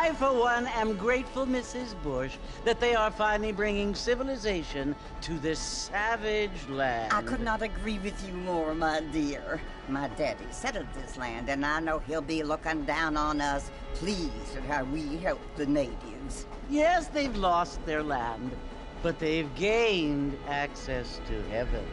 I, for one, am grateful, Mrs. Bush, that they are finally bringing civilization to this savage land. I could not agree with you more, my dear. My daddy settled this land, and I know he'll be looking down on us, pleased at how we help the natives. Yes, they've lost their land, but they've gained access to heaven.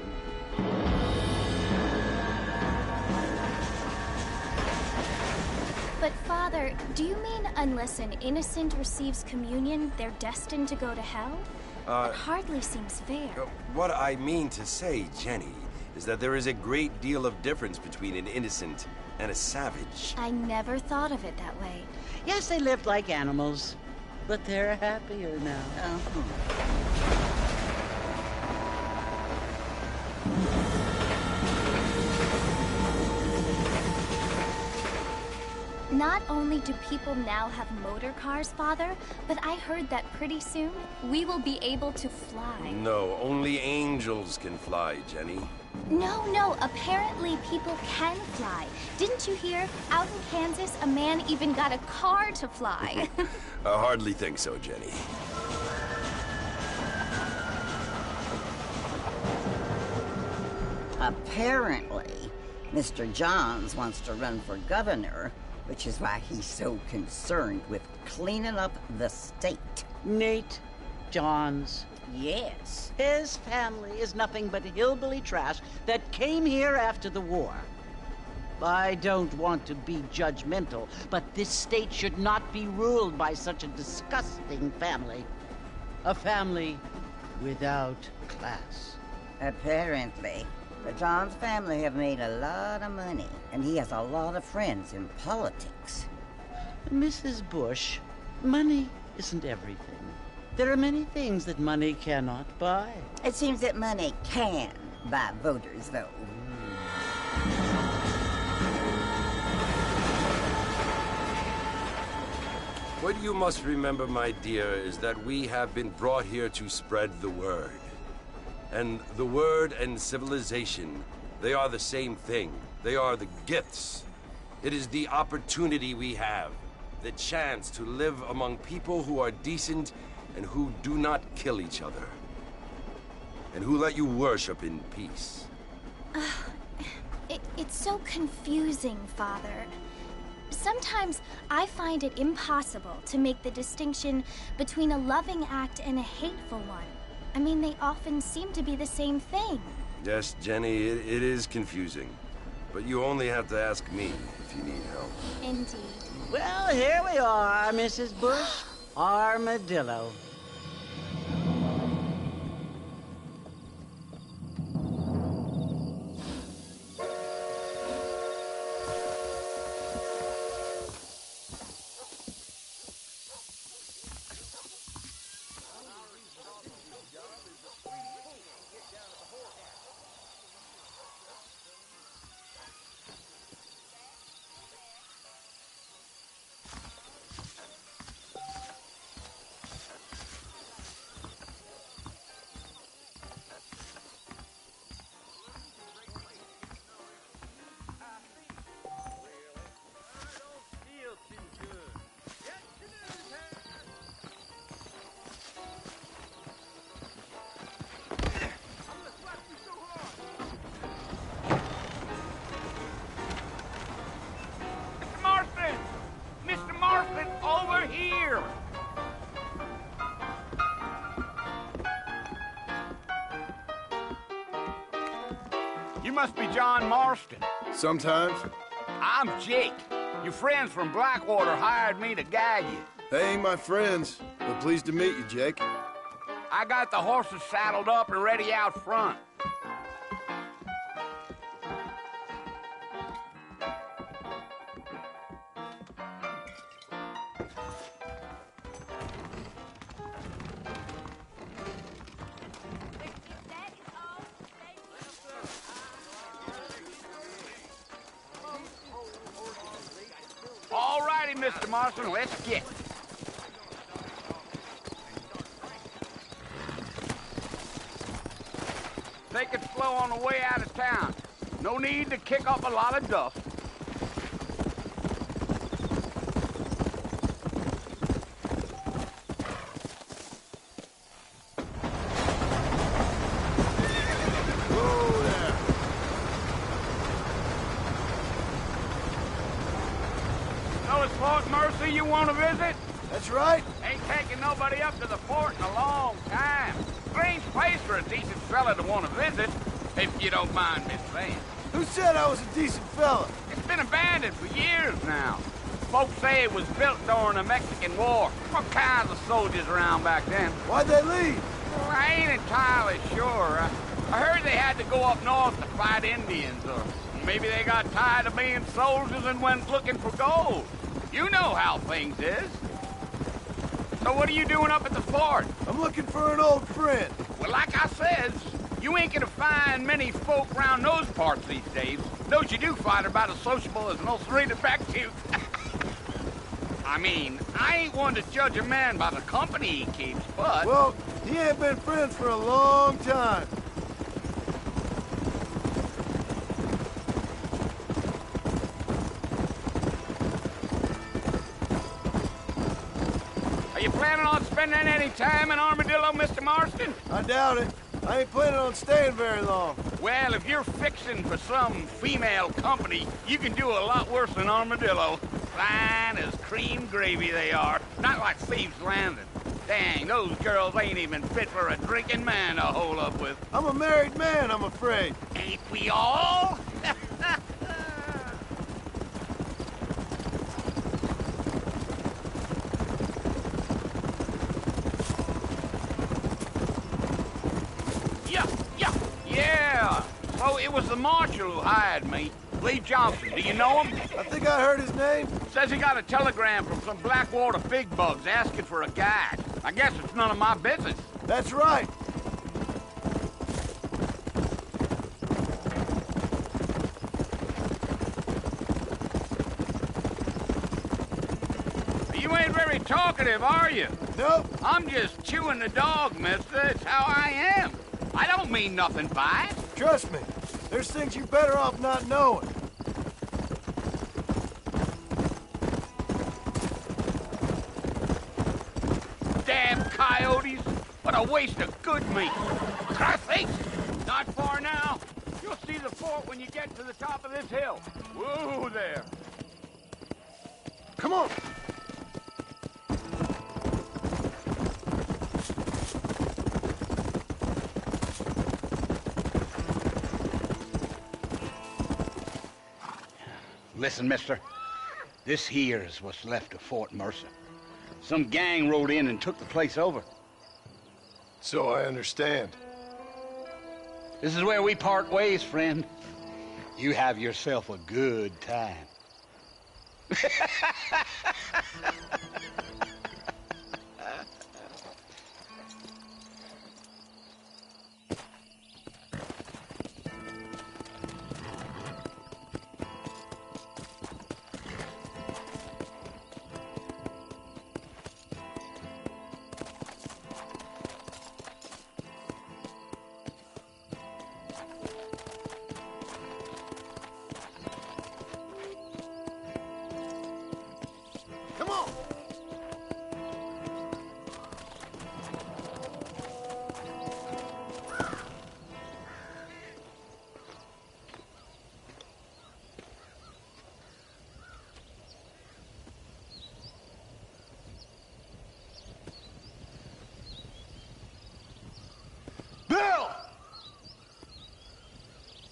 But, Father, do you mean unless an innocent receives communion, they're destined to go to hell? That hardly seems fair. What I mean to say, Jenny, is that there is a great deal of difference between an innocent and a savage. I never thought of it that way. Yes, they lived like animals, but they're happier now. Not only do people now have motor cars, Father, but I heard that pretty soon we will be able to fly. No, only angels can fly, Jenny. No, apparently people can fly. Didn't you hear? Out in Kansas, a man even got a car to fly. I hardly think so, Jenny. Apparently, Mr. Johns wants to run for governor, which is why he's so concerned with cleaning up the state. Nate Johns. Yes. His family is nothing but hillbilly trash that came here after the war. I don't want to be judgmental, but this state should not be ruled by such a disgusting family. A family without class. Apparently. The Johns family have made a lot of money, and he has a lot of friends in politics. Mrs. Bush, money isn't everything. There are many things that money cannot buy. It seems that money can buy voters, though. What you must remember, my dear, is that we have been brought here to spread the word. And the word and civilization, they are the same thing. They are the gifts. It is the opportunity we have, the chance to live among people who are decent and who do not kill each other, and who let you worship in peace. It's so confusing, Father. Sometimes I find it impossible to make the distinction between a loving act and a hateful one. I mean, they often seem to be the same thing. Yes, Jenny, it is confusing. But you only have to ask me if you need help. Indeed. Well, here we are, Mrs. Bush. Armadillo. You must be John Marston. Sometimes. I'm Jake. Your friends from Blackwater hired me to guide you. They ain't my friends, but pleased to meet you, Jake. I got the horses saddled up and ready out front. All righty, Mr. Marston, let's get it. Take it slow on the way out of town. No need to kick up a lot of dust. this Fort Mercer you want to visit? That's right. Ain't taking nobody up to the fort in a long time. Strange place for a decent fella to want to visit, if you don't mind me saying. Who said I was a decent fella? It's been abandoned for years now. Folks say it was built during the Mexican War. All kinds of soldiers around back then. Why'd they leave? Well, I ain't entirely sure. I heard they had to go up north to fight Indians, or maybe they got tired of being soldiers and went looking for gold. You know how things is. So what are you doing up at the fort? I'm looking for an old friend. Well, like I said, you ain't gonna find many folk around those parts these days. Those you do find are about as sociable as an ulcerated back tooth. I mean, I ain't one to judge a man by the company he keeps, but... Well, he ain't been friends for a long time. Are you planning on spending any time in Armadillo, Mr. Marston? I doubt it. I ain't planning on staying very long. Well, if you're fixing for some female company, you can do a lot worse than Armadillo. Fine as cream gravy they are. Not like Thieves' Landing. Dang, those girls ain't even fit for a drinking man to hole up with. I'm a married man, I'm afraid. Ain't we all? Yeah. So it was the marshal who hired me. Lee Johnson, do you know him? I think I heard his name. Says he got a telegram from some Blackwater big bugs asking for a guide. I guess it's none of my business. That's right. You ain't very talkative, are you? Nope. I'm just chewing the dog, mister. It's how I am. I don't mean nothing by it. Trust me. There's things you're better off not knowing. Damn coyotes. What a waste of good meat. Crossy! Not far now. You'll see the fort when you get to the top of this hill. Whoa there. Come on. Listen, mister. This here is what's left of Fort Mercer. Some gang rode in and took the place over. So I understand. This is where we part ways, friend. You have yourself a good time. Come on. Bill!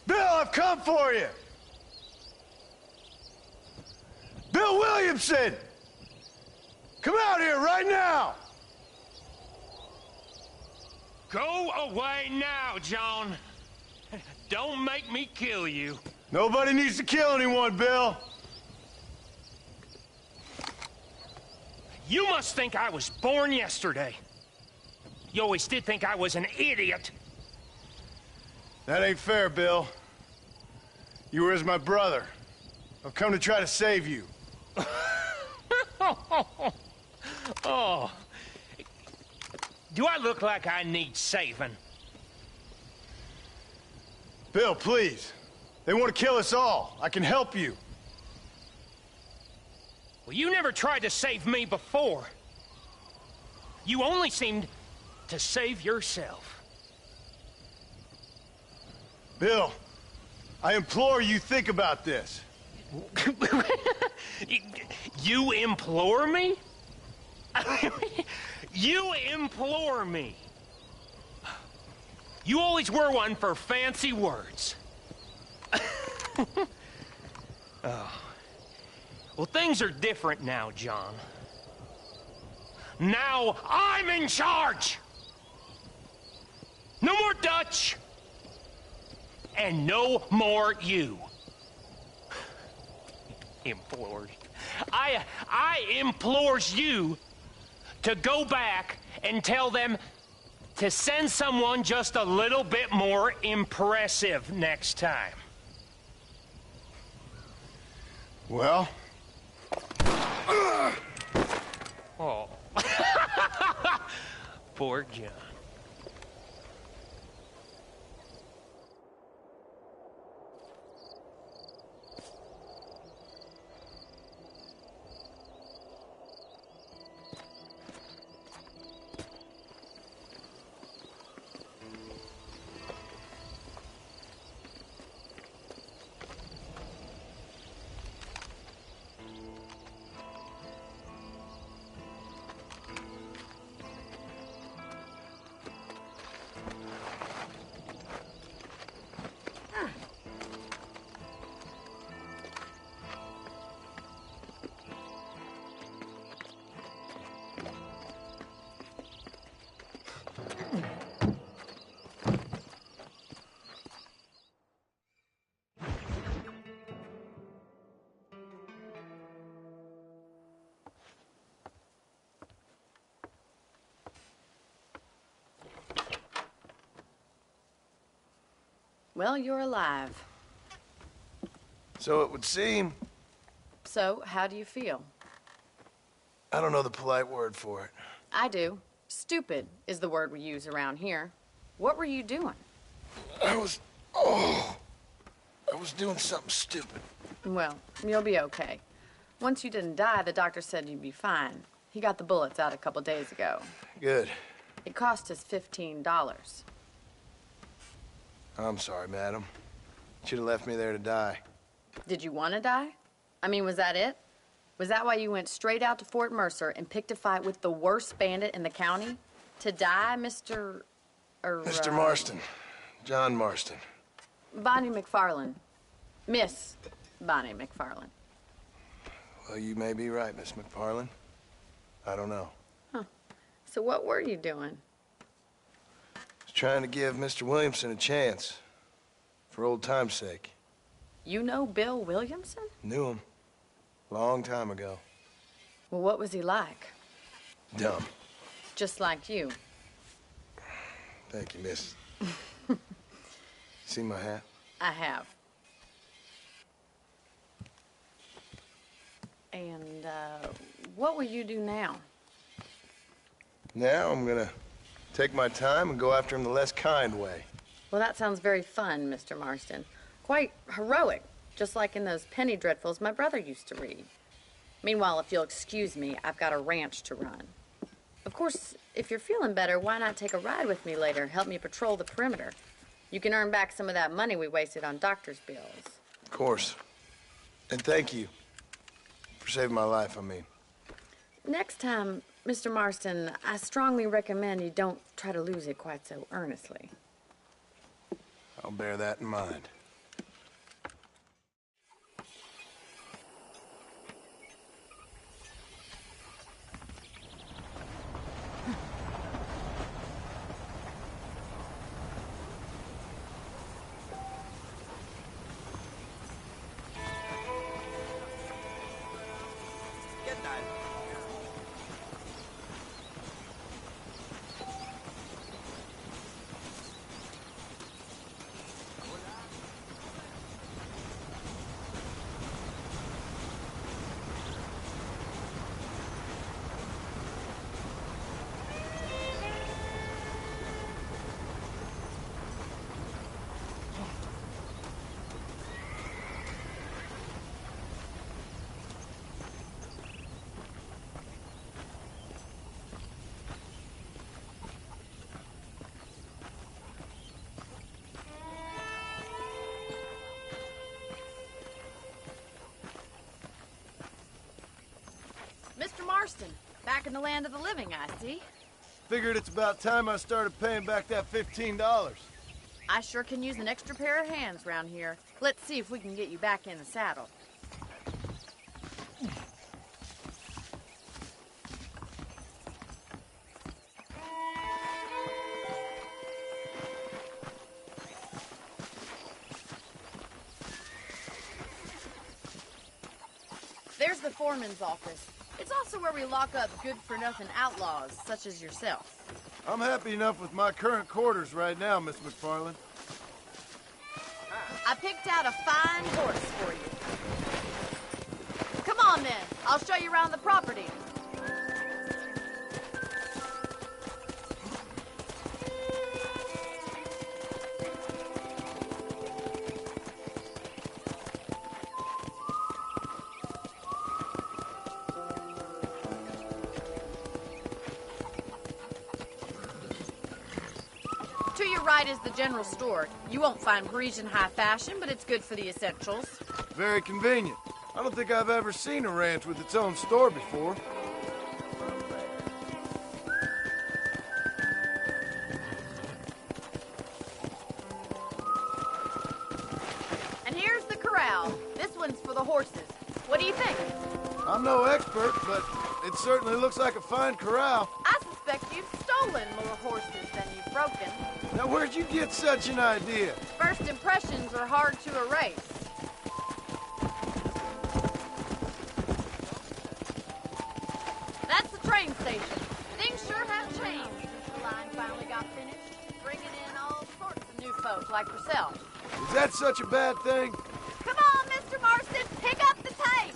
Bill, I've come for you! Bill Williamson! Come out here right now! Go away now, John. Don't make me kill you. Nobody needs to kill anyone, Bill. You must think I was born yesterday. You always did think I was an idiot. That ain't fair, Bill. You were as my brother. I've come to try to save you. Oh. Do I look like I need saving? Bill, please. They want to kill us all. I can help you. Well, you never tried to save me before. You only seemed to save yourself. Bill, I implore you think about this. You implore me? You implore me. You always were one for fancy words. Oh. Well, things are different now, John. Now I'm in charge! No more Dutch! And no more you. Implores. I implores you to go back and tell them to send someone just a little bit more impressive next time. Well? Oh. Poor John. Well, you're alive. So it would seem. So, how do you feel? I don't know the polite word for it. I do. Stupid is the word we use around here. What were you doing? I was doing something stupid. Well, you'll be okay. Once you didn't die, the doctor said you'd be fine. He got the bullets out a couple days ago. Good. It cost us $15. I'm sorry, madam. Should have left me there to die. Did you want to die? I mean, was that it? Was that why you went straight out to Fort Mercer and picked a fight with the worst bandit in the county? To die, Mr. Mr. Marston. John Marston. Bonnie MacFarlane. Miss Bonnie MacFarlane. Well, you may be right, Miss MacFarlane. I don't know. Huh. So what were you doing? I was trying to give Mr. Williamson a chance. For old time's sake. You know Bill Williamson? Knew him. Long time ago. Well, what was he like? Dumb. Just like you. Thank you, miss. See my hat? I have. And, what will you do now? Now I'm gonna take my time and go after him the less kind way. Well, that sounds very fun, Mr. Marston. Quite heroic, just like in those penny dreadfuls my brother used to read. Meanwhile, if you'll excuse me, I've got a ranch to run. Of course, if you're feeling better, why not take a ride with me later? Help me patrol the perimeter. You can earn back some of that money we wasted on doctor's bills. Of course. And thank you. For saving my life, I mean. Next time, Mr. Marston, I strongly recommend you don't try to lose it quite so earnestly. I'll bear that in mind. Marston. Back in the land of the living, I see. Figured it's about time I started paying back that $15. I sure can use an extra pair of hands around here. Let's see if we can get you back in the saddle. There's the foreman's office. It's also where we lock up good-for-nothing outlaws, such as yourself. I'm happy enough with my current quarters right now, Miss MacFarlane. I picked out a fine horse for you. Come on, then. I'll show you around the property. To your right is the general store. You won't find Parisian high fashion, but it's good for the essentials. Very convenient. I don't think I've ever seen a ranch with its own store before. And here's the corral. This one's for the horses. What do you think? I'm no expert, but it certainly looks like a fine corral. I suspect you've stolen more horses than you've broken. Now, where'd you get such an idea? First impressions are hard to erase. That's the train station. Things sure have changed. The line finally got finished, bringing in all sorts of new folk like yourself. Is that such a bad thing? Come on, Mr. Marston, pick up the tape.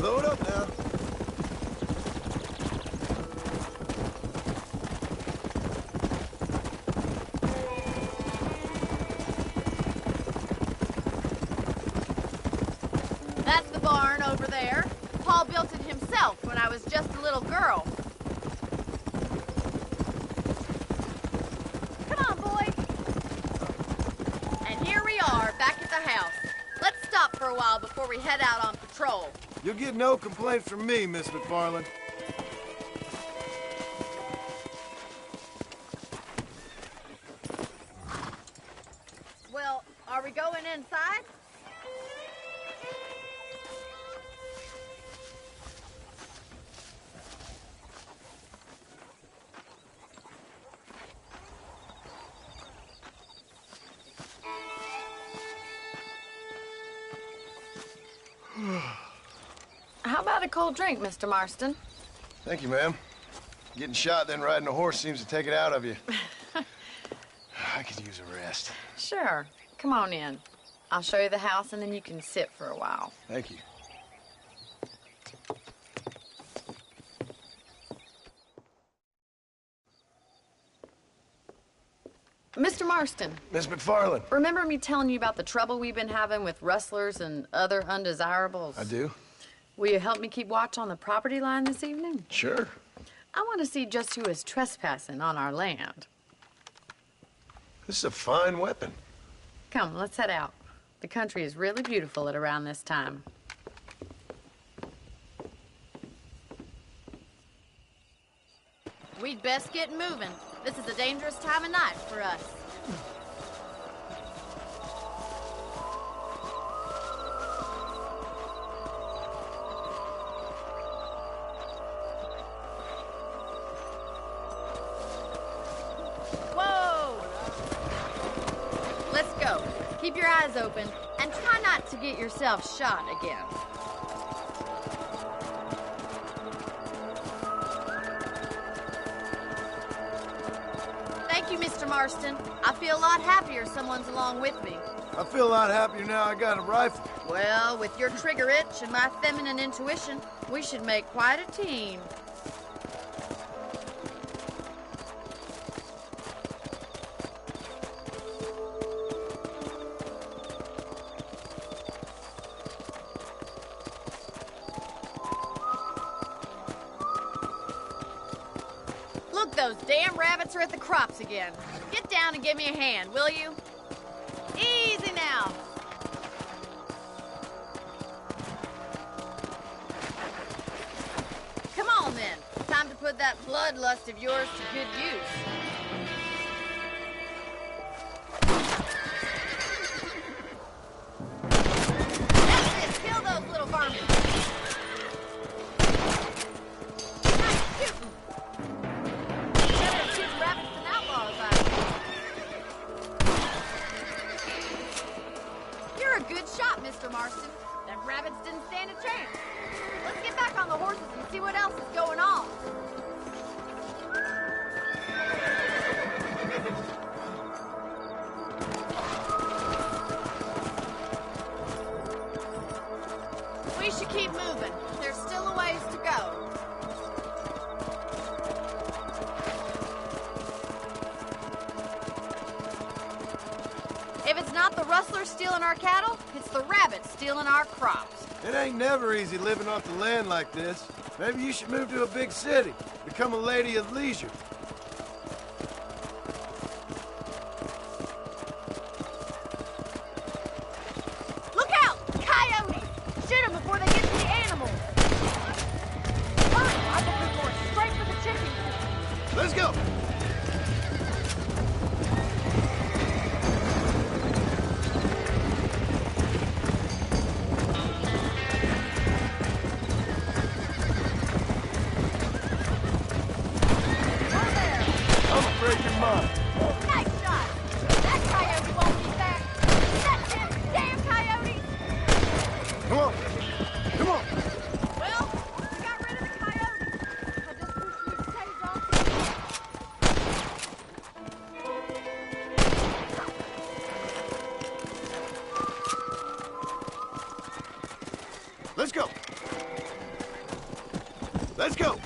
Load up now. That's the barn over there. Paul built it himself when I was just a little girl. Come on, boy. And here we are, back at the house. Let's stop for a while before we head out on patrol. You'll get no complaints from me, Miss MacFarlane. Well, are we going inside? How about a cold drink, Mr. Marston? Thank you, ma'am. Getting shot, then riding a horse seems to take it out of you. I could use a rest. Sure. Come on in. I'll show you the house, and then you can sit for a while. Thank you. Mr. Marston. Miss MacFarlane. Remember me telling you about the trouble we've been having with rustlers and other undesirables? I do. Will you help me keep watch on the property line this evening? Sure. I want to see just who is trespassing on our land. This is a fine weapon. Come, let's head out. The country is really beautiful at around this time. We'd best get moving. This is a dangerous time of night for us. Whoa! Let's go. Keep your eyes open and try not to get yourself shot again. Thank you, Mr. Marston. I feel a lot happier someone's along with me. I feel a lot happier now I got a rifle. Well, with your trigger itch and my feminine intuition, we should make quite a team. Look, those damn rabbits are at the crops again. Get down and give me a hand, will you? Easy now. bloodlust of yours to good use. That's it! Kill those little vermin! Nice shooting! Better shoot rabbits than outlaws out here. You're a good shot, Mr. Marston. Them rabbits didn't stand a chance. Let's get back on the horses and see what else is going on. We should keep moving. There's still a ways to go. If it's not the rustlers stealing our cattle, it's the rabbits stealing our crops. It ain't never easy living off the land like this. Maybe you should move to a big city. Become a lady of leisure. Look out! Coyotes! Shoot them before they get to the animals! Hurry! I think we're going straight for the chicken coop. Let's go! Nice shot! That coyote won't be back! That damn coyote! Come on! Come on! Well, we got rid of the coyote. I just wish we'd stayed on. Let's go! Let's go!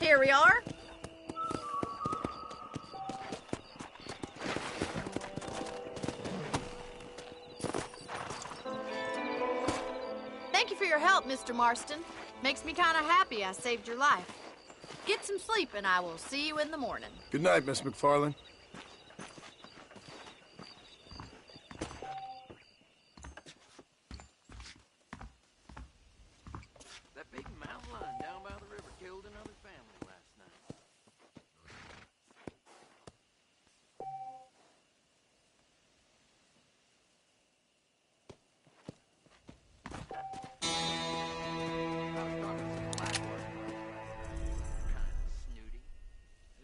Here we are. Thank you for your help, Mr. Marston. Makes me kind of happy I saved your life. Get some sleep and I will see you in the morning. Good night, Miss MacFarlane. That big mountain lion down by the river killed another family last night. Blackwater. Kind of snooty.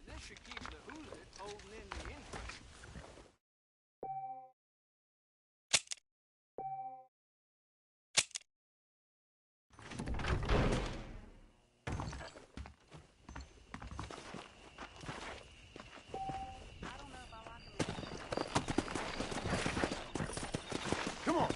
This should keep the oozit holding in the entrance. Come on!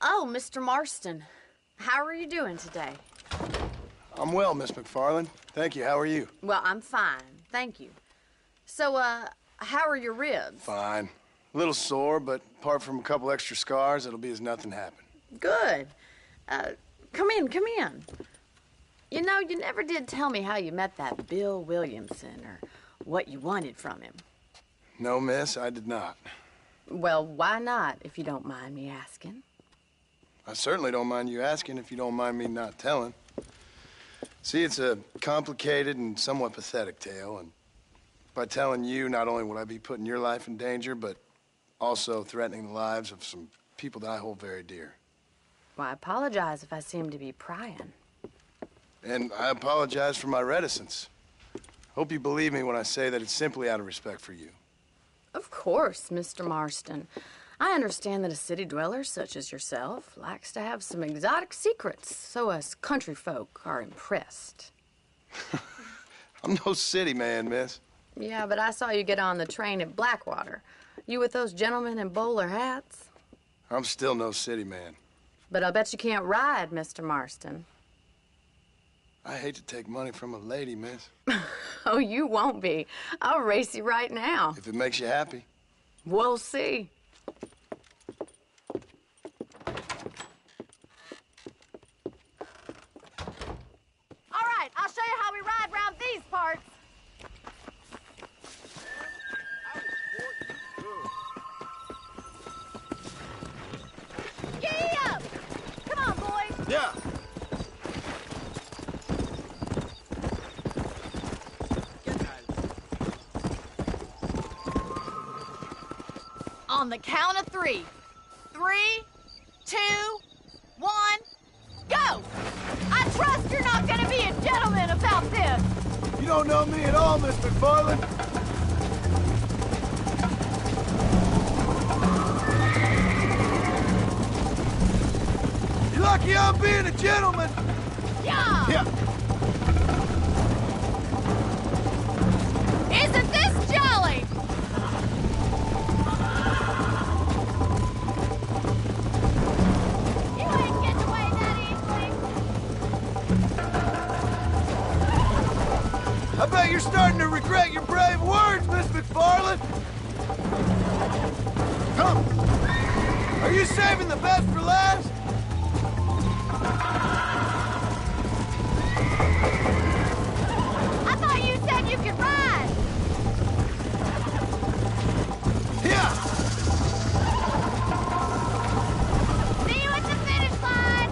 Oh, Mr. Marston. How are you doing today? I'm well, Miss MacFarlane. Thank you. How are you? Well, I'm fine. Thank you. So, how are your ribs? Fine. A little sore, but apart from a couple extra scars, it'll be as nothing happened. Good. Come in, come in. You know, you never did tell me how you met that Bill Williamson or what you wanted from him. No, miss, I did not. Well, why not, if you don't mind me asking? I certainly don't mind you asking if you don't mind me not telling. See, it's a complicated and somewhat pathetic tale, and by telling you, not only would I be putting your life in danger, but Also threatening the lives of some people that I hold very dear. Well, I apologize if I seem to be prying. And I apologize for my reticence. Hope you believe me when I say that it's simply out of respect for you. Of course, Mr. Marston. I understand that a city dweller such as yourself likes to have some exotic secrets, so us country folk are impressed. I'm no city man, miss. Yeah, but I saw you get on the train at Blackwater. You with those gentlemen in bowler hats? I'm still no city man. But I'll bet you can't ride, Mr. Marston. I hate to take money from a lady, miss. Oh, you won't be. I'll race you right now. If it makes you happy. We'll see. All right, I'll show you how we ride round these parts. Giddy up! Come on, boys. Yeah. On the count of 3. 3, 2, 1, go! I trust you're not gonna be a gentleman about this. You don't know me at all, Miss MacFarlane. You're lucky I'm being a gentleman. Yeah! Yeah. Isn't this jolly? You ain't getting away that easily. I bet you're starting to regret your brave words, Miss MacFarlane. Come. Are you saving the best for last? I thought you said you could ride. Yeah. See you at the finish line.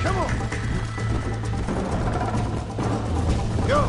Come on. Go.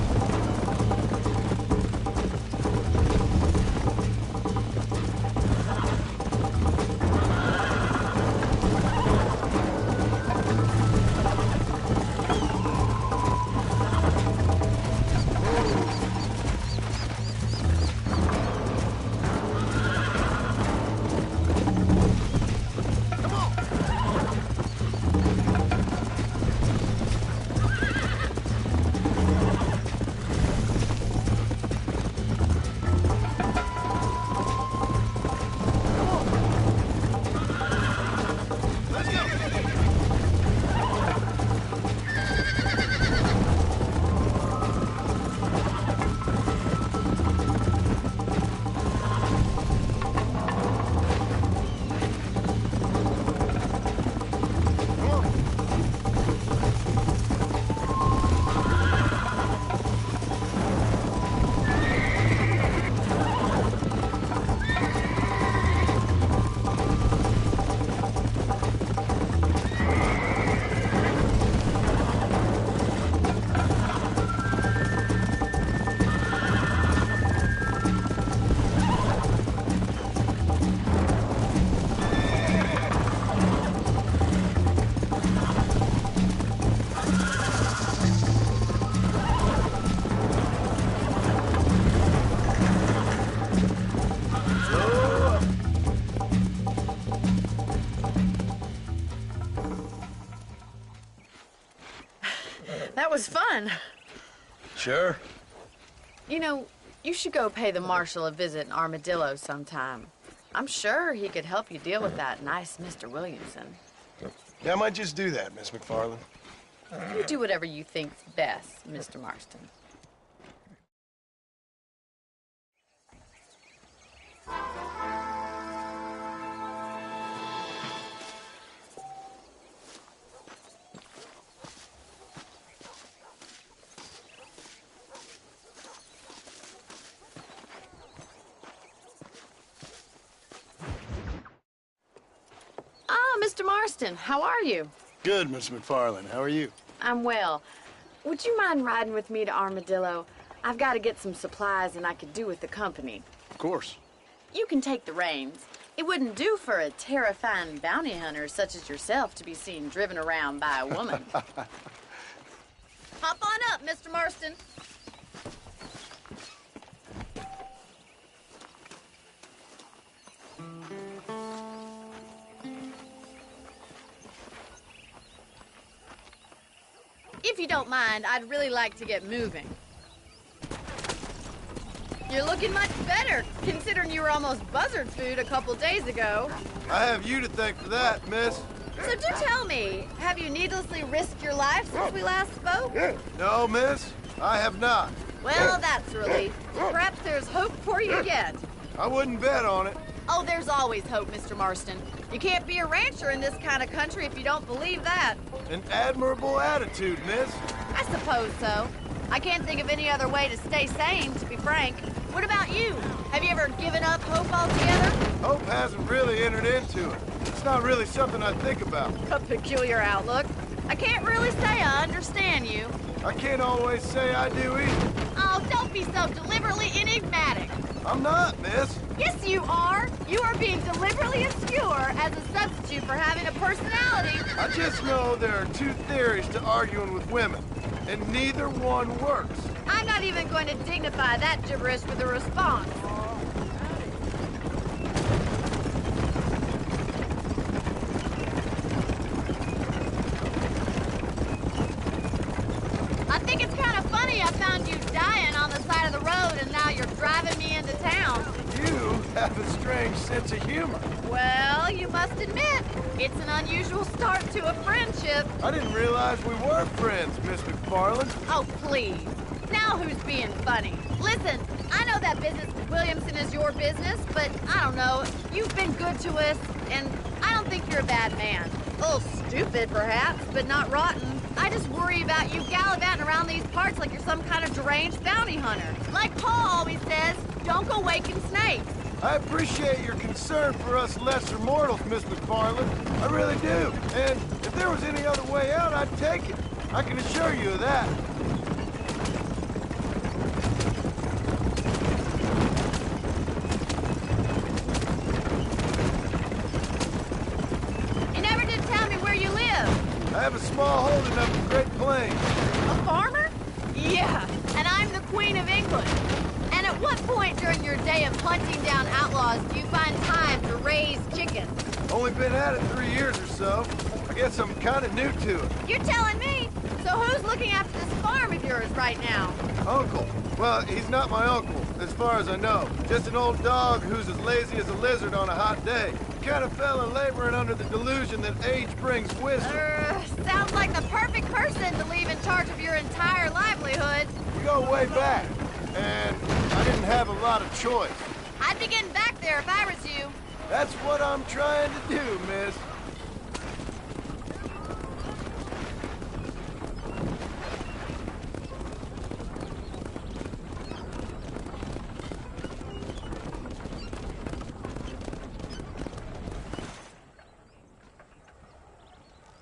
That was fun. Sure. You know, you should go pay the marshal a visit in Armadillo sometime. I'm sure he could help you deal with that nice Mr. Williamson. Yeah, I might just do that, Miss MacFarlane. You do whatever you think's best, Mr. Marston. Mr. Marston, how are you? Good, Miss MacFarlane. How are you? I'm well. Would you mind riding with me to Armadillo? I've got to get some supplies and I could do with the company. Of course. You can take the reins. It wouldn't do for a terrifying bounty hunter such as yourself to be seen driven around by a woman. Hop on up, Mr. Marston. If you don't mind, I'd really like to get moving. You're looking much better, considering you were almost buzzard food a couple days ago. I have you to thank for that, miss. So do tell me, have you needlessly risked your life since we last spoke? No, miss, I have not. Well, that's a relief. Perhaps there's hope for you yet. I wouldn't bet on it. Oh, there's always hope, Mr. Marston. You can't be a rancher in this kind of country if you don't believe that. An admirable attitude, miss. I suppose so. I can't think of any other way to stay sane, to be frank. What about you? Have you ever given up hope altogether? Hope hasn't really entered into it. It's not really something I think about. A peculiar outlook. I can't really say I understand you. I can't always say I do either. Oh, don't be so deliberately enigmatic. I'm not, miss. Yes, you are. You are being deliberately obscure as a substitute for having a personality. I just know there are two theories to arguing with women, and neither one works. I'm not even going to dignify that gibberish with a response. I think it's kind of funny I found you dying on the side of the road and now you're driving me into town. You have a strange sense of humor. Well, you must admit, it's an unusual start to a friendship. I didn't realize we were friends, Miss MacFarlane. Oh, please. Now who's being funny? Listen, I know that business with Williamson is your business, but I don't know. You've been good to us, and I don't think you're a bad man. A little stupid, perhaps, but not rotten. I just worry about you gallivanting around these parts like you're some kind of deranged bounty hunter. Like Paul always says, don't go waking snakes. I appreciate your concern for us lesser mortals, Miss MacFarlane. I really do. And if there was any other way out, I'd take it. I can assure you of that. You never did tell me where you live. I have a small holding up in Great Plains. A farmer? Yeah, and I'm the Queen of England. And at what point during your day of hunting down outlaws do you find time to raise chickens? Only been at it 3 years or so. I guess I'm kind of new to it. You're telling me? So who's looking after this farm of yours right now? Uncle. Well, he's not my uncle, as far as I know. Just an old dog who's as lazy as a lizard on a hot day. Kind of fella laboring under the delusion that age brings wisdom. Sounds like the perfect person to leave in charge of your entire livelihood. We go way back, and I didn't have a lot of choice. I'd be getting back there if I was you. That's what I'm trying to do, miss.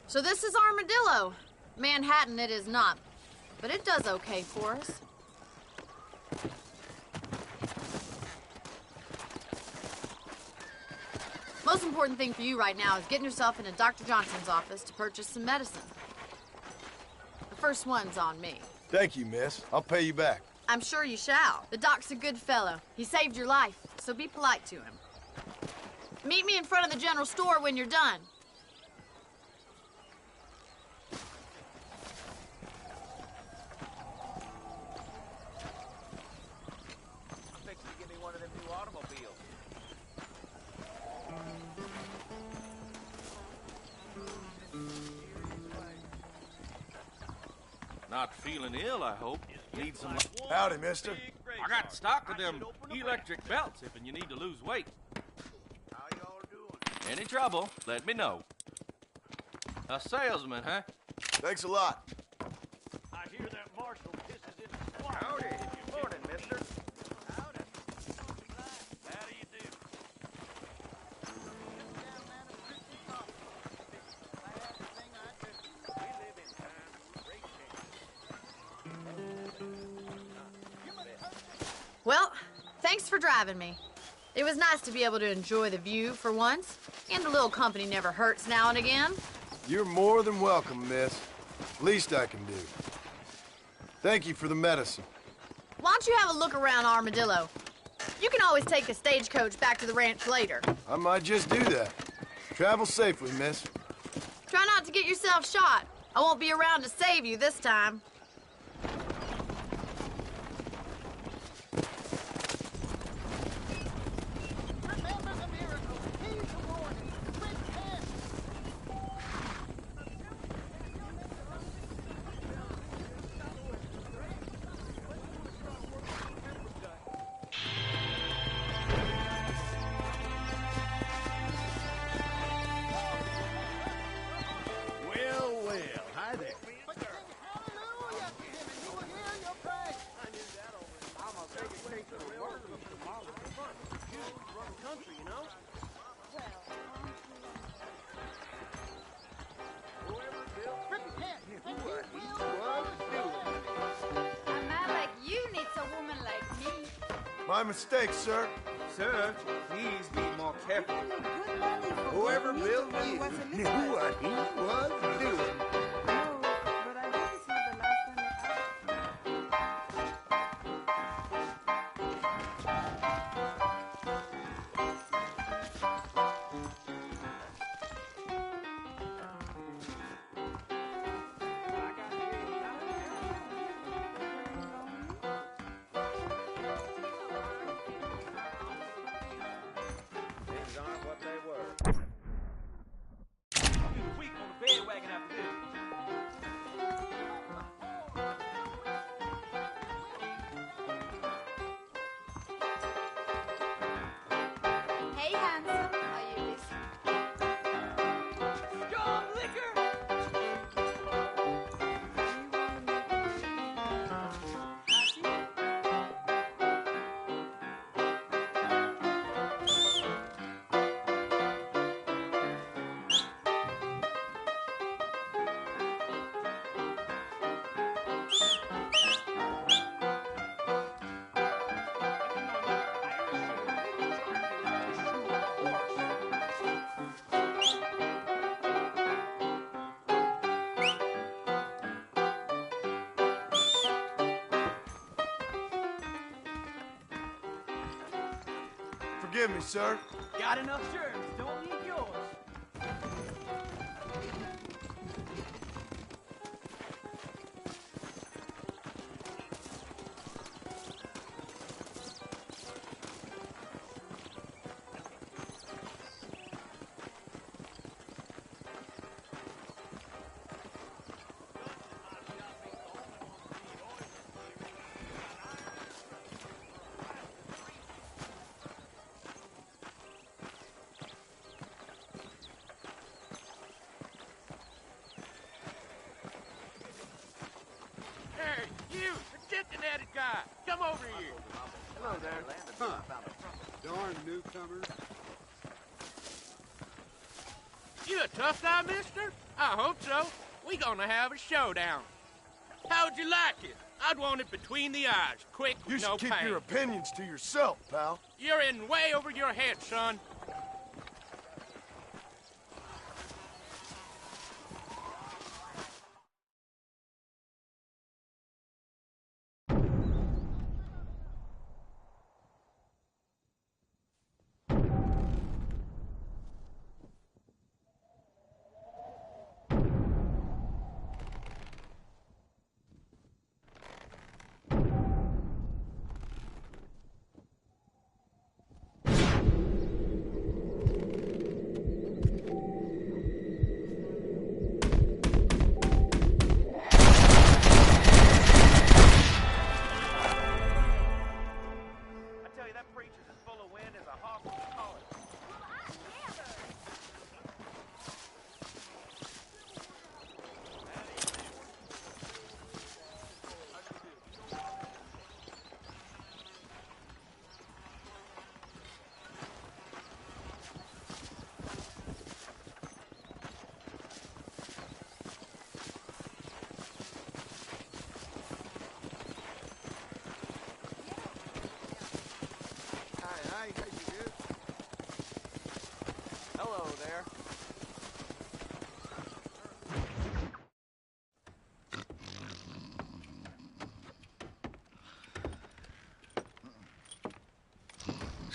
So this is Armadillo. Manhattan it is not, but it does okay for us. Most important thing for you right now is getting yourself into Dr. Johnson's office to purchase some medicine. The first one's on me. Thank you, miss. I'll pay you back. I'm sure you shall. The doc's a good fellow. He saved your life, so be polite to him. Meet me in front of the general store when you're done. Not feeling ill, I hope. Need some... Howdy, mister. I got stock of them electric belts if you need to lose weight. How y'all doing? Any trouble, let me know. A salesman, huh? Thanks a lot. I hear that marshal pisses in the squad. Howdy. Good morning, mister. Howdy. How do you do? Well, thanks for driving me. It was nice to be able to enjoy the view for once, and a little company never hurts now and again. You're more than welcome, miss. Least I can do. Thank you for the medicine. Why don't you have a look around Armadillo? You can always take the stagecoach back to the ranch later. I might just do that. Travel safely, miss. Try not to get yourself shot. I won't be around to save you this time. My mistake, sir. Sir, please be more careful. Whoever built you knew what he was doing. Hey, handsome. Are you listening? Strong liquor! Forgive me, sir. Got enough shirts, don't need yours. Hey, you, the chicken-headed guy, come over here. Hello there. Huh. Darn newcomers. You a tough guy, mister? I hope so. We gonna have a showdown. How'd you like it? I'd want it between the eyes, quick, You with should no keep pain. your opinions to yourself, pal. You're in way over your head, son.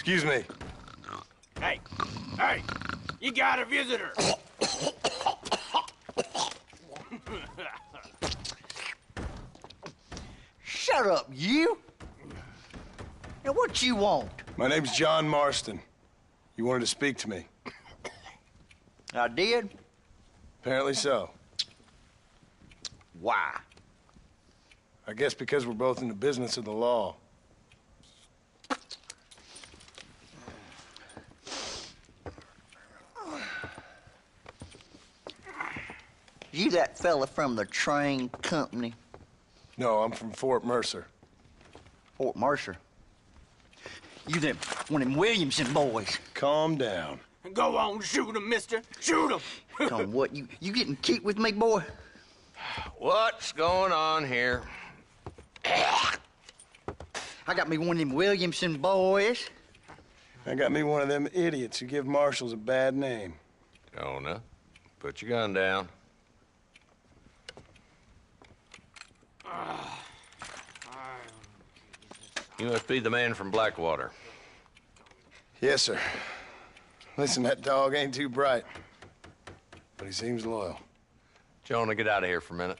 Excuse me. Hey, you got a visitor. Shut up, you! Now, what you want? My name's John Marston. You wanted to speak to me. I did? Apparently so. Why? I guess because we're both in the business of the law. You that fella from the train company? No, I'm from Fort Mercer. Fort Mercer? You them one of them Williamson boys. Calm down. Go on, shoot him, mister. Shoot him. Come on, what, you getting cute with me, boy? What's going on here? I got me one of them Williamson boys. I got me one of them idiots who give marshals a bad name. Jonah, put your gun down. You must be the man from Blackwater. Yes, sir. Listen, that dog ain't too bright, but he seems loyal. Jonah, get out of here for a minute.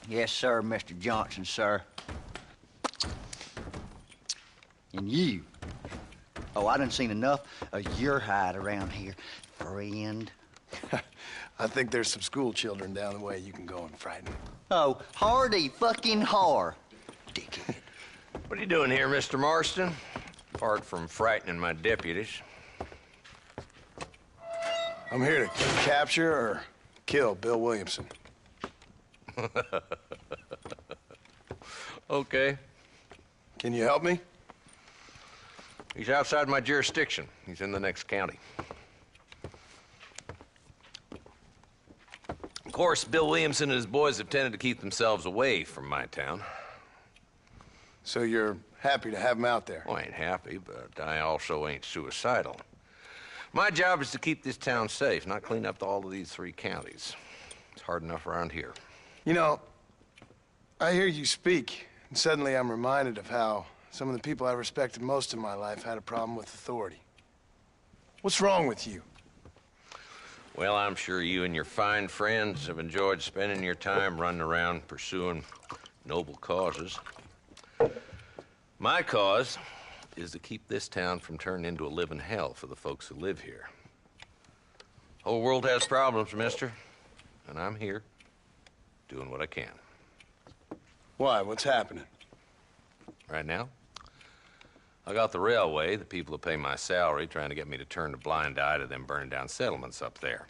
Yes, sir, Mr. Johnson, sir. And you. Oh, I done seen enough of your hide around here, friend. I think there's some school children down the way you can go and frighten. Oh, hardy fucking har. Dickhead. What are you doing here, Mr. Marston? Apart from frightening my deputies. I'm here to capture or kill Bill Williamson. Okay. Can you help me? He's outside my jurisdiction. He's in the next county. Of course, Bill Williamson and his boys have tended to keep themselves away from my town. So you're happy to have him out there? Well, I ain't happy, but I also ain't suicidal. My job is to keep this town safe, not clean up all of these 3 counties. It's hard enough around here. You know, I hear you speak, and suddenly I'm reminded of how some of the people I respected most in my life had a problem with authority. What's wrong with you? Well, I'm sure you and your fine friends have enjoyed spending your time running around pursuing noble causes. My cause is to keep this town from turning into a living hell for the folks who live here. Whole world has problems, mister, and I'm here doing what I can. Why? What's happening? Right now, I got the railway, the people who pay my salary, trying to get me to turn a blind eye to them burning down settlements up there.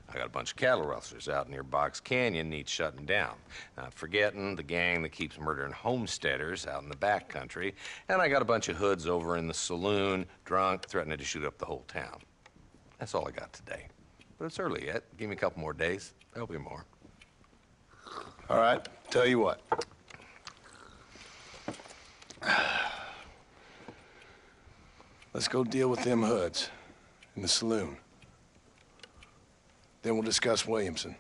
I got a bunch of cattle rustlers out near Box Canyon needs shutting down. Not forgetting the gang that keeps murdering homesteaders out in the back country. And I got a bunch of hoods over in the saloon, drunk, threatening to shoot up the whole town. That's all I got today. But it's early yet. Give me a couple more days. There'll be more. All right, tell you what. Let's go deal with them hoods in the saloon. Then we'll discuss Williamson.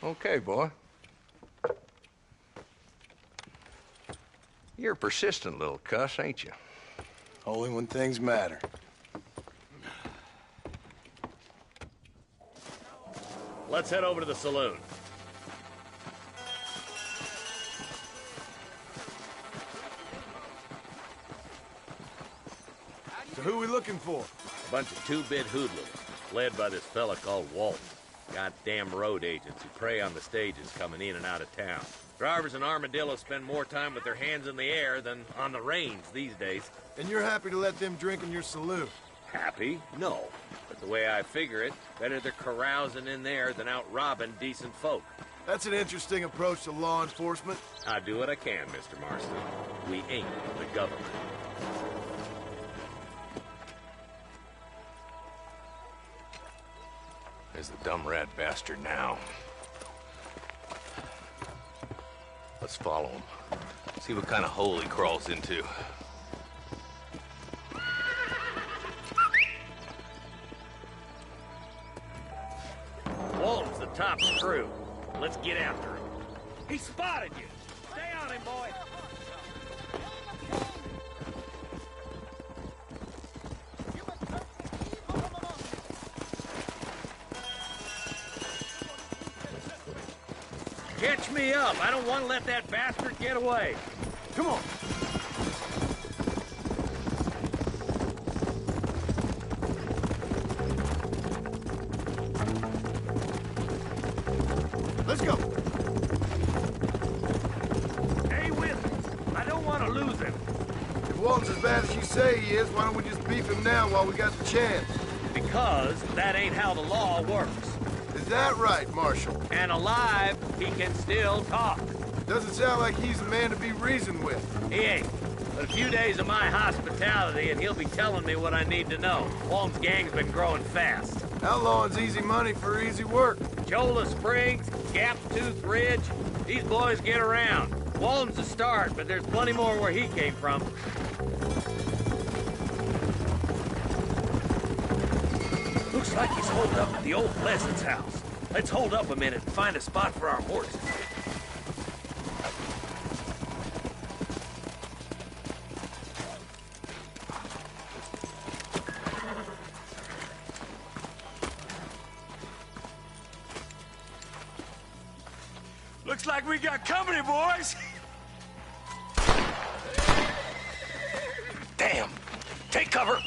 Okay, boy. You're a persistent little cuss, ain't you? Only when things matter. Let's head over to the saloon. So who are we looking for? A bunch of two-bit hoodlums, led by this fella called Walton. Goddamn road agents who prey on the stages coming in and out of town. Drivers in Armadillo spend more time with their hands in the air than on the reins these days. And you're happy to let them drink in your saloon? Happy? No. But the way I figure it, better they're carousing in there than out robbing decent folk. That's an interesting approach to law enforcement. I do what I can, Mr. Marston. We ain't the government. There's the dumb rat bastard now. Let's follow him. See what kind of hole he crawls into. Walton's the top screw. Let's get after him. He spotted you. Stay on him, boy. Catch me up. I don't want to let that bastard get away. Come on. Let's go. Stay with me. I don't want to lose him. If Walton's as bad as you say he is, why don't we just beef him now while we got the chance? Because that ain't how the law works. Is that right, Marshal? And alive, he can still talk. Doesn't sound like he's a man to be reasoned with. He ain't. But a few days of my hospitality and he'll be telling me what I need to know. Walton's gang's been growing fast. Outlawing's easy money for easy work. Cholla Springs, Gap Tooth Ridge, these boys get around. Walton's a start, but there's plenty more where he came from. Looks like he's holed up at the old Pleasant's house. Let's hold up a minute and find a spot for our horses. Looks like we got company, boys. Damn! Take cover!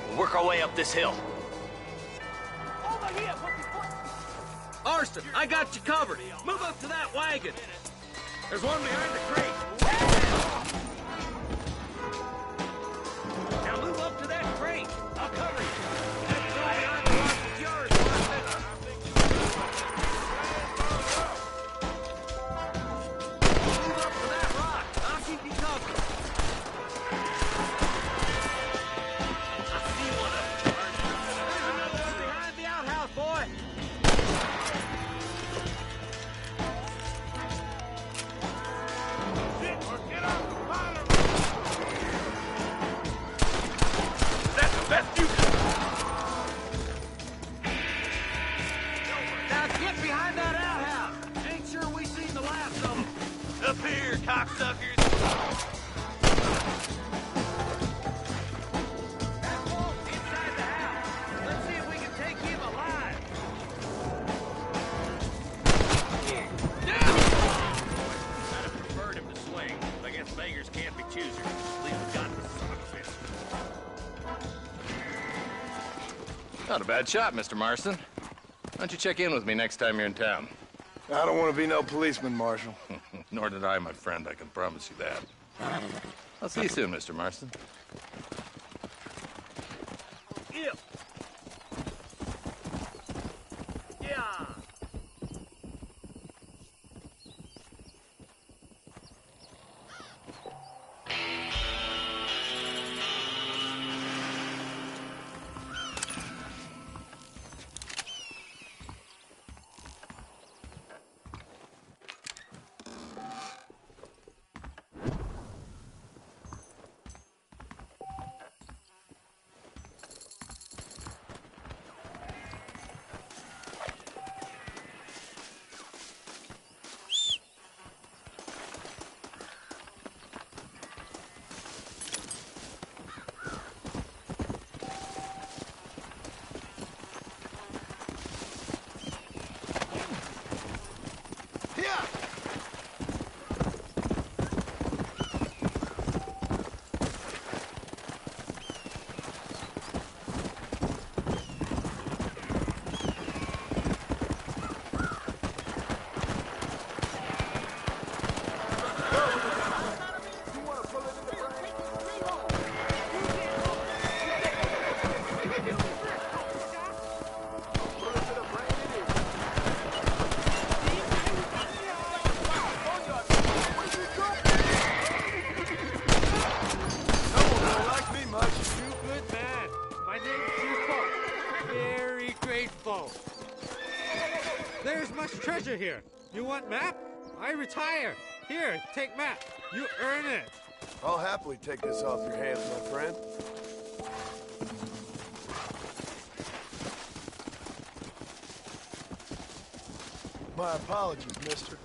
We'll work our way up this hill. Marston, I got you covered. Move up to that wagon. There's one behind the crate. Now move up to that crate. I'll cover you. That's one behind the rock is yours, Marston. Move up to that rock. I'll keep you covered. I see one of them. There's another one behind the outhouse, boy. Best you can. Now get behind that outhouse. Ain't sure we seen the last of them. Up here, cocksuckers. That wolf's inside the house. Let's see if we can take him alive. I'd have preferred him to swing. I guess beggars can't be choosers. At least we got the son of a bitch. Not a bad shot, Mr. Marston. Why don't you check in with me next time you're in town? I don't want to be no policeman, Marshal. Nor did I, my friend. I can promise you that. I'll see you soon, Mr. Marston. Yeah. Yeah. There's much treasure here. You want map? I retire. Here, take map. You earn it. I'll happily take this off your hands, my friend. My apologies, mister.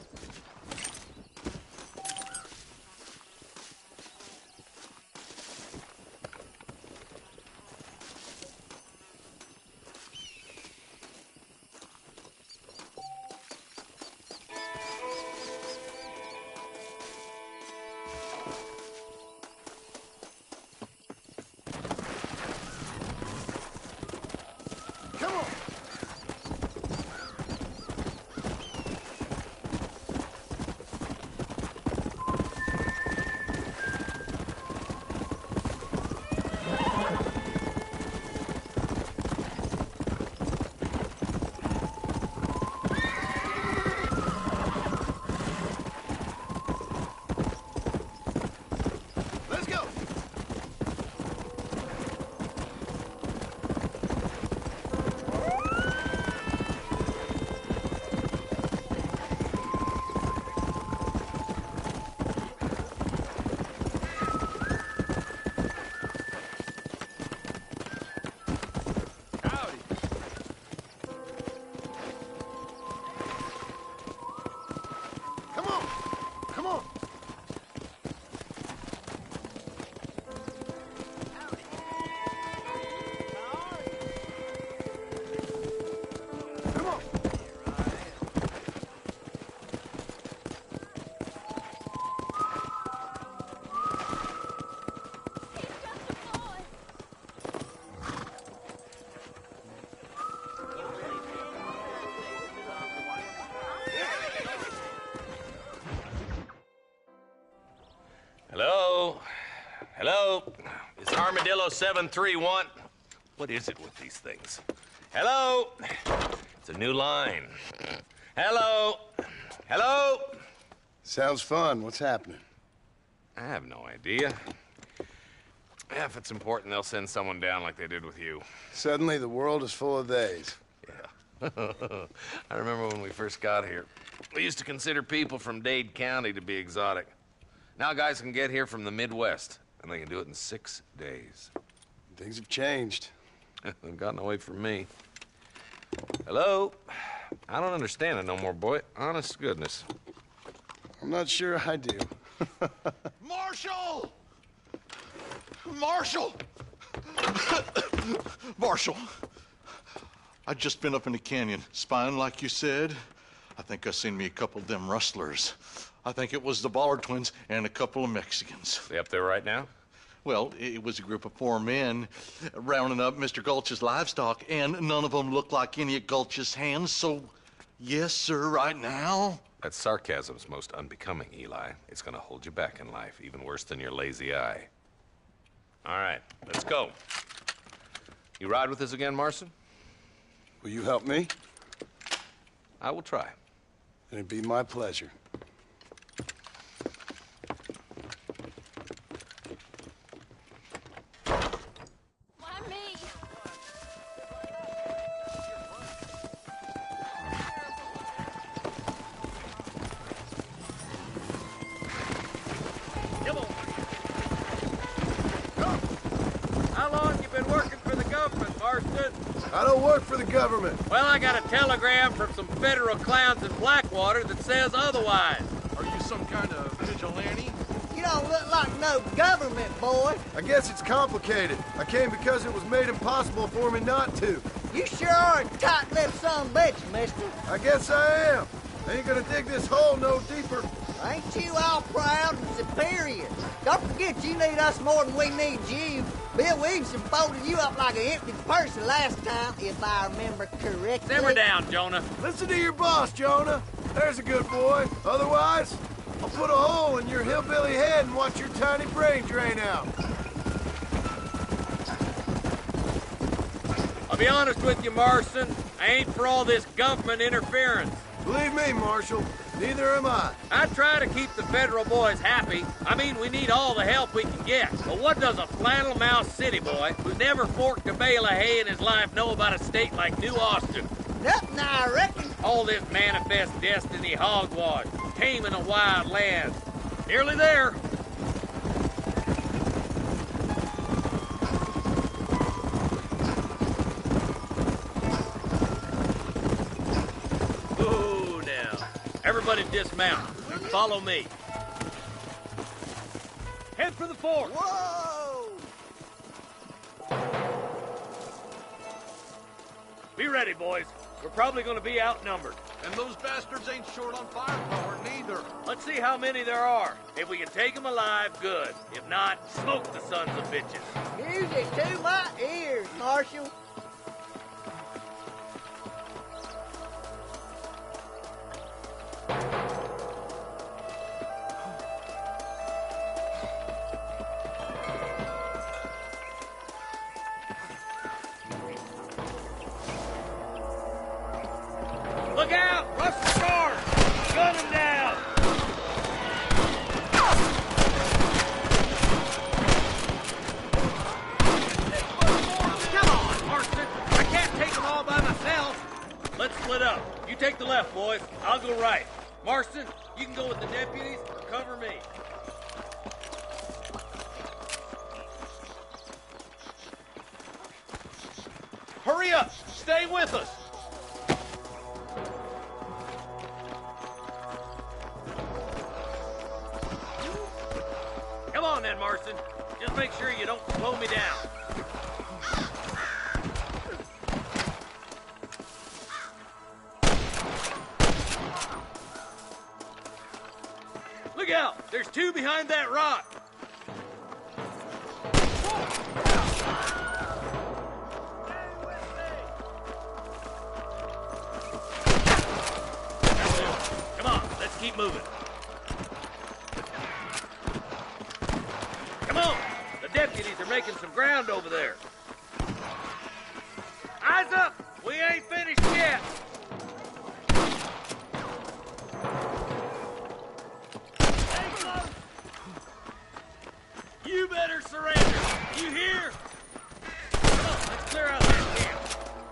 Armadillo 731. What is it with these things? Hello? It's a new line. Hello? Hello? Sounds fun. What's happening? I have no idea. Yeah, if it's important, they'll send someone down like they did with you. Suddenly, the world is full of theys. Yeah. I remember when we first got here. We used to consider people from Dade County to be exotic. Now guys can get here from the Midwest, and they can do it in 6 days. Things have changed. They've gotten away from me. Hello? I don't understand it no more, boy. Honest to goodness. I'm not sure I do. Marshal! Marshal! Marshal! I just been up in the canyon, spying like you said. I think I seen me a couple of them rustlers. I think it was the Ballard twins and a couple of Mexicans. They up there right now? Well, it was a group of 4 men rounding up Mr. Gulch's livestock, and none of them looked like any of Gulch's hands, so yes, sir, right now. That sarcasm's most unbecoming, Eli. It's gonna hold you back in life, even worse than your lazy eye. All right, let's go. You ride with us again, Marston? Will you help me? I will try. It'd be my pleasure. Why me? Come on. How long you been working for the government, Marston? I don't work for the government. Well, I got a telegram from some federal clowns in Blackwater that says otherwise. Are you some kind of vigilante? You don't look like no government, boy. I guess it's complicated. I came because it was made impossible for me not to. You sure are a tight-lipped son of a bitch, mister. I guess I am. I ain't gonna dig this hole no deeper. Ain't you all proud and superior? Don't forget you need us more than we need you. Bill Williamson folded you up like an empty person last time, if I remember correctly. Simmer down, Jonah. Listen to your boss, Jonah. There's a good boy. Otherwise, I'll put a hole in your hillbilly head and watch your tiny brain drain out. I'll be honest with you, Marston. I ain't for all this government interference. Believe me, Marshal, neither am I. I try to keep the federal boys happy. I mean, we need all the help we can get. But what does a flannel-mouthed city boy who's never forked a bale of hay in his life know about a state like New Austin? Nothing, I reckon. All this manifest destiny hogwash, taming a wild land. Nearly there. Oh, now. Everybody dismount and follow me. Head for the fort. Whoa! Be ready, boys. We're probably going to be outnumbered. And those bastards ain't short on firepower, neither. Let's see how many there are. If we can take them alive, good. If not, smoke the sons of bitches. Music to my ears, Marshal. Look out! Rush the guard! Gun him down! Come on, Marston! I can't take them all by myself! Let's split up. You take the left, boys. I'll go right. Marston, you can go with the deputies or cover me. Hurry up! Stay with us! Come on then, Marston. Just make sure you don't slow me down. Look out! There's 2 behind that rock. Come on, let's keep moving. Come on! The deputies are making some ground over there. Eyes up! We ain't finished yet! Stay close! You better surrender! You hear? Come on, let's clear out that camp.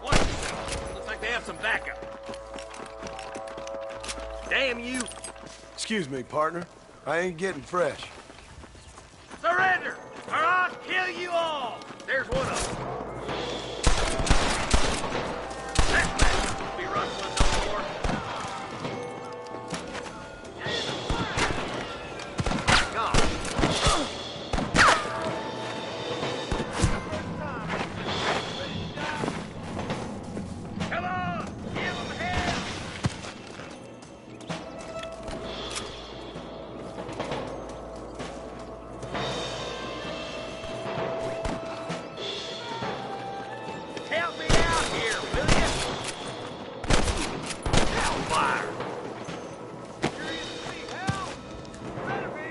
Watch yourself. Looks like they have some backup. Damn you! Excuse me, partner. I ain't getting fresh. Surrender, or I'll kill you all! There's one of them. That man won't be rustling no more. God. Come on, give him hell! Help me out here, will you? Hellfire! Curious to see hell? Better be.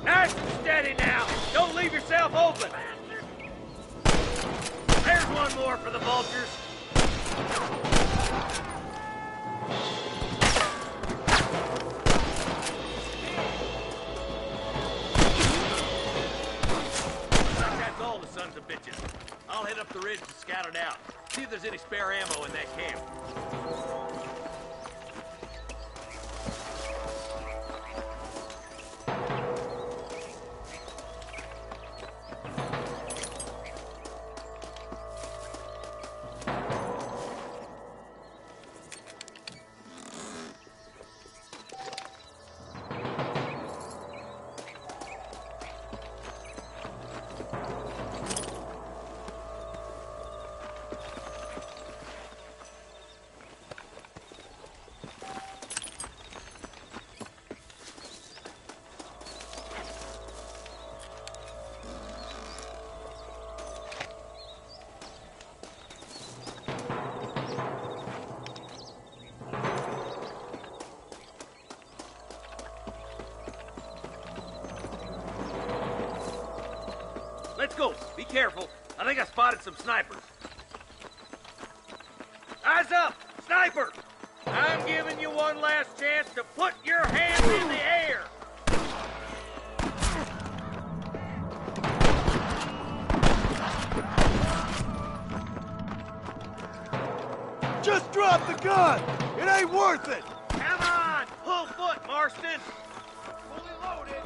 Nice and steady now. Don't leave yourself open. There's one more for the vultures. That's all the sons of bitches. I'll head up the ridge to scout it out. See if there's any spare ammo in that camp. Let's go. Be careful. I think I spotted some snipers. Eyes up! Sniper! I'm giving you one last chance to put your hands in the air! Just drop the gun! It ain't worth it! Come on! Pull foot, Marston! Fully loaded!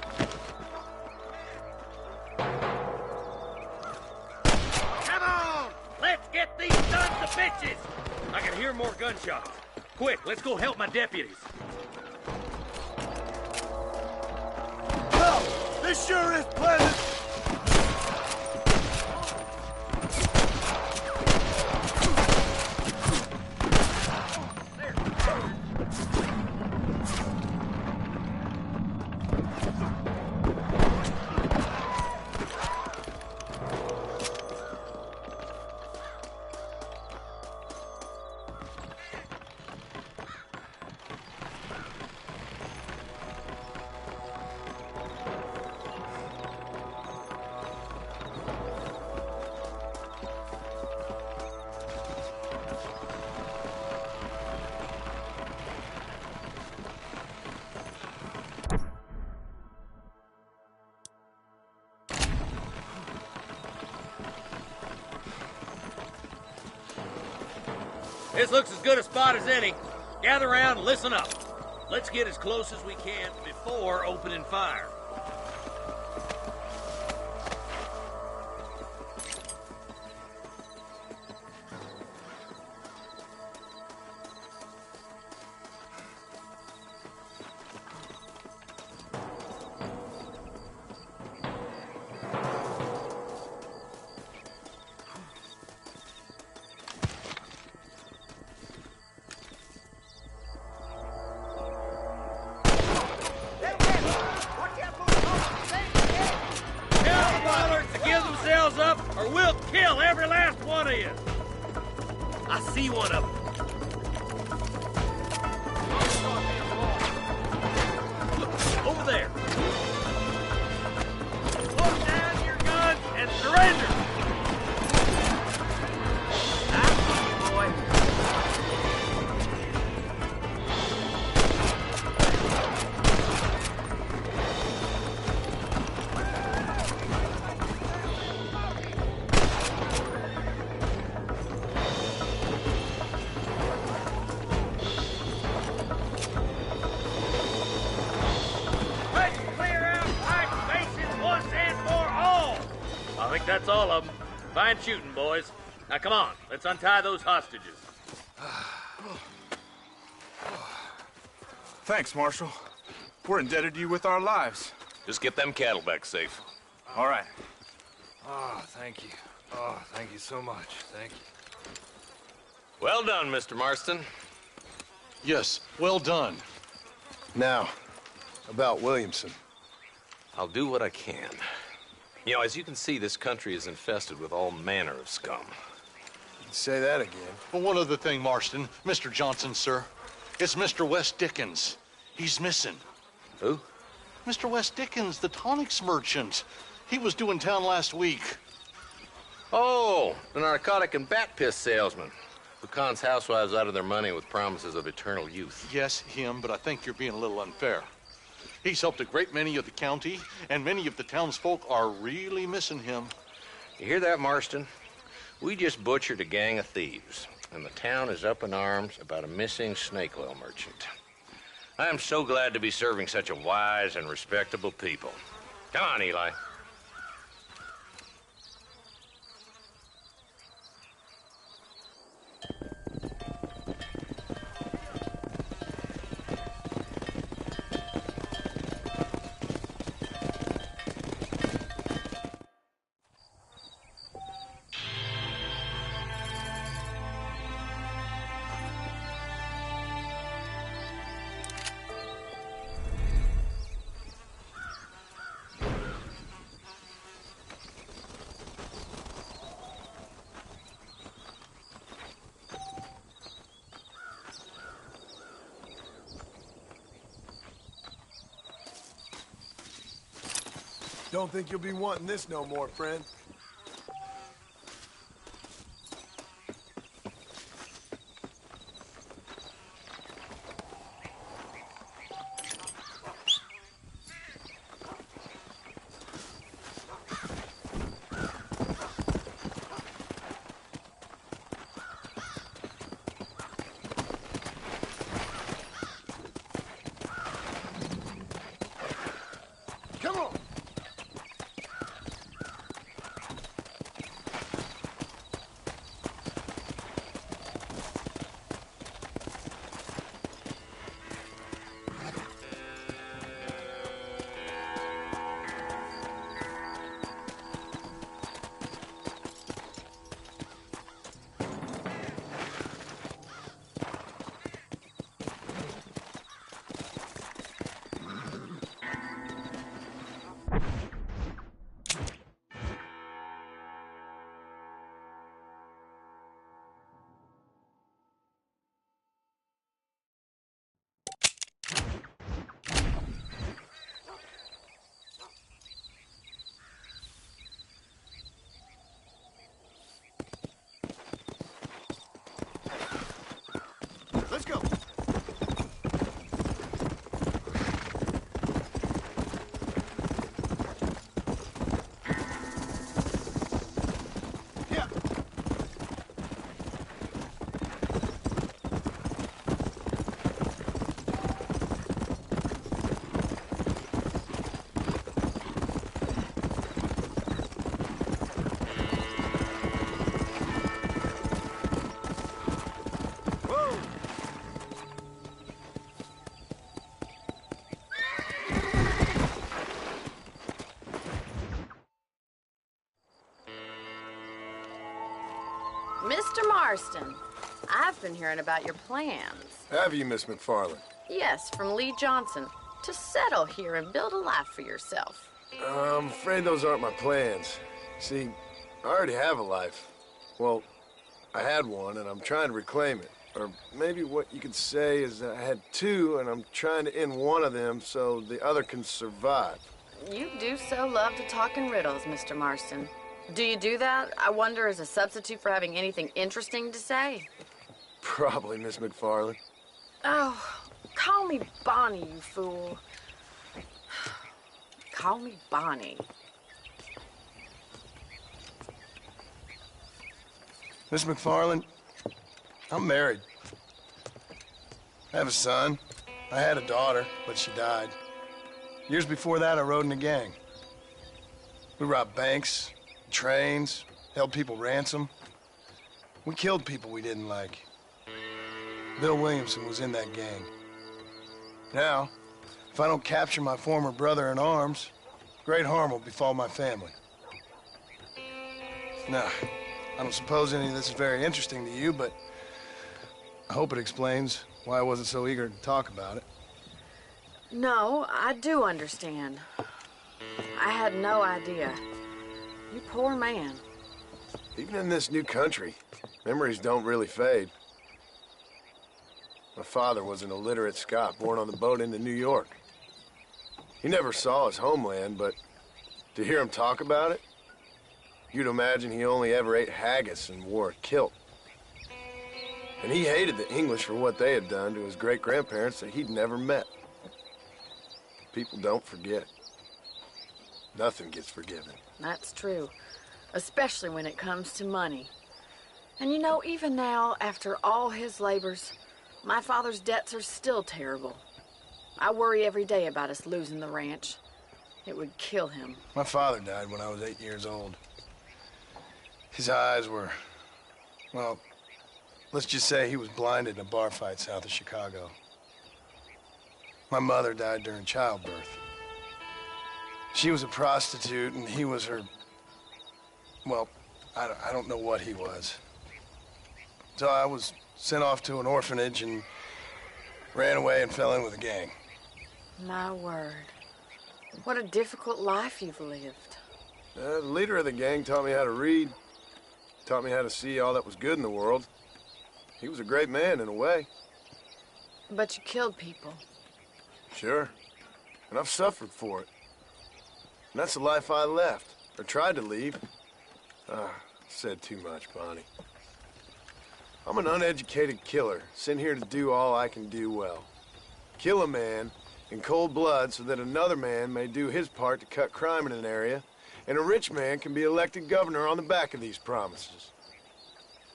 Come on! Let's get these sons of bitches! I can hear more gunshots. Quick, let's go help my deputies. Well, this sure is pleasant! This looks as good a spot as any. Gather around and listen up. Let's get as close as we can before opening fire. Or we'll kill every last one of you. I see one of them. Over there. Put down your guns and surrender. Boy. Let's clear out Pike Basin once and for all. I think that's all of them. Fine shooting, boys. Now come on, let's untie those hostages. Thanks, Marshal. We're indebted to you with our lives. Just get them cattle back safe. All right. Oh, thank you. Oh, thank you so much. Thank you. Well done, Mr. Marston. Yes, well done. Now, about Williamson. I'll do what I can. You know, as you can see, this country is infested with all manner of scum. Say that again. Well, one other thing, Marston. Mr. Johnson, sir. It's Mr. West Dickens. He's missing. Who? Mr. West Dickens, the tonics merchant. He was due in town last week. Oh, the narcotic and bat piss salesman. Who cons housewives out of their money with promises of eternal youth. Yes, him, but I think you're being a little unfair. He's helped a great many of the county, and many of the townsfolk are really missing him. You hear that, Marston? We just butchered a gang of thieves, and the town is up in arms about a missing snake oil merchant. I am so glad to be serving such a wise and respectable people. Come on, Eli. Don't think you'll be wanting this no more, friend. Come on! Let's go. Yeah. Mr. Marston, I've been hearing about your plans. Have you, Miss MacFarlane? Yes, from Lee Johnson, to settle here and build a life for yourself. I'm afraid those aren't my plans. See, I already have a life. Well, I had one, and I'm trying to reclaim it. Or maybe what you could say is I had two, and I'm trying to end one of them so the other can survive. You do so love to talk in riddles, Mr. Marston. Do you do that, I wonder, as a substitute for having anything interesting to say? Probably, Miss MacFarlane. Oh, call me Bonnie, you fool. Call me Bonnie. Miss MacFarlane, I'm married. I have a son. I had a daughter, but she died. Years before that, I rode in a gang. We robbed banks, trains, held people ransom. We killed people we didn't like. Bill Williamson was in that gang. Now, if I don't capture my former brother in arms, great harm will befall my family. Now, I don't suppose any of this is very interesting to you, but I hope it explains why I wasn't so eager to talk about it. No, I do understand. I had no idea. You poor man. Even in this new country, memories don't really fade. My father was an illiterate Scot born on the boat into New York. He never saw his homeland, but to hear him talk about it, you'd imagine he only ever ate haggis and wore a kilt. And he hated the English for what they had done to his great-grandparents that he'd never met. People don't forget. Nothing gets forgiven. That's true, especially when it comes to money. And you know, even now, after all his labors, my father's debts are still terrible. I worry every day about us losing the ranch. It would kill him. My father died when I was 8 years old. His eyes were, well, let's just say he was blinded in a bar fight south of Chicago. My mother died during childbirth. She was a prostitute, and he was her, well, I don't know what he was. So I was sent off to an orphanage and ran away and fell in with a gang. My word. What a difficult life you've lived. The leader of the gang taught me how to read, taught me how to see all that was good in the world. He was a great man in a way. But you killed people. Sure. And I've suffered for it. And that's the life I left, or tried to leave. Said too much, Bonnie. I'm an uneducated killer, sent here to do all I can do well. Kill a man in cold blood so that another man may do his part to cut crime in an area, and a rich man can be elected governor on the back of these promises.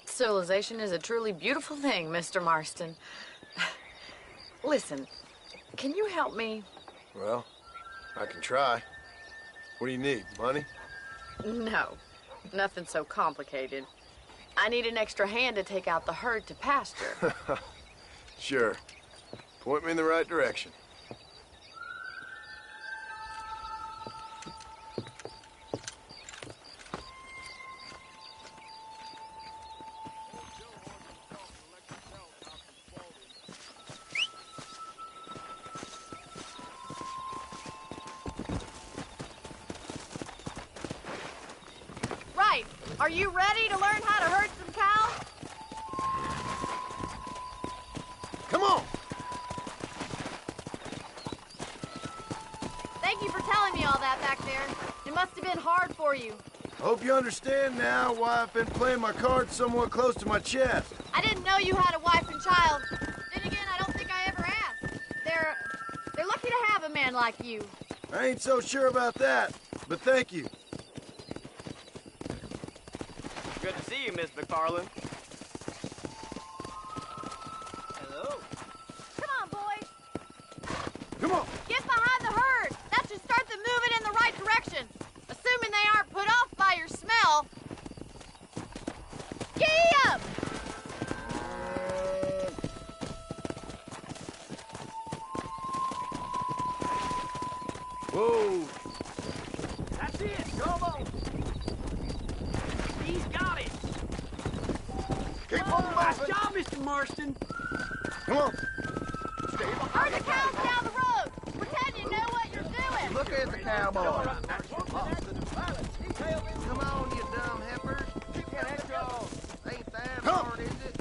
Civilization is a truly beautiful thing, Mr. Marston. Listen, can you help me? Well, I can try. What do you need, money? No, nothing so complicated. I need an extra hand to take out the herd to pasture. Sure. Point me in the right direction. Right. Are you ready to learn how to herd some cows? Come on! Thank you for telling me all that back there. It must have been hard for you. I hope you understand now why I've been playing my cards somewhat close to my chest. I didn't know you had a wife and child. Then again, I don't think I ever asked. They're lucky to have a man like you. I ain't so sure about that, but thank you. Good to see you, Miss MacFarlane. Hello. Come on, boys. Come on. Get behind the herd. That should start them moving in the right direction. Assuming they aren't put off by your smell. Gee up! Whoa. That's it. Come on. He's got it. Keep on Nice moving. job, Mr. Marston. Come on. Herd the cows down the road. Pretend you know what you're doing. Look at the cowboy. Come on, you dumb heifers. Ain't that hard, is it?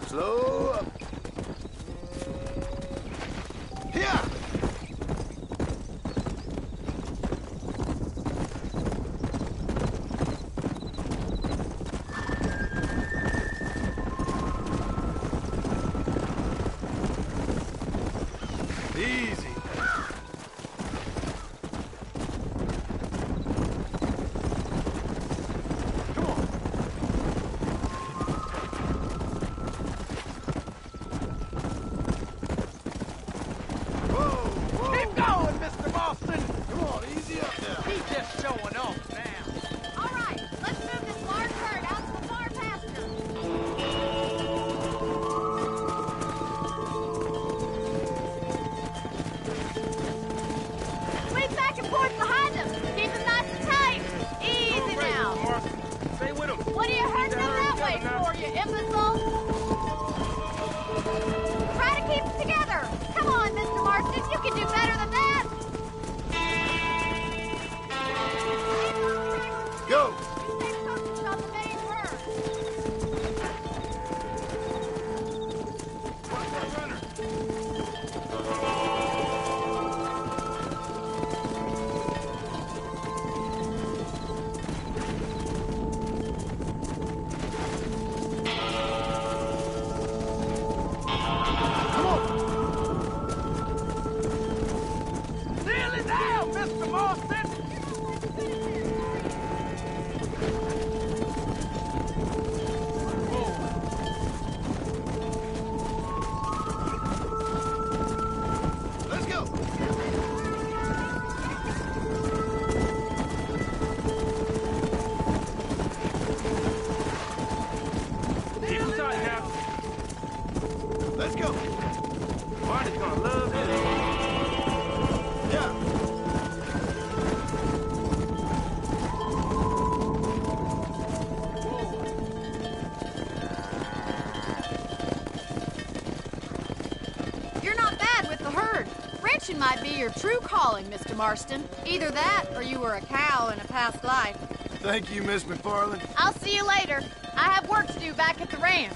Slow up. Here! Easy. Keep going, Mr. Marston! Come on, easy up now. He's just showing off now. All right, let's move this large herd out to the far pasture. Swing back and forth behind them. Keep them nice and tight. Easy now. Stay with him. What are you herding them that way for, you imbecile? Try to keep them together. Come on, Mr. Marston, you can do better than that. Go! On the main herd. Seal it down, Mr. Marston! Let's go! Keep it tight now. Let's go! Marty's gonna love this. Yeah! You're not bad with the herd. Ranching might be your true calling, Mr. Marston. Either that, or you were a cow in a past life. Thank you, Miss MacFarlane. I'll see you later. I have work to do back at the ranch.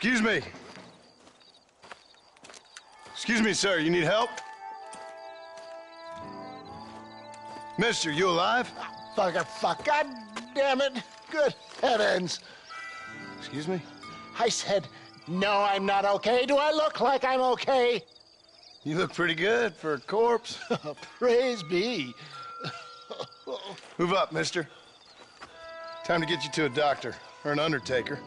Excuse me. Excuse me, sir. You need help? Mister, you alive? Fuck. God damn it. Good heavens. Excuse me? I said, no, I'm not okay. Do I look like I'm okay? You look pretty good for a corpse. Praise be. Move up, mister. Time to get you to a doctor or an undertaker.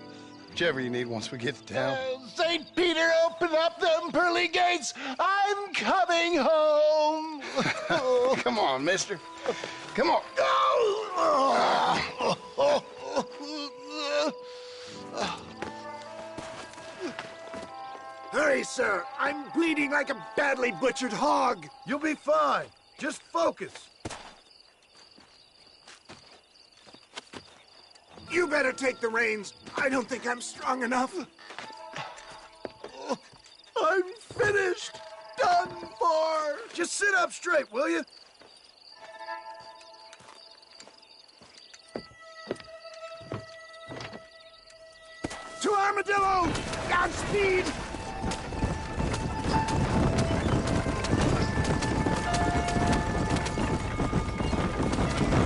Whichever you need once we get to town. St. Peter, open up them pearly gates. I'm coming home. Come on, mister. Come on. Hurry, sir. I'm bleeding like a badly butchered hog. You'll be fine. Just focus. You better take the reins. I don't think I'm strong enough. I'm finished. Done for. Just sit up straight, will you? To Armadillo! Godspeed!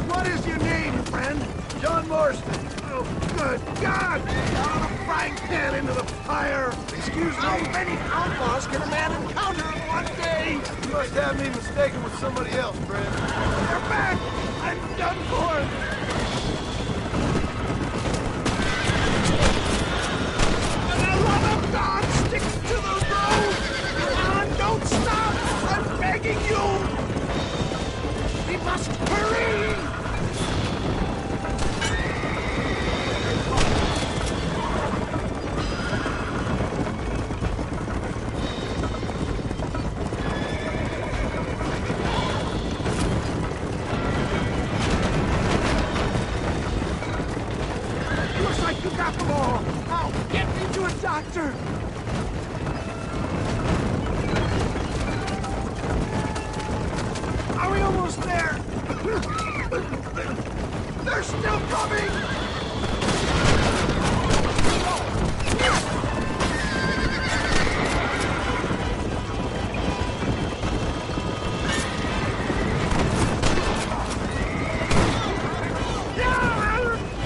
What is your name, friend? John Marston. Oh, good God! On a frying pan into the fire! Excuse me? How many outlaws can a man encounter in one day? You must have me mistaken with somebody else, friend. They're back! I'm done for! God, stick to the road! Come on, don't stop! I'm begging you! We must hurry! Looks like you got them all! Now, get me to a doctor! Are we almost there? They're still coming!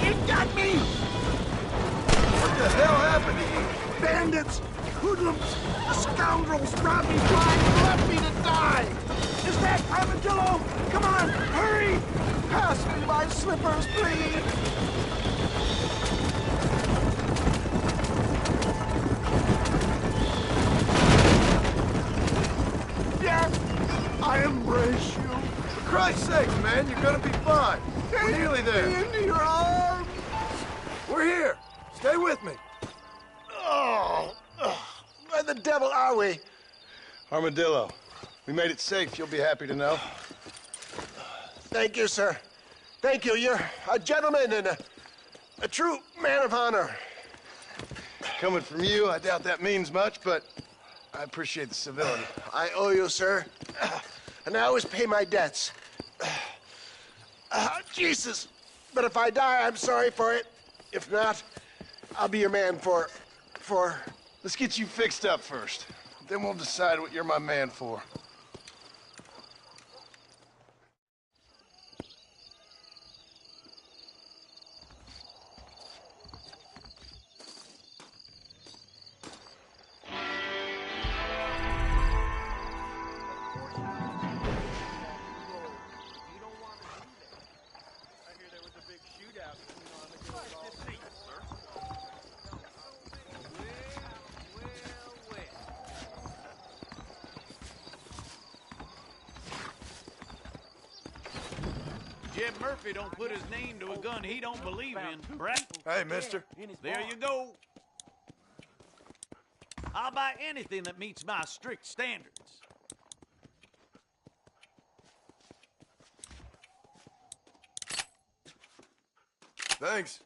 It got me! What the hell happened to you? Bandits! Hoodlums! Scoundrels robbed me blind and left me to die! Is that Armadillo? Come on, hurry! Pass me my slippers, please! Yes, I embrace you. For Christ's sake, man, you're gonna be fine. We're nearly there. Take me into your arms. We're here. Stay with me. Oh, where the devil are we? Armadillo. We made it safe, you'll be happy to know. Thank you, sir. Thank you. You're a gentleman and a true man of honor. Coming from you, I doubt that means much, but I appreciate the civility. I owe you, sir. And I always pay my debts. Jesus. But if I die, I'm sorry for it. If not, I'll be your man for... Let's get you fixed up first. Then we'll decide what you're my man for. Jeb Murphy don't put his name to a gun he don't believe in, Brett. Hey, mister. There you go. I'll buy anything that meets my strict standards. Thanks.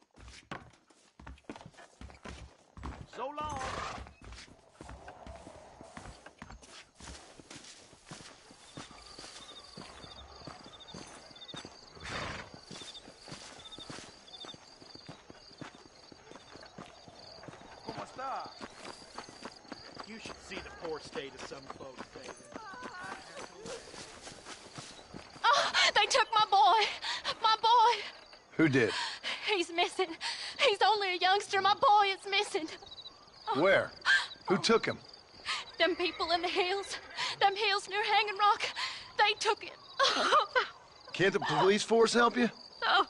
So long. ¿Cómo está? You should see the poor state of some folks, David. Oh, they took my boy. My boy. Who did? He's missing. He's only a youngster. My boy is missing. Where? Who took him? Them people in the hills. Them hills near Hanging Rock. They took it. Can't the police force help you? Oh,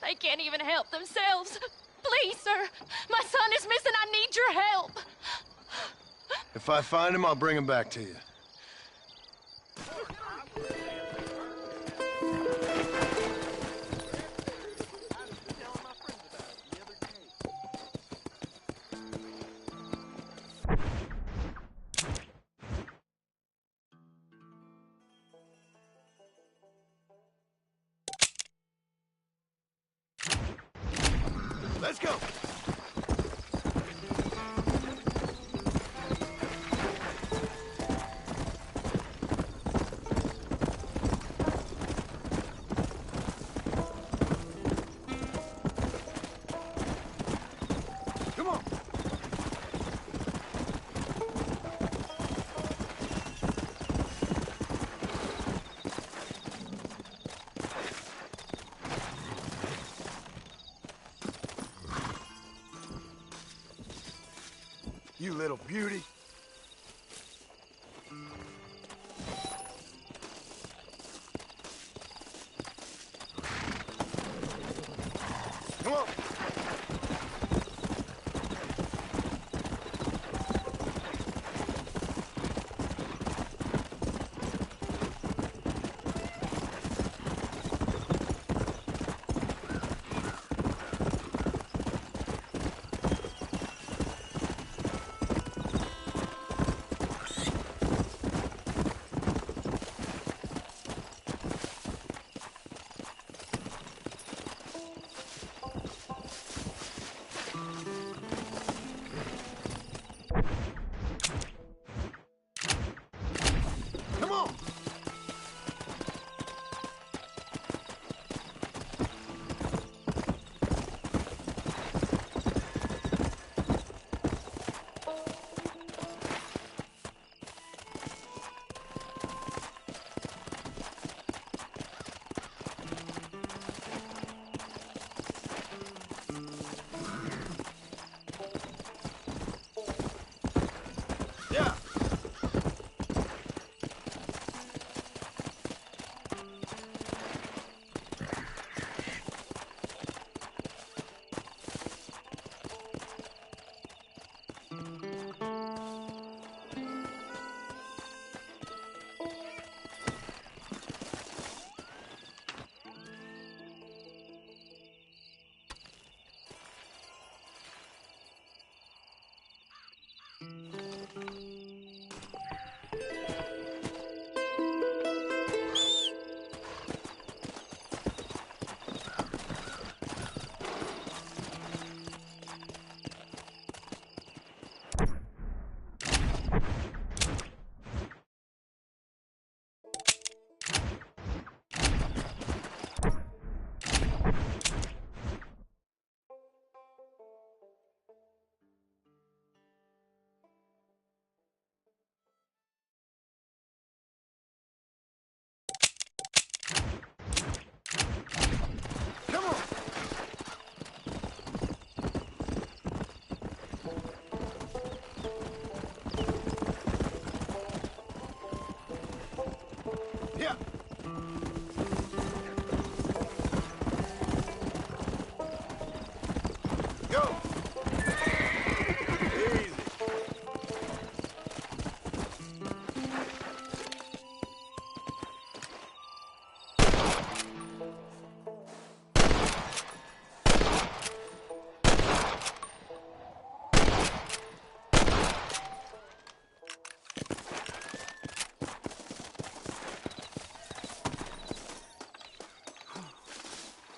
they can't even help themselves. Please, sir. My son is missing. I need your help. If I find him, I'll bring him back to you. Let's go. Come on. You little beauty. Come on. Come on. Yeah. Come on. Yeah. Go. Easy.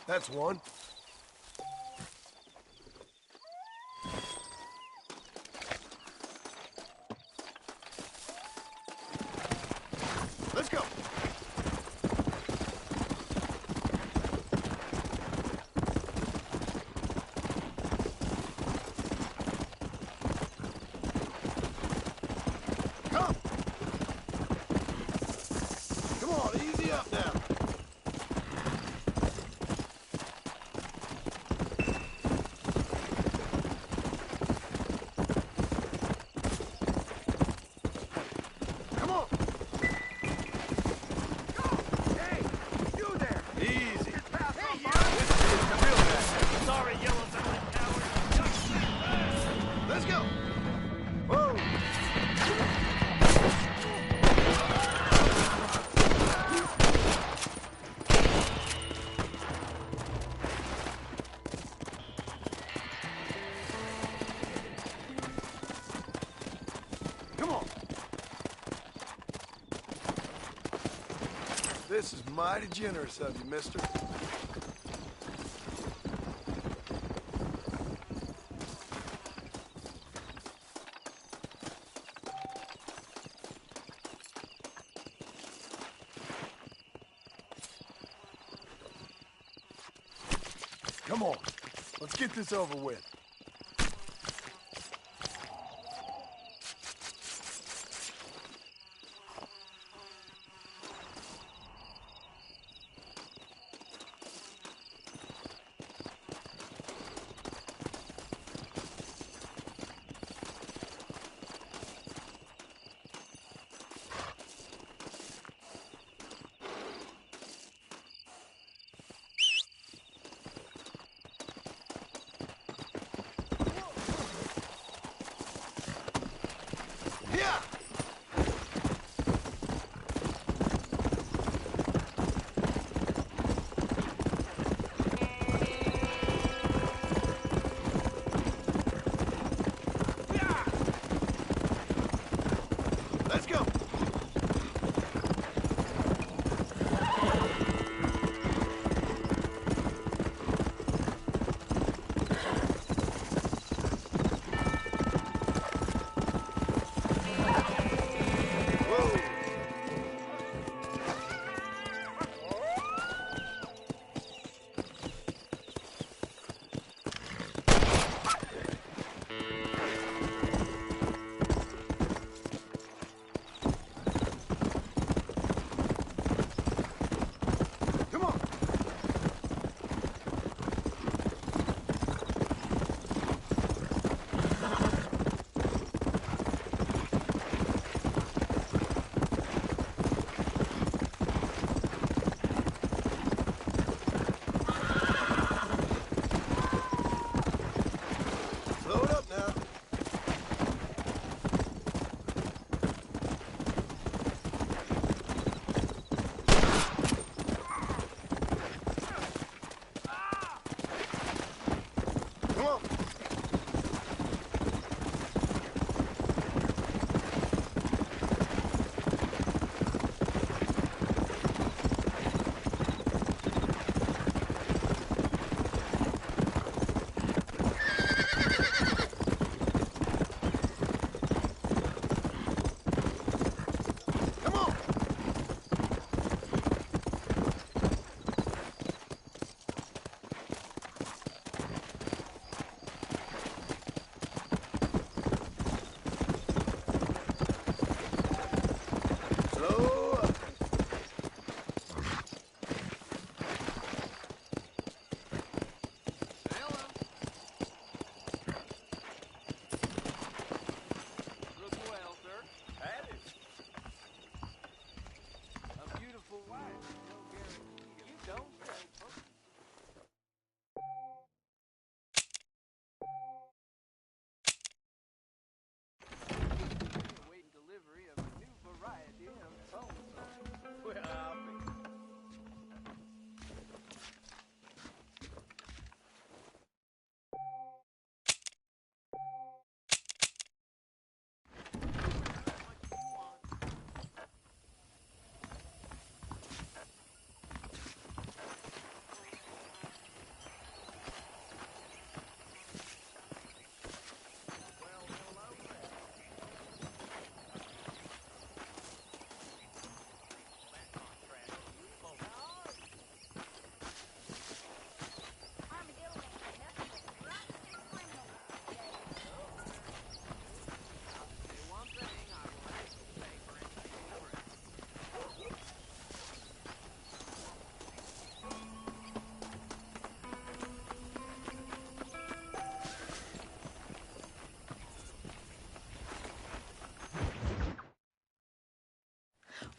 That's one. Let's go. This is mighty generous of you, mister. Come on, let's get this over with.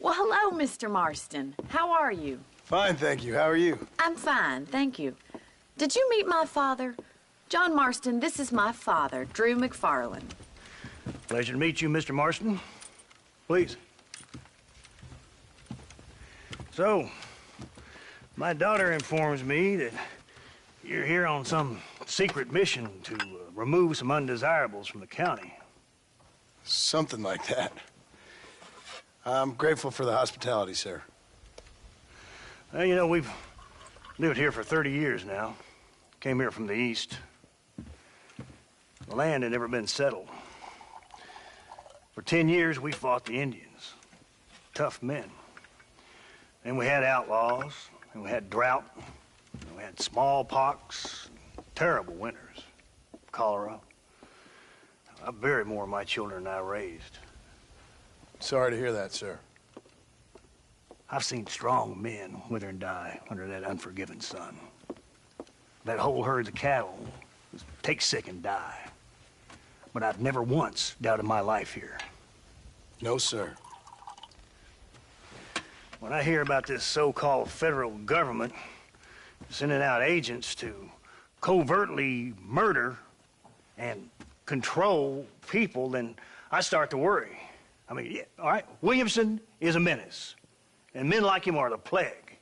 Well, hello, Mr. Marston. How are you? Fine, thank you. How are you? I'm fine, thank you. Did you meet my father? John Marston, this is my father, Drew MacFarlane. Pleasure to meet you, Mr. Marston. Please. So, my daughter informs me that you're here on some secret mission to remove some undesirables from the county. Something like that. I'm grateful for the hospitality, sir. Well, you know, we've lived here for 30 years now. Came here from the east. The land had never been settled. For 10 years, we fought the Indians. Tough men. Then we had outlaws, and we had drought, and we had smallpox, terrible winters, cholera. I buried more of my children than I raised. Sorry to hear that, sir. I've seen strong men wither and die under that unforgiving sun. That whole herds of cattle take sick and die. But I've never once doubted my life here. No, sir. When I hear about this so-called federal government sending out agents to covertly murder and control people, then I start to worry. I mean, yeah, all right, Williamson is a menace, and men like him are the plague.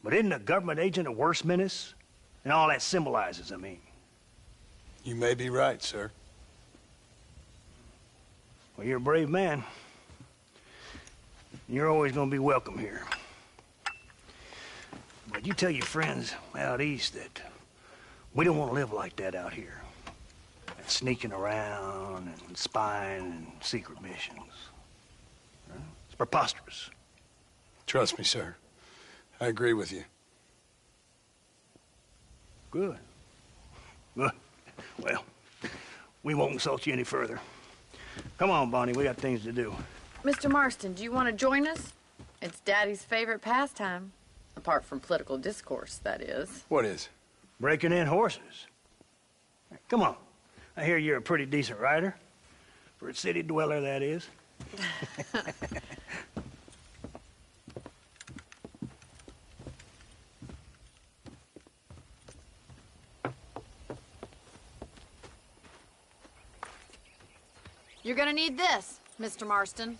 But isn't a government agent a worse menace? And all that symbolizes, I mean. You may be right, sir. Well, you're a brave man. You're always gonna be welcome here. But you tell your friends out east that we don't want to live like that out here. Sneaking around and spying and secret missions. Right? It's preposterous. Trust me, sir. I agree with you. Good. Good. Well, we won't insult you any further. Come on, Bonnie, we got things to do. Mr. Marston, do you want to join us? It's Daddy's favorite pastime. Apart from political discourse, that is. What is? Breaking in horses. Come on. I hear you're a pretty decent rider. For a city dweller, that is. You're gonna need this, Mr. Marston.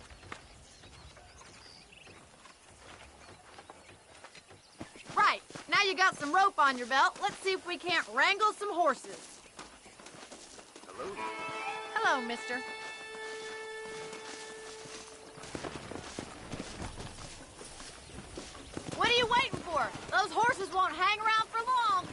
Right, now you got some rope on your belt. Let's see if we can't wrangle some horses. Hello? Hello, mister. What are you waiting for? Those horses won't hang around for long.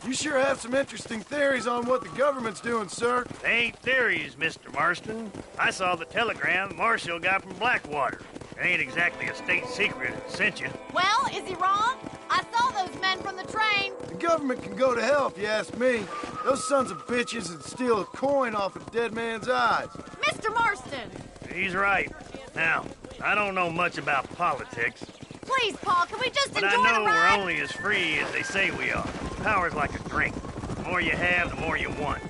You sure have some interesting theories on what the government's doing, sir. They ain't theories, Mr. Marston. I saw the telegram Marshall got from Blackwater. It ain't exactly a state secret it sent you. Well, is he wrong? I saw those men from the train. The government can go to hell if you ask me. Those sons of bitches would steal a coin off a dead man's eyes. Mr. Marston! He's right. Now, I don't know much about politics. Please, Paul, can we just But enjoy I know the ride? we're only as free as they say we are. Power's like a drink. The more you have, the more you want.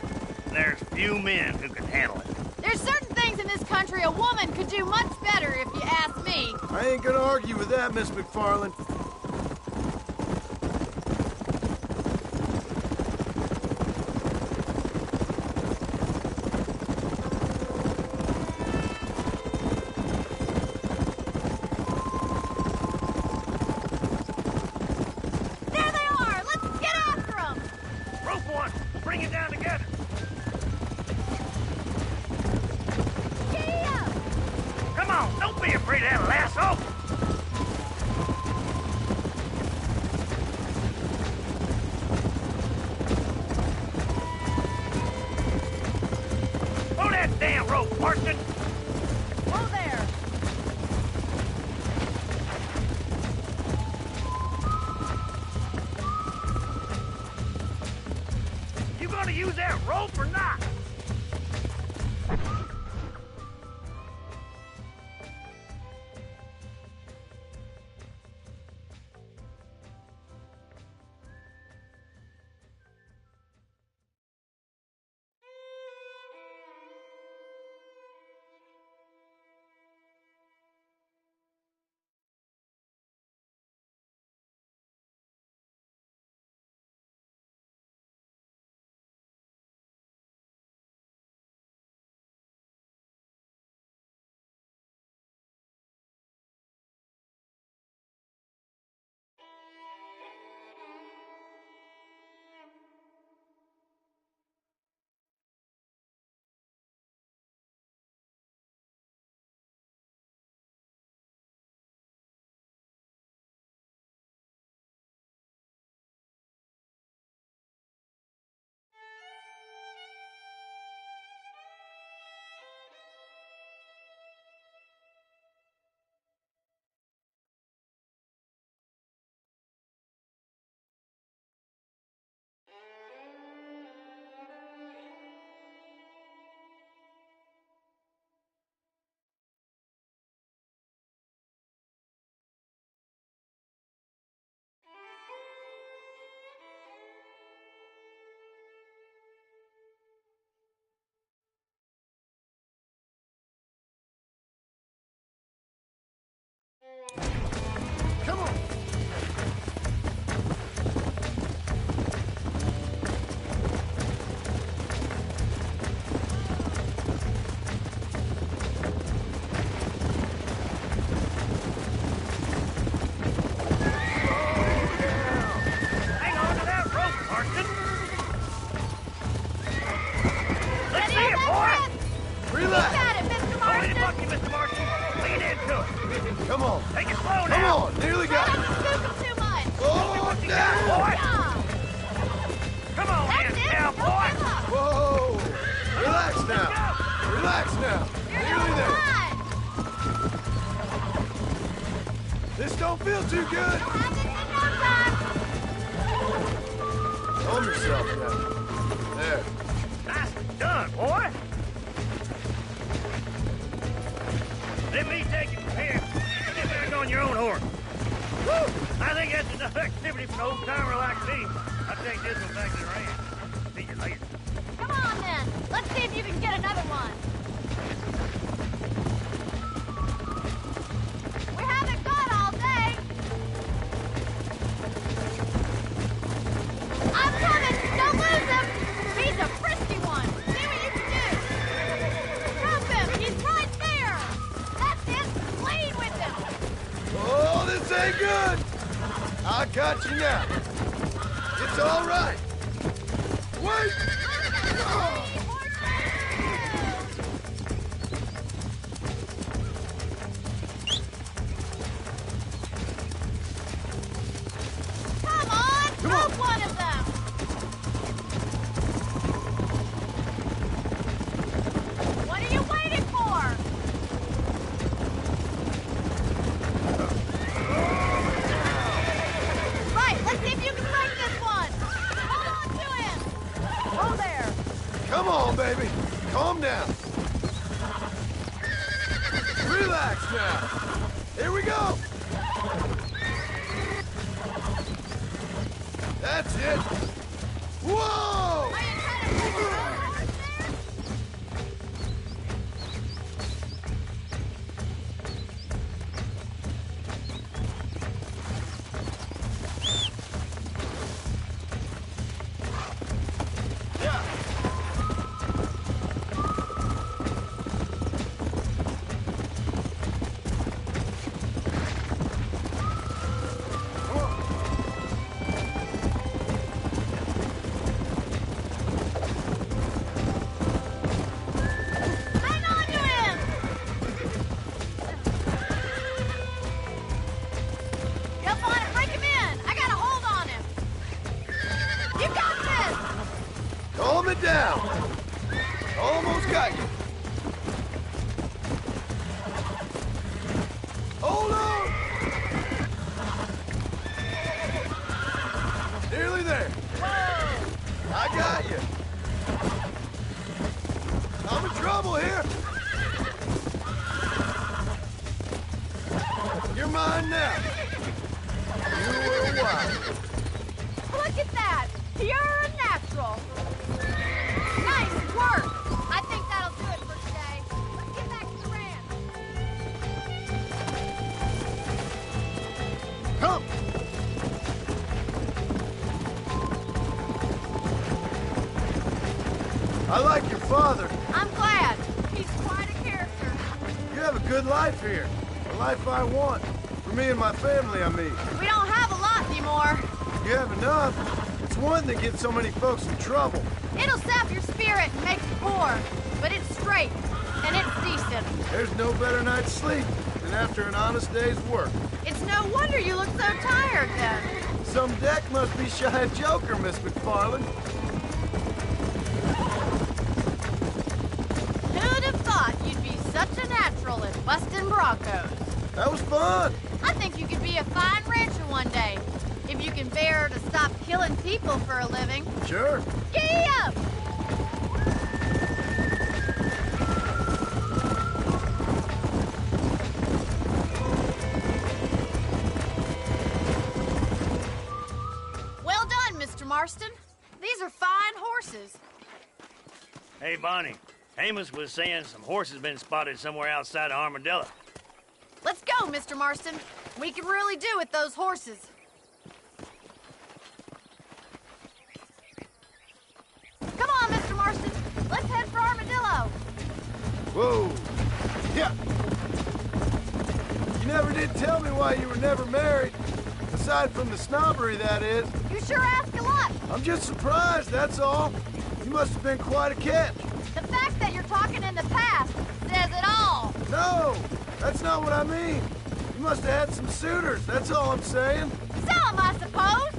And there's few men who can handle it. There's certain things in this country a woman could do much better if you ask me. I ain't gonna argue with that, Miss MacFarlane. There they are! Let's get after them! Rope one! We'll bring it down together. Gee up! Come on, don't be afraid of that lasso. Pull that damn rope, Marston. Whoa there! You gonna use that rope or not? Come on. Take it slow Come now. on, nearly got it. Too much. Oh, down. Boy. Come on, man, cowboy. Whoa. Relax now. Relax now. Nearly there. This don't feel too good. Calm yourself now. There. Nicely done, boy. Let me take it from here. Get back on your own horse. Woo! I think that's enough activity for an old-timer like me. I'll take this one back to the ranch. See you later. Come on, then. Let's see if you can get another one. We haven't got all day. I'm coming. Don't lose him. He's a frisky one. See what you can do. Drop him. He's right there. That's it. Lead with him. Oh, this ain't good. I got you now. It's all right. Wait. Oh. Come on. Move one of them. What are you waiting for? Right, let's see if you can break this one. Hold on to him. Oh, there. Come on, baby. Calm down. Relax now. Here we go. That's it. Whoa! Hang on to him. Jump on it, break him in. I got a hold on him. You got this. Calm it down. Almost got you. Hold on. Nearly there. I got you. I'm in trouble here. You're mine now. You were wild. Look at that. You're a natural. Nice work. I think that'll do it for today. Let's get back to the ranch. Come. I like your father. I'm glad. He's quite a character. You have a good life here. A life I want. For me and my family, I mean. We don't have a lot anymore. You have enough. It's one that gets so many folks in trouble. It'll sap your spirit and make you poor. But it's straight. And it's decent. There's no better night's sleep than after an honest day's work. It's no wonder you look so tired, then. Some deck must be shy of Joker, Miss MacFarlane. Who'd have thought you'd be such a natural at busting Broncos? That was fun. I think you could be a fine rancher one day. If you can bear to stop killing people for a living. Sure. Giddy up! Well done, Mr. Marston. These are fine horses. Hey, Bonnie. Amos was saying some horses been spotted somewhere outside of Armadillo. Let's go, Mr. Marston. We can really do with those horses. Come on, Mr. Marston. Let's head for Armadillo. Whoa. Yeah. You never did tell me why you were never married. Aside from the snobbery, that is. You sure ask a lot. I'm just surprised, that's all. You must have been quite a catch. The fact that you're talking in the past says it all. No, that's not what I mean. You must have had some suitors, that's all I'm saying. Some, I suppose.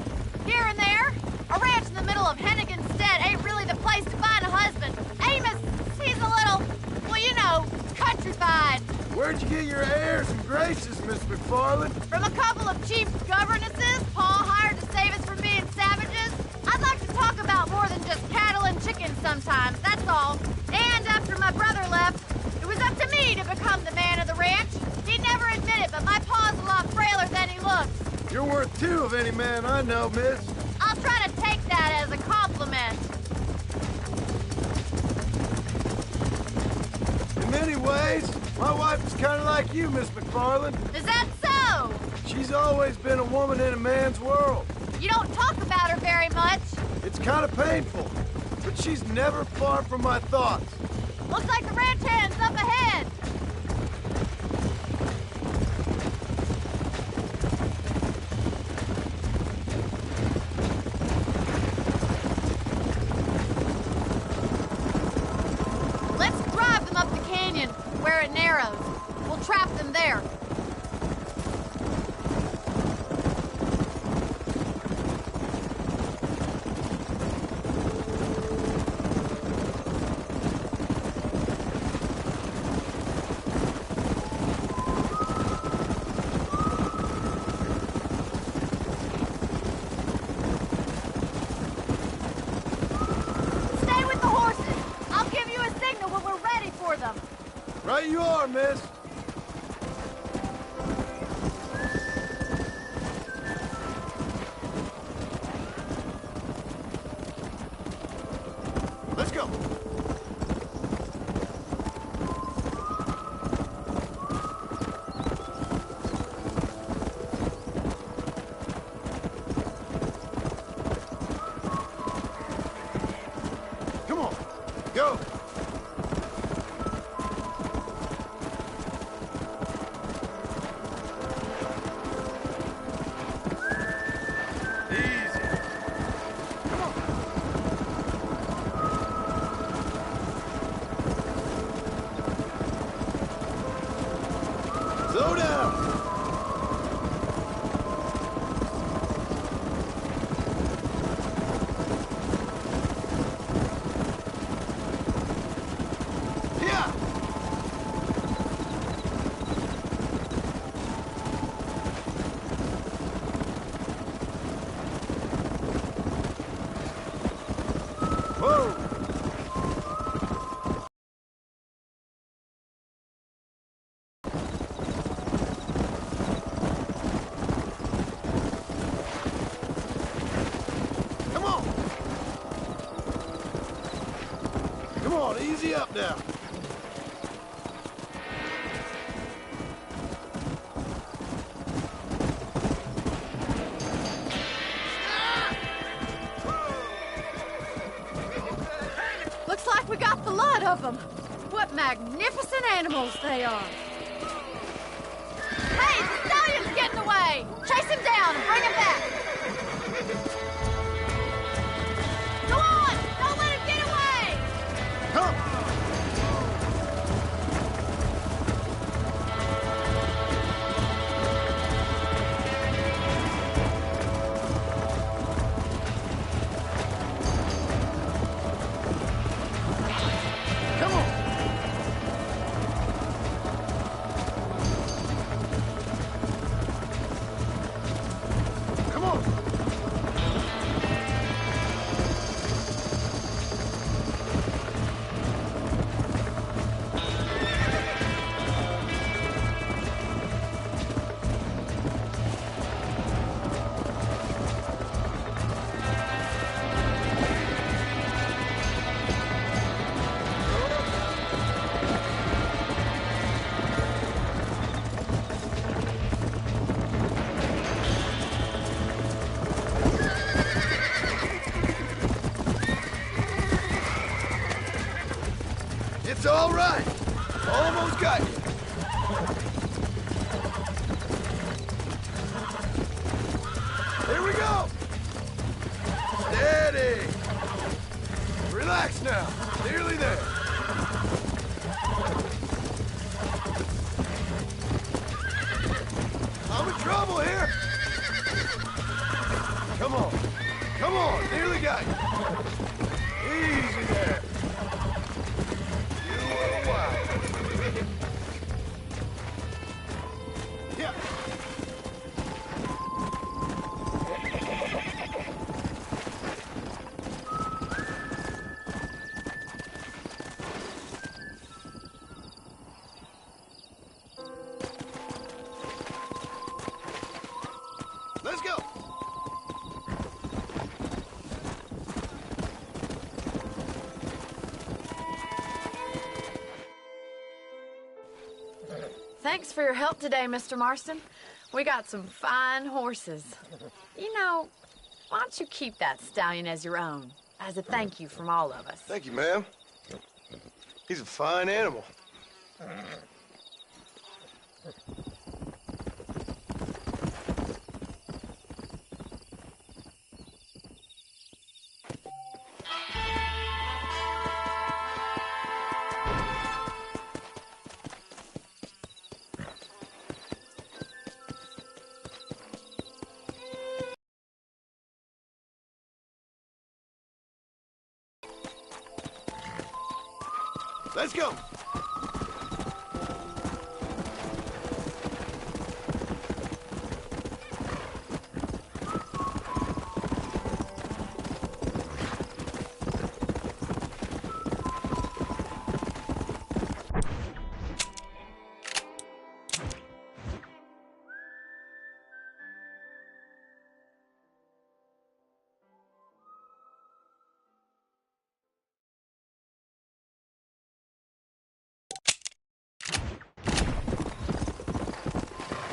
Here and there. A ranch in the middle of Hennigan's Stead ain't really the place to find a husband. Amos, he's a little, well, you know, countrified. Where'd you get your airs and graces, Miss MacFarlane? From a couple of cheap governesses Paul hired to save us from being savages. I'd like to talk about more than just cattle and chickens sometimes, that's all. And after my brother left, it was up to me to become the man of the ranch. He'd never admit it, but my pa's a lot frailer than he looks. You're worth two of any man I know, miss. I'll try to take that as a compliment. In many ways, my wife is kind of like you, Miss MacFarlane. Is that so? She's always been a woman in a man's world. You don't talk about her very much. It's kind of painful, but she's never far from my thoughts. Looks like the ranch hand's up ahead. Let's drive them up the canyon, where it narrows. We'll trap them there. Stay with the horses. I'll give you a signal when we're ready for them. Right you are, miss. Let's go. Come on, go. Slow down! Yeah! Whoa! Come on, easy up now. Looks like we got the lot of them. What magnificent animals they are. Hey, the stallion's getting away. Chase him down and bring him back. Go on! Don't let him get away! Come! Come on! Come on! It's all right. Almost got you. Here we go. Steady. Relax now. Nearly there. trouble here! Come on. Come on, nearly got you. Easy there. You were wild. Yeah. Let's go. Thanks for your help today, Mr. Marston. We got some fine horses. You know, why don't you keep that stallion as your own, as a thank you from all of us? Thank you, ma'am. He's a fine animal. Let's go.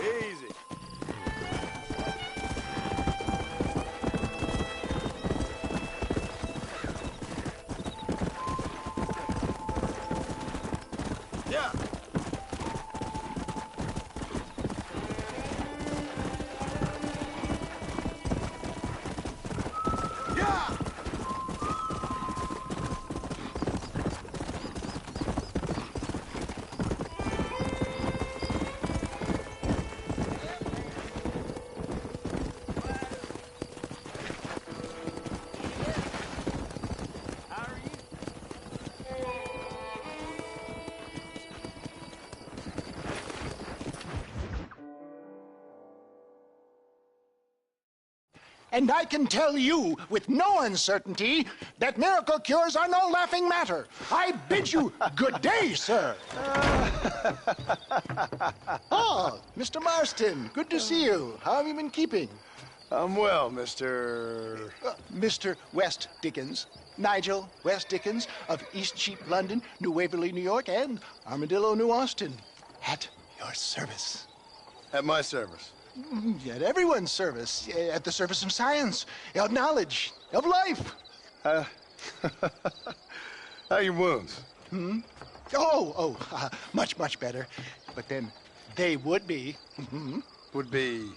Easy. Yeah. Yeah. And I can tell you with no uncertainty that miracle cures are no laughing matter. I bid you good day, sir. Oh, Mr. Marston, good to see you. How have you been keeping? I'm well, Mr. Mr. West Dickens. Nigel West Dickens of Eastcheap, London, New Waverly, New York, and Armadillo, New Austin. At your service. At my service. At everyone's service. At the service of science, of knowledge, of life. How are your wounds? Much, much better. But then they would be. Would be?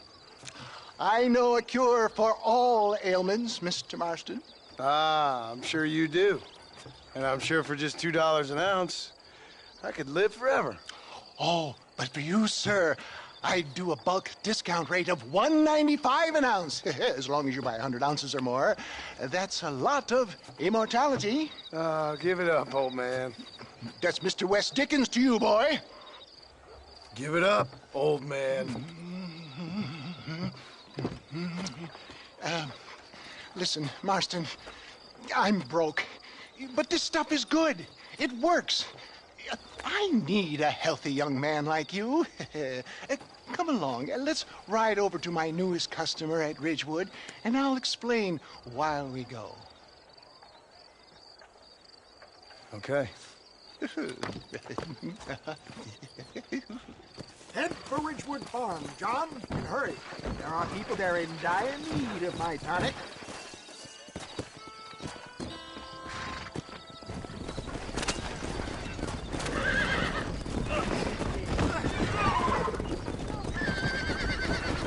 I know a cure for all ailments, Mr. Marston. Ah, I'm sure you do. And I'm sure for just $2 an ounce, I could live forever. Oh, but for you, sir, I'd do a bulk discount rate of $1.95 an ounce, as long as you buy 100 ounces or more. That's a lot of immortality. Give it up, old man. That's Mr. West Dickens to you, boy. Give it up, old man. Listen, Marston, I'm broke, but this stuff is good. It works. I need a healthy young man like you. Come along, let's ride over to my newest customer at Ridgewood, and I'll explain while we go. Okay. Head for Ridgewood Farm, John, and hurry. There are people there in dire need of my tonic.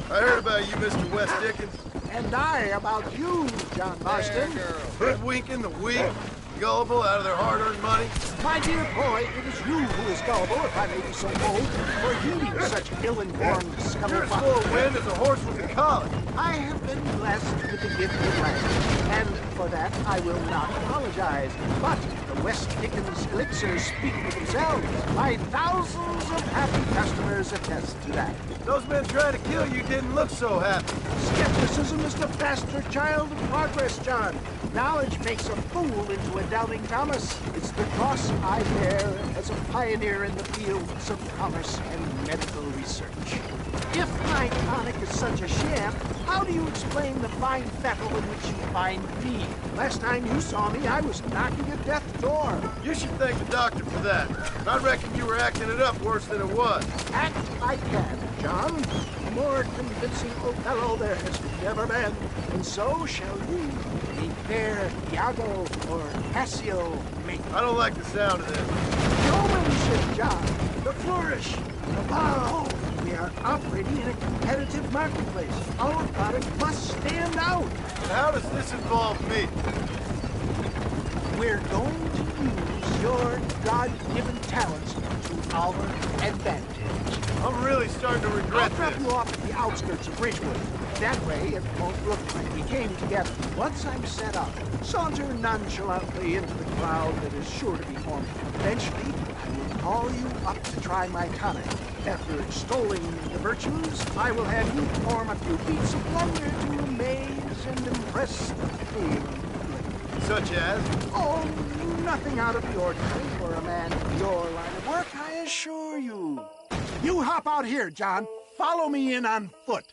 I heard about you, Mr. West Dickens. And I about you, John Marston. Hoodwinking the weak, gullible out of their hard-earned money? My dear boy, it is you who is gullible, if I may be so bold, for heeding such ill-informed You're as scuttlebutt. full of wind as a horse with a collar. I have been blessed with the gift of language, and for that I will not apologize. But the West Dickens elixirs speak for themselves. My thousands of happy customers attest to that. Those men trying to kill you didn't look so happy. Skepticism is the bastard child of progress, John. Knowledge makes a fool into a doubting Thomas. It's the cross I bear as a pioneer in the fields of commerce and medical research. If my tonic is such a sham, how do you explain the fine fettle in which you find me? Last time you saw me, I was knocking at death's door. You should thank the doctor for that. I reckon you were acting it up worse than it was. Act I can, John. A more convincing Othello there has never been. And so shall you. A fair Iago or Cassio make. I don't like the sound of this. Showmanship, John. The flourish. The bow. We are operating in a competitive marketplace. Our product must stand out. And how does this involve me? We're going to use your God-given talents to our advantage. I'm really starting to regret I'll drop this. you off at the outskirts of Ridgewood. That way, it won't look like we came together. Once I'm set up, saunter nonchalantly into the crowd that is sure to be forming. Eventually, I will call you up to try my tonic. After extolling the virtues, I will have you perform a few feats of wonder to amaze and impress the field. Such as? Oh, nothing out of the ordinary for a man in your line of work, I assure you. You hop out here, John. Follow me in on foot.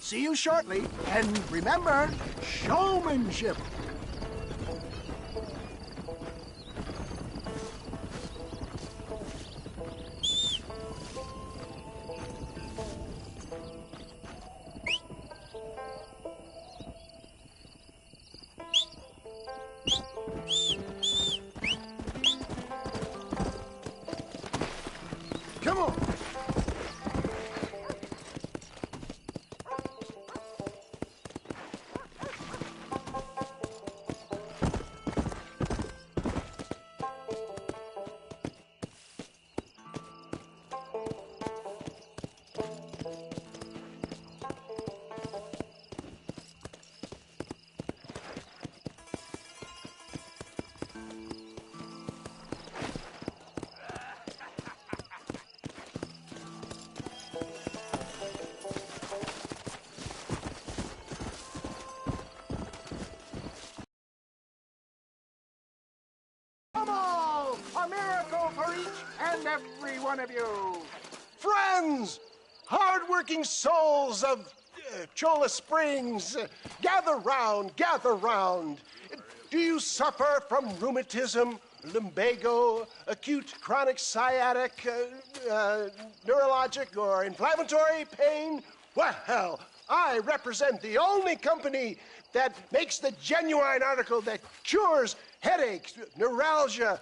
See you shortly, and remember, showmanship. Come on. A miracle for each and every one of you. Friends, hard-working souls of Cholla Springs, gather round, gather round. Do you suffer from rheumatism, lumbago, acute chronic sciatic, neurologic, or inflammatory pain? Well, I represent the only company that makes the genuine article that cures headaches, neuralgia,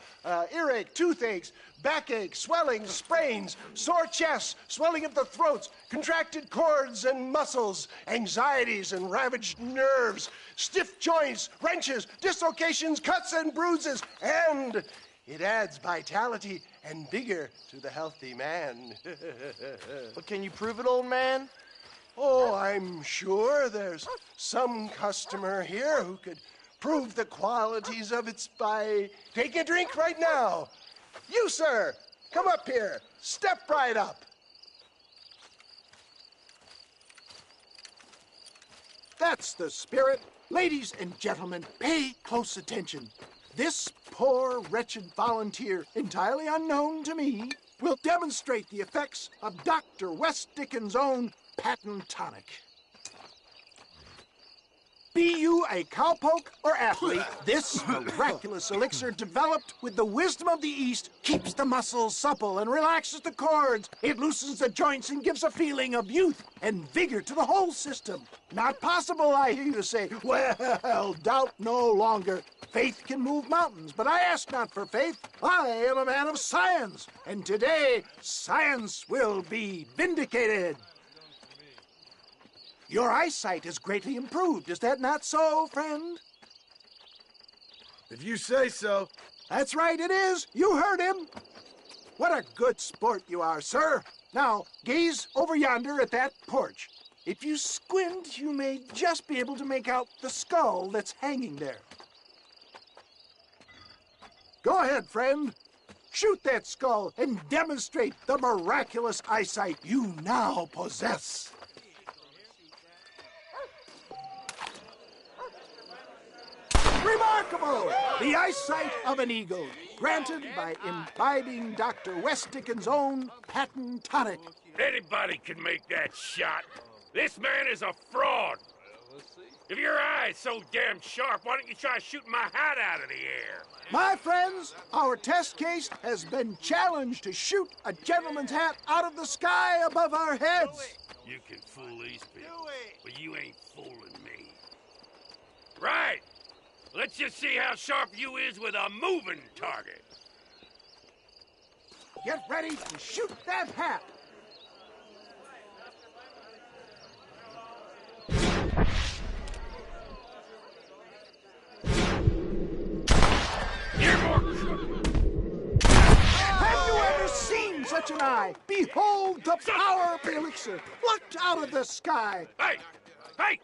earache, toothaches, backache, swelling, sprains, sore chests, swelling of the throats, contracted cords and muscles, anxieties and ravaged nerves, stiff joints, wrenches, dislocations, cuts and bruises, and it adds vitality and vigor to the healthy man. But can you prove it, old man? Oh, I'm sure there's some customer here who could prove the qualities of it by taking a drink right now. You, sir, come up here. Step right up. That's the spirit. Ladies and gentlemen, pay close attention. This poor, wretched volunteer, entirely unknown to me, will demonstrate the effects of Dr. West Dickens' own patent tonic. Be you a cowpoke or athlete, this miraculous elixir developed with the wisdom of the East keeps the muscles supple and relaxes the cords. It loosens the joints and gives a feeling of youth and vigor to the whole system. Not possible, I hear you say. Well, doubt no longer. Faith can move mountains, but I ask not for faith. I am a man of science, and today science will be vindicated. Your eyesight is greatly improved. Is that not so, friend? If you say so. That's right, it is. You heard him. What a good sport you are, sir. Now, gaze over yonder at that porch. If you squint, you may just be able to make out the skull that's hanging there. Go ahead, friend. Shoot that skull and demonstrate the miraculous eyesight you now possess. Remarkable! The eyesight of an eagle, granted by imbibing Dr. West Dickens' own patent tonic. Anybody can make that shot. This man is a fraud. If your eye's so damn sharp, why don't you try shooting my hat out of the air? My friends, our test case has been challenged to shoot a gentleman's hat out of the sky above our heads. You can fool these people, but you ain't fooling me. Right. Let's just see how sharp you is with a moving target. Get ready to shoot that hat. Have you ever seen such an eye? Behold the power of the elixir, plucked out of the sky. Hey! Hey!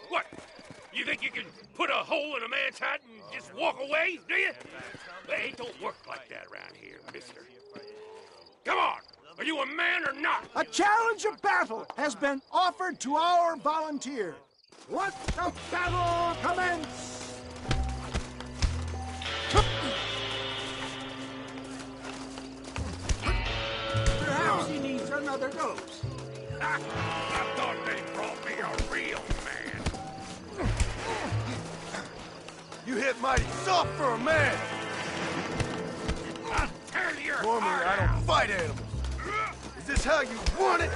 What? You think you can put a hole in a man's hat and just walk away, do you? Hey, it don't work like that around here, mister. Come on! Are you a man or not? A challenge of battle has been offered to our volunteer. Let the battle commence! Perhaps he needs another dose. I thought they brought me a real man. You hit mighty soft for a man. I'll tear your Normally, heart I don't out. fight animals. Is this how you want it?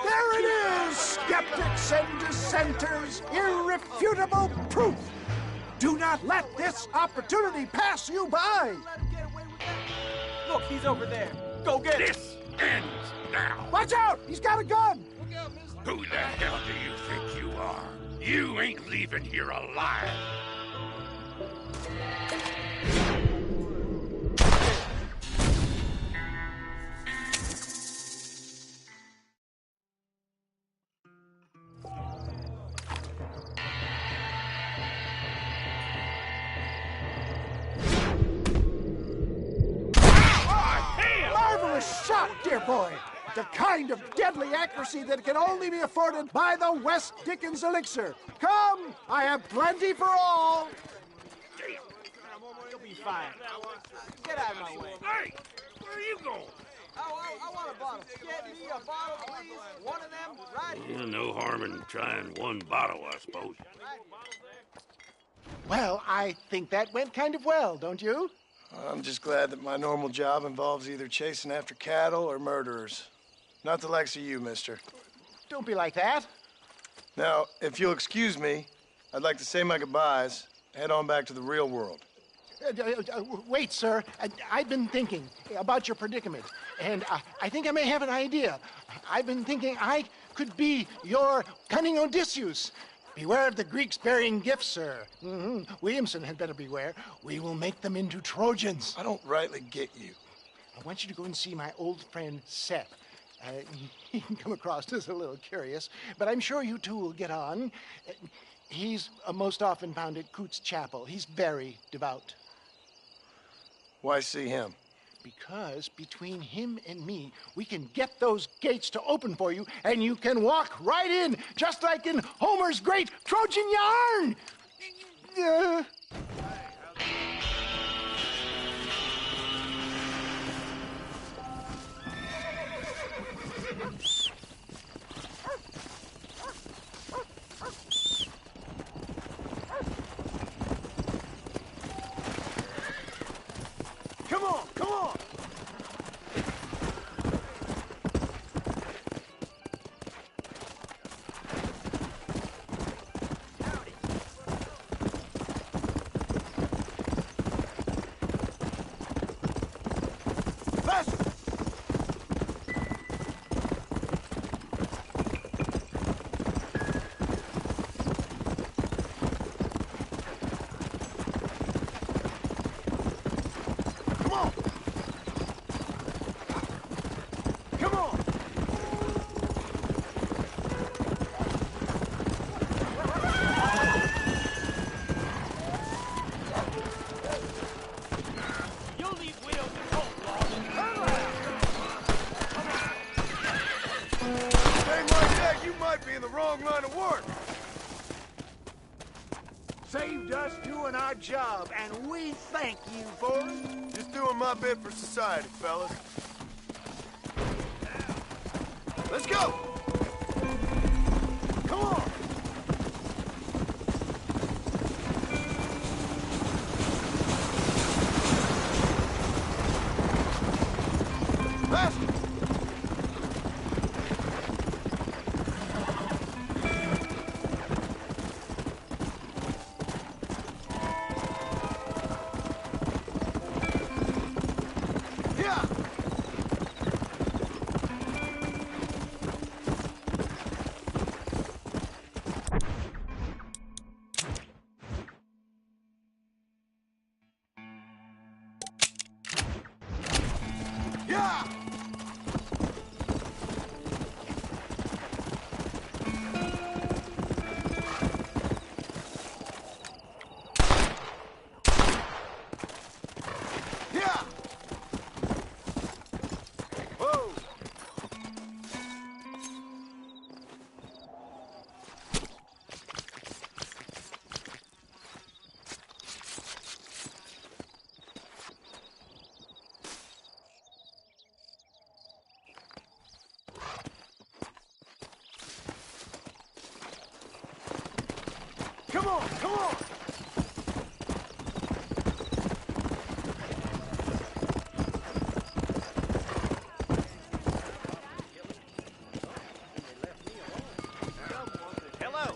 There it is, skeptics and dissenters, irrefutable proof. Do not let this opportunity pass you by. Look, he's over there. Go get him. This ends now. Watch out! He's got a gun! Who the hell do you think you are? You ain't leaving here alive. Marvelous shot, dear boy. The kind of deadly accuracy that can only be afforded by the West Dickens elixir. Come, I have plenty for all. You'll be fine. Get out of my way. Hey, where are you going? I want a bottle. Get me a bottle, please. One of them right here. No harm in trying one bottle, I suppose. Well, I think that went kind of well, don't you? I'm just glad that my normal job involves either chasing after cattle or murderers. Not the likes of you, mister. Don't be like that. Now, if you'll excuse me, I'd like to say my goodbyes, head on back to the real world. Wait, sir. I've been thinking about your predicament, and I think I may have an idea. I've been thinking I could be your cunning Odysseus. Beware of the Greeks bearing gifts, sir. Williamson had better beware. We will make them into Trojans. I don't rightly get you. I want you to go and see my old friend Seth. He can come across as a little curious, but I'm sure you two will get on. He's most often found at Coots Chapel. He's very devout. Why see him? Because between him and me, we can get those gates to open for you, and you can walk right in, just like in Homer's great Trojan yarn! Come on, come on. work! Saved us doing our job, and we thank you for it. Just doing my bit for society, fellas. Let's go! Come on! Master! Come on, come on! Hello.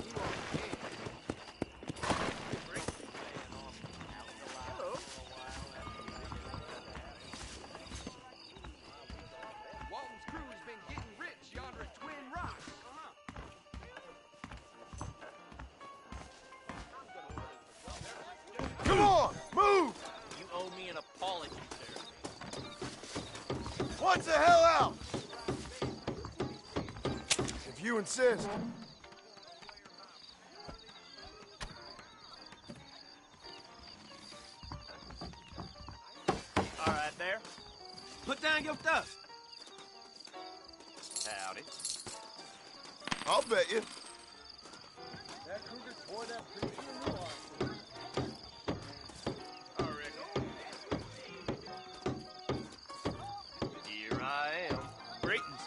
Walton's crew has been getting rich yonder at Twin Rocks. Come on, move! You owe me an apology, sir. What's the hell out? If you insist. All right, there. Put down your dust. Howdy. I'll bet you. That cougar tore that preacher a new arm. Here I am. Greetings.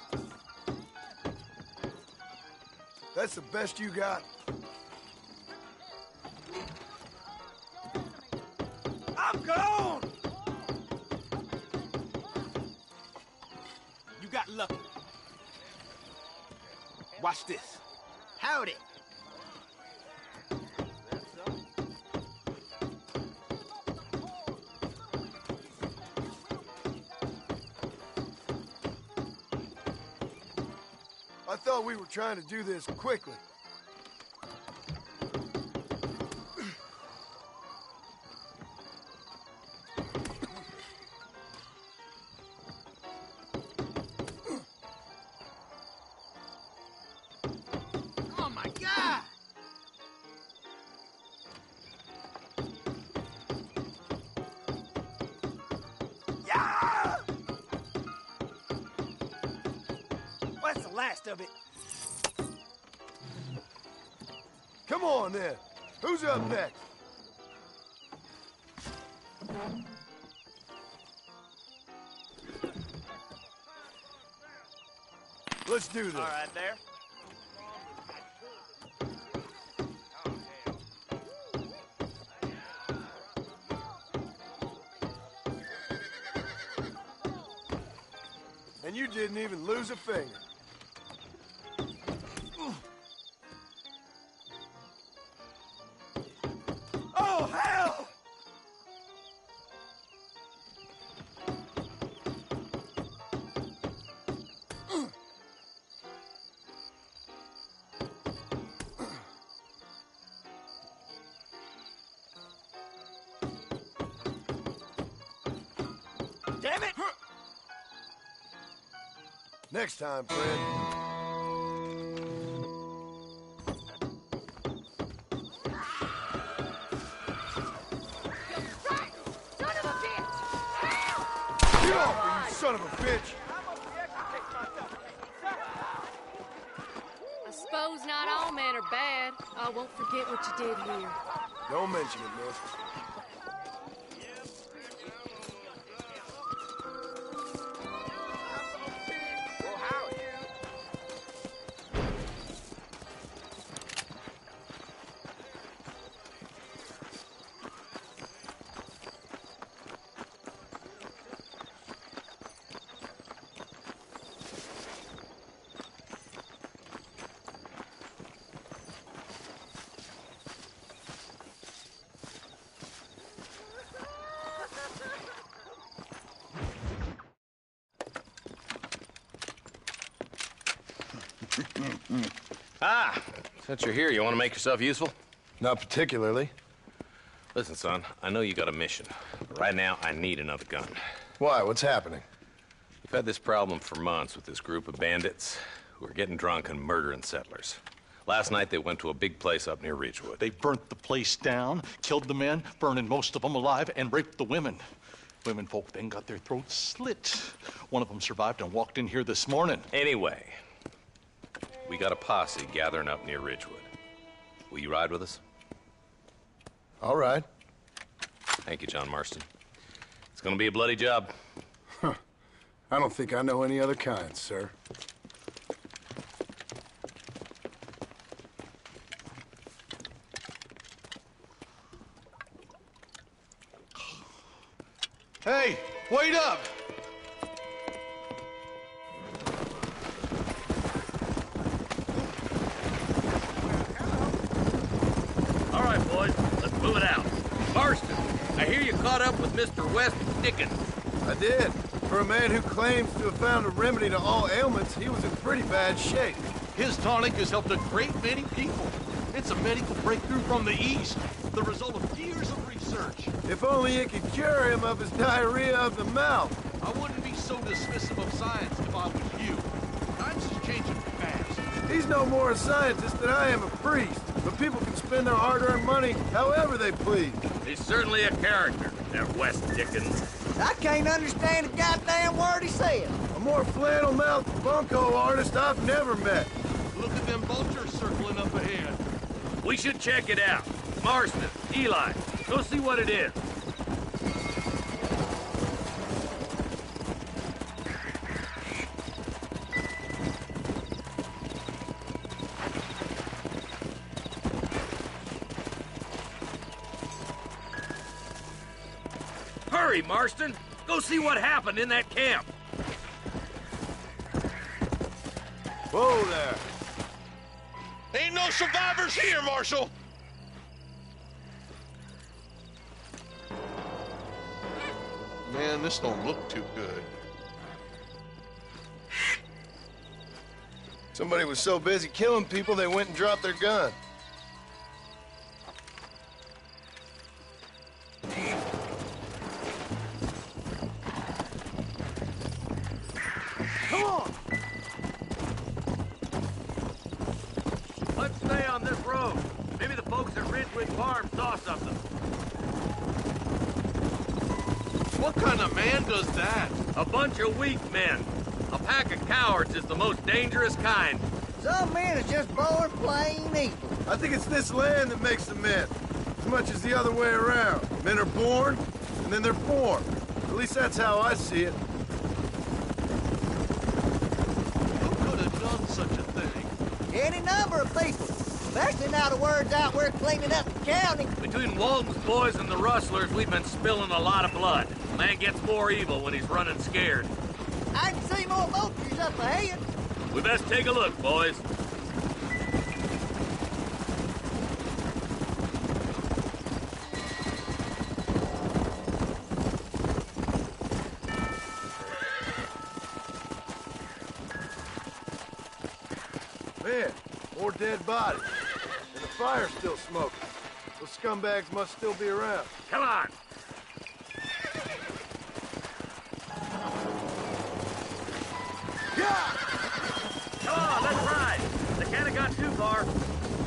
That's the best you got. I'm gone! You got lucky. Watch this. Howdy. I thought we were trying to do this quickly. Oh my God! Yeah! What's the last of it? Come on, then. Who's up next? Let's do this. All right, there. And you didn't even lose a finger. Oh, hell! Damn it! Next time, friend. Get off me, you son of a bitch! I suppose not all men are bad. bad. I won't forget what you did here. Don't mention it, miss. Since you're here, you want to make yourself useful? Not particularly. Listen, son, I know you got a mission, but right now I need another gun. Why? What's happening? We've had this problem for months with this group of bandits who are getting drunk and murdering settlers. Last night, they went to a big place up near Ridgewood. They burnt the place down, killed the men, burning most of them alive, and raped the women. Women folk then got their throats slit. One of them survived and walked in here this morning. Anyway, we got a posse gathering up near Ridgewood. Will you ride with us? All right. Thank you, John Marston. It's gonna be a bloody job. Huh. I don't think I know any other kind, sir. Hey, wait up! All right, boys, let's move it out. Marston, I hear you caught up with Mr. West Dickens. I did. For a man who claims to have found a remedy to all ailments, he was in pretty bad shape. His tonic has helped a great many people. It's a medical breakthrough from the East, the result of years of research. If only it could cure him of his diarrhea of the mouth. I wouldn't be so dismissive of science if I was you. Times is changing fast. He's no more a scientist than I am a priest. But people can spend their hard-earned money however they please. He's certainly a character, that West Dickens. I can't understand a goddamn word he said. A more flannel-mouthed bunko artist I've never met. Look at them vultures circling up ahead. We should check it out. Marston, Eli, go see what it is. Hurry, Marston! Go see what happened in that camp! Whoa there! Ain't no survivors here, Marshal! Man, this don't look too good. Somebody was so busy killing people, they went and dropped their gun. Come on! Let's stay on this road. Maybe the folks at Ridgewood Farm saw something. What kind of man does that? A bunch of weak men. A pack of cowards is the most dangerous kind. Some men is just born plain evil. I think it's this land that makes the men, as much as the other way around. Men are born, and then they're formed. At least that's how I see it. Who could have done such a thing? Any number of people. Especially now the word's out we're cleaning up the county. Between Walton's boys and the rustlers, we've been spilling a lot of blood. A man gets more evil when he's running scared. I can see more vultures up ahead. We best take a look, boys. Man, more dead bodies. And the fire's still smoking. Those scumbags must still be around. Come on! Yeah! Come on, let's ride! They can't have got too far.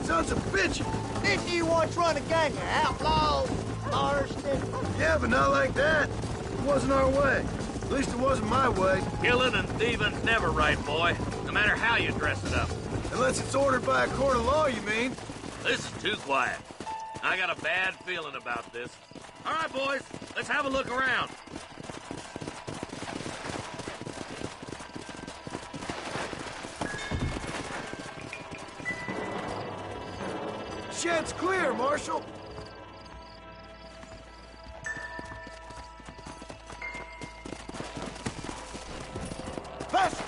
Sons of bitches! Didn't you once run a gang of outlaws, Marston? Yeah, but not like that. It wasn't our way. At least it wasn't my way. Killing and thieving's never right, boy. No matter how you dress it up. Unless it's ordered by a court of law, you mean? this is too quiet. I got a bad feeling about this. All right, boys, let's have a look around. Shed's clear, Marshal. Fast!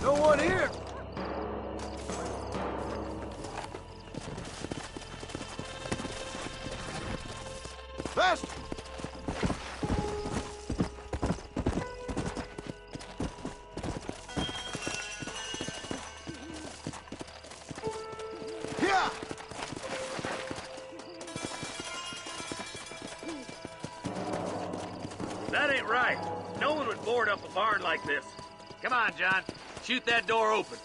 No one here. Fast! Yeah! That ain't right. No one would board up a barn like this. Come on, John. Shoot that door open.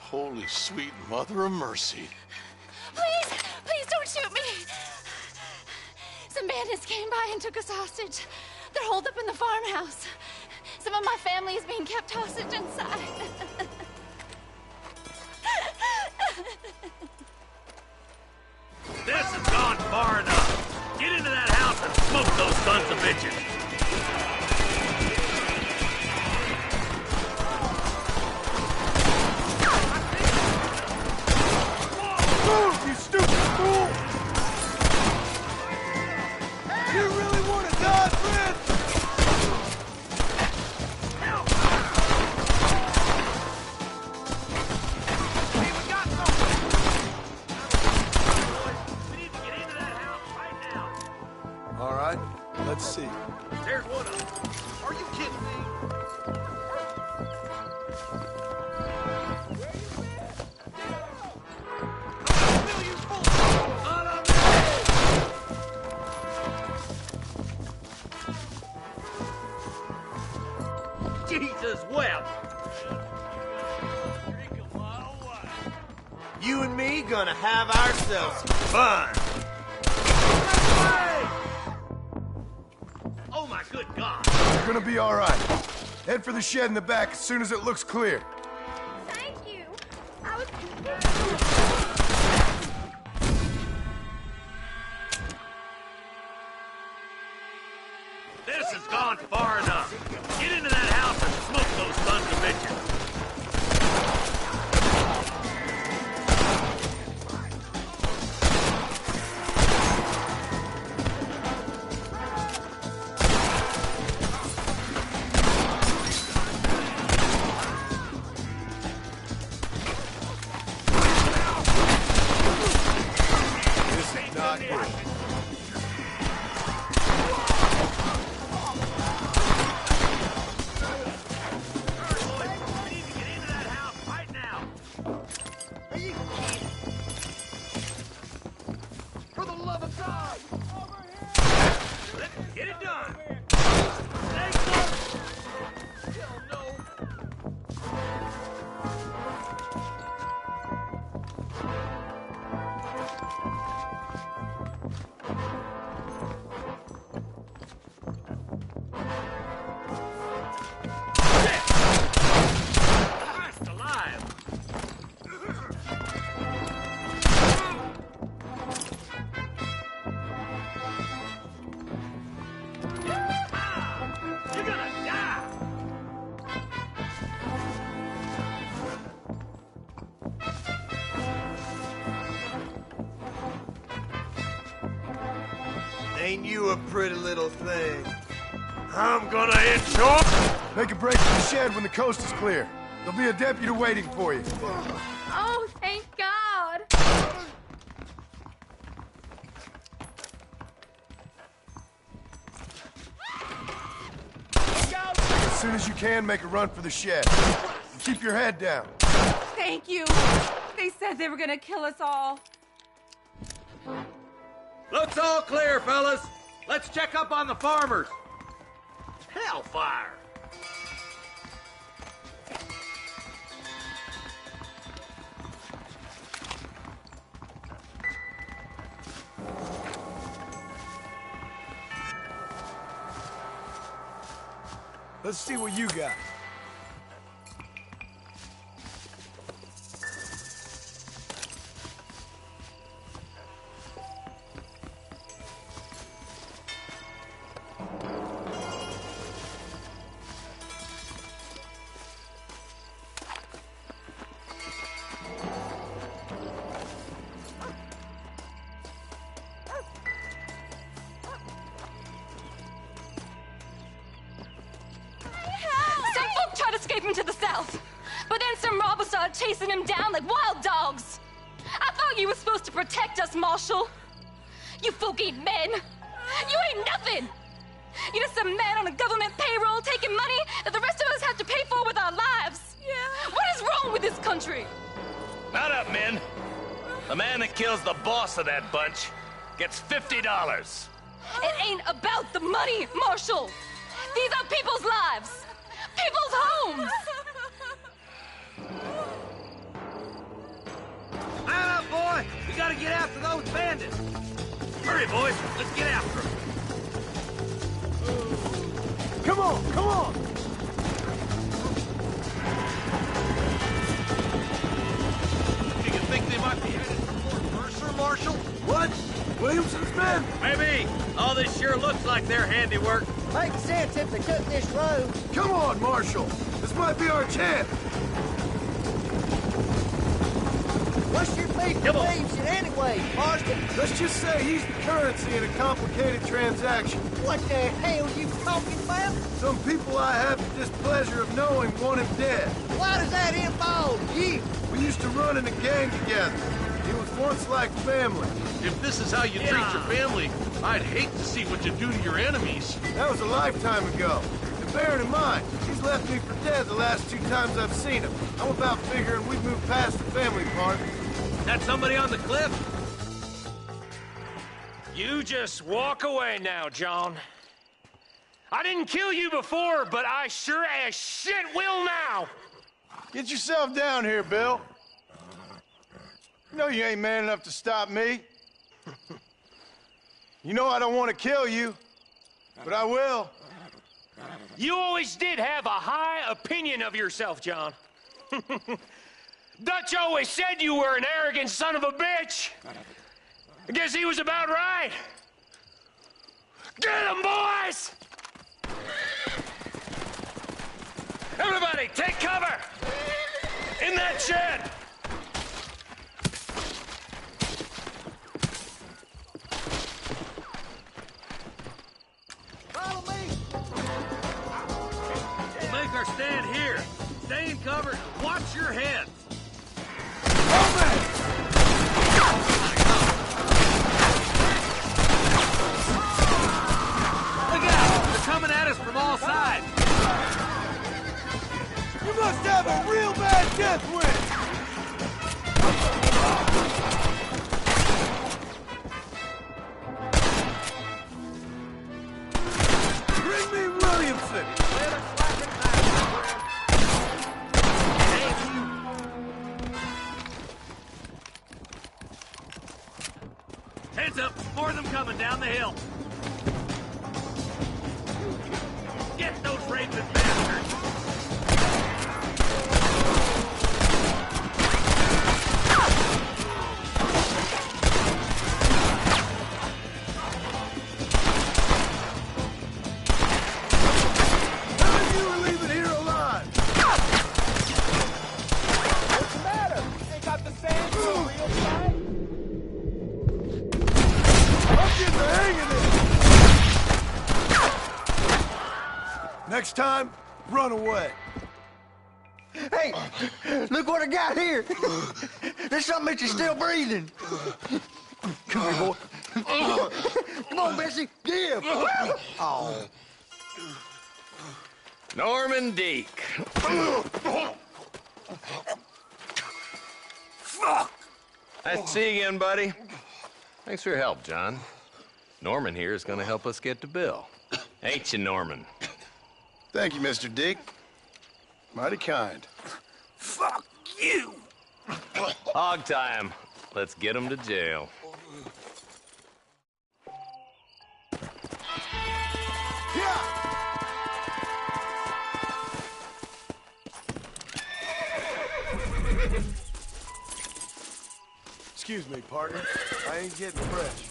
Holy sweet mother of mercy. Please don't shoot me. Some bandits came by and took us hostage. They're holed up in the farmhouse. Some of my family is being kept hostage inside. This has gone far enough. Get into that house and smoke those sons of bitches. Move, you stupid fool! You really want to die, friend? Hey, we got something! We need to get into that house right now. All right, let's see. There's one of them. Are you kidding me? Jesus wept. You and me gonna have ourselves fun. Oh my good God. You're gonna be all right. Head for the shed in the back as soon as it looks clear. Thank you. I was... This has gone far enough. Get into that house and smoke those sons of bitches. This is not good. For the love of God! Let's get it done. Christ alive. You're gonna die! Ain't you a pretty little thing? I'm gonna hit you! Make a break for the shed when the coast is clear. There'll be a deputy waiting for you. Oh, thank God. As soon as you can, make a run for the shed. Keep your head down. Thank you. They said they were gonna kill us all. Looks all clear, fellas. Let's check up on the farmers. Hellfire! Let's see what you got. To the south. But then some robbers started chasing him down like wild dogs. I thought you were supposed to protect us, Marshal. You folk ain't men. You ain't nothing. You're just some man on a government payroll taking money that the rest of us have to pay for with our lives. Yeah. What is wrong with this country? Mount up, men. The man that kills the boss of that bunch gets $50. It ain't about the money, Marshal. These are people's lives. People's homes! Man up, boy! We gotta get after those bandits! Hurry, boys! Let's get after them! Come on! Come on! Do you think they might be headed for Fort Mercer, Marshal? What? Williamson's men? Maybe. All this sure looks like their handiwork. Makes sense if they took this road. Come on, Marshal. This might be our chance. What's your beef with Williamson anyway, Marston? Let's just say he's the currency in a complicated transaction. What the hell are you talking about? Some people I have the displeasure of knowing want him dead. Why does that involve you? We used to run in a gang together. He was once like family. If this is how you treat your family, I'd hate to see what you do to your enemies. That was a lifetime ago. And bearing in mind, he's left me for dead the last 2 times I've seen him. I'm about figuring we've moved past the family part. Is that somebody on the cliff? You just walk away now, John. I didn't kill you before, but I sure as shit will now. Get yourself down here, Bill. You know you ain't man enough to stop me. You know I don't want to kill you, but I will. You always did have a high opinion of yourself, John. Dutch always said you were an arrogant son of a bitch. I guess he was about right. Get him, boys! Everybody, take cover! In that shed! Follow me! We'll make our stand here. Stay in cover. Watch your head. Look out! They're coming at us from all sides. You must have a real bad death wish! Bring me Williamson! Heads up! More of them coming down the hill. Get those raping bastards! Next time, run away. Hey, look what I got here. There's something that you're still breathing. Come here, boy. Come on, Bessie, give. Oh. Norman Deek. Fuck! Nice to see you again, buddy. Thanks for your help, John. Norman here is gonna help us get to Bill. Ain't you, Norman? Thank you, Mr. Dick. Mighty kind. Fuck you! Hog time. Let's get him to jail. Excuse me, partner. I ain't getting fresh.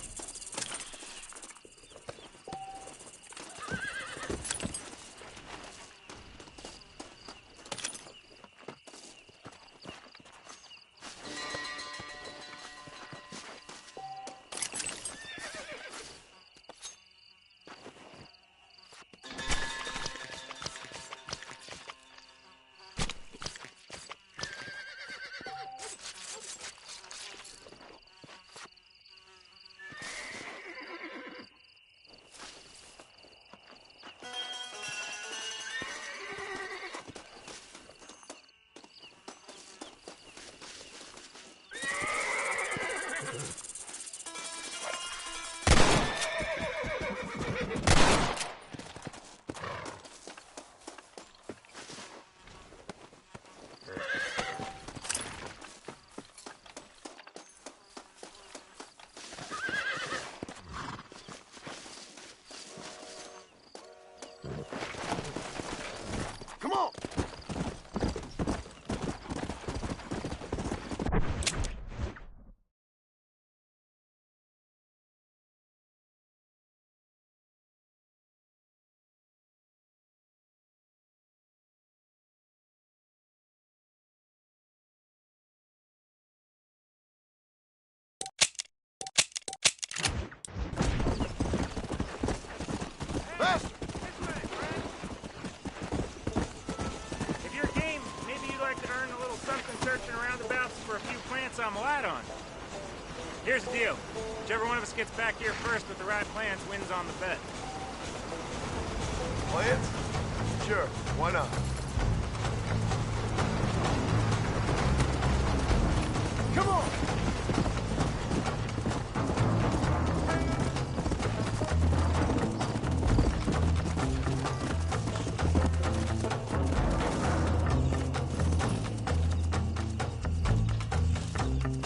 Come on! Master! If you're game, maybe you'd like to earn a little something searching around about for a few plants I'm light on. Here's the deal. Whichever one of us gets back here first with the right plants wins on the bet. Plants? Sure, why not? Come on!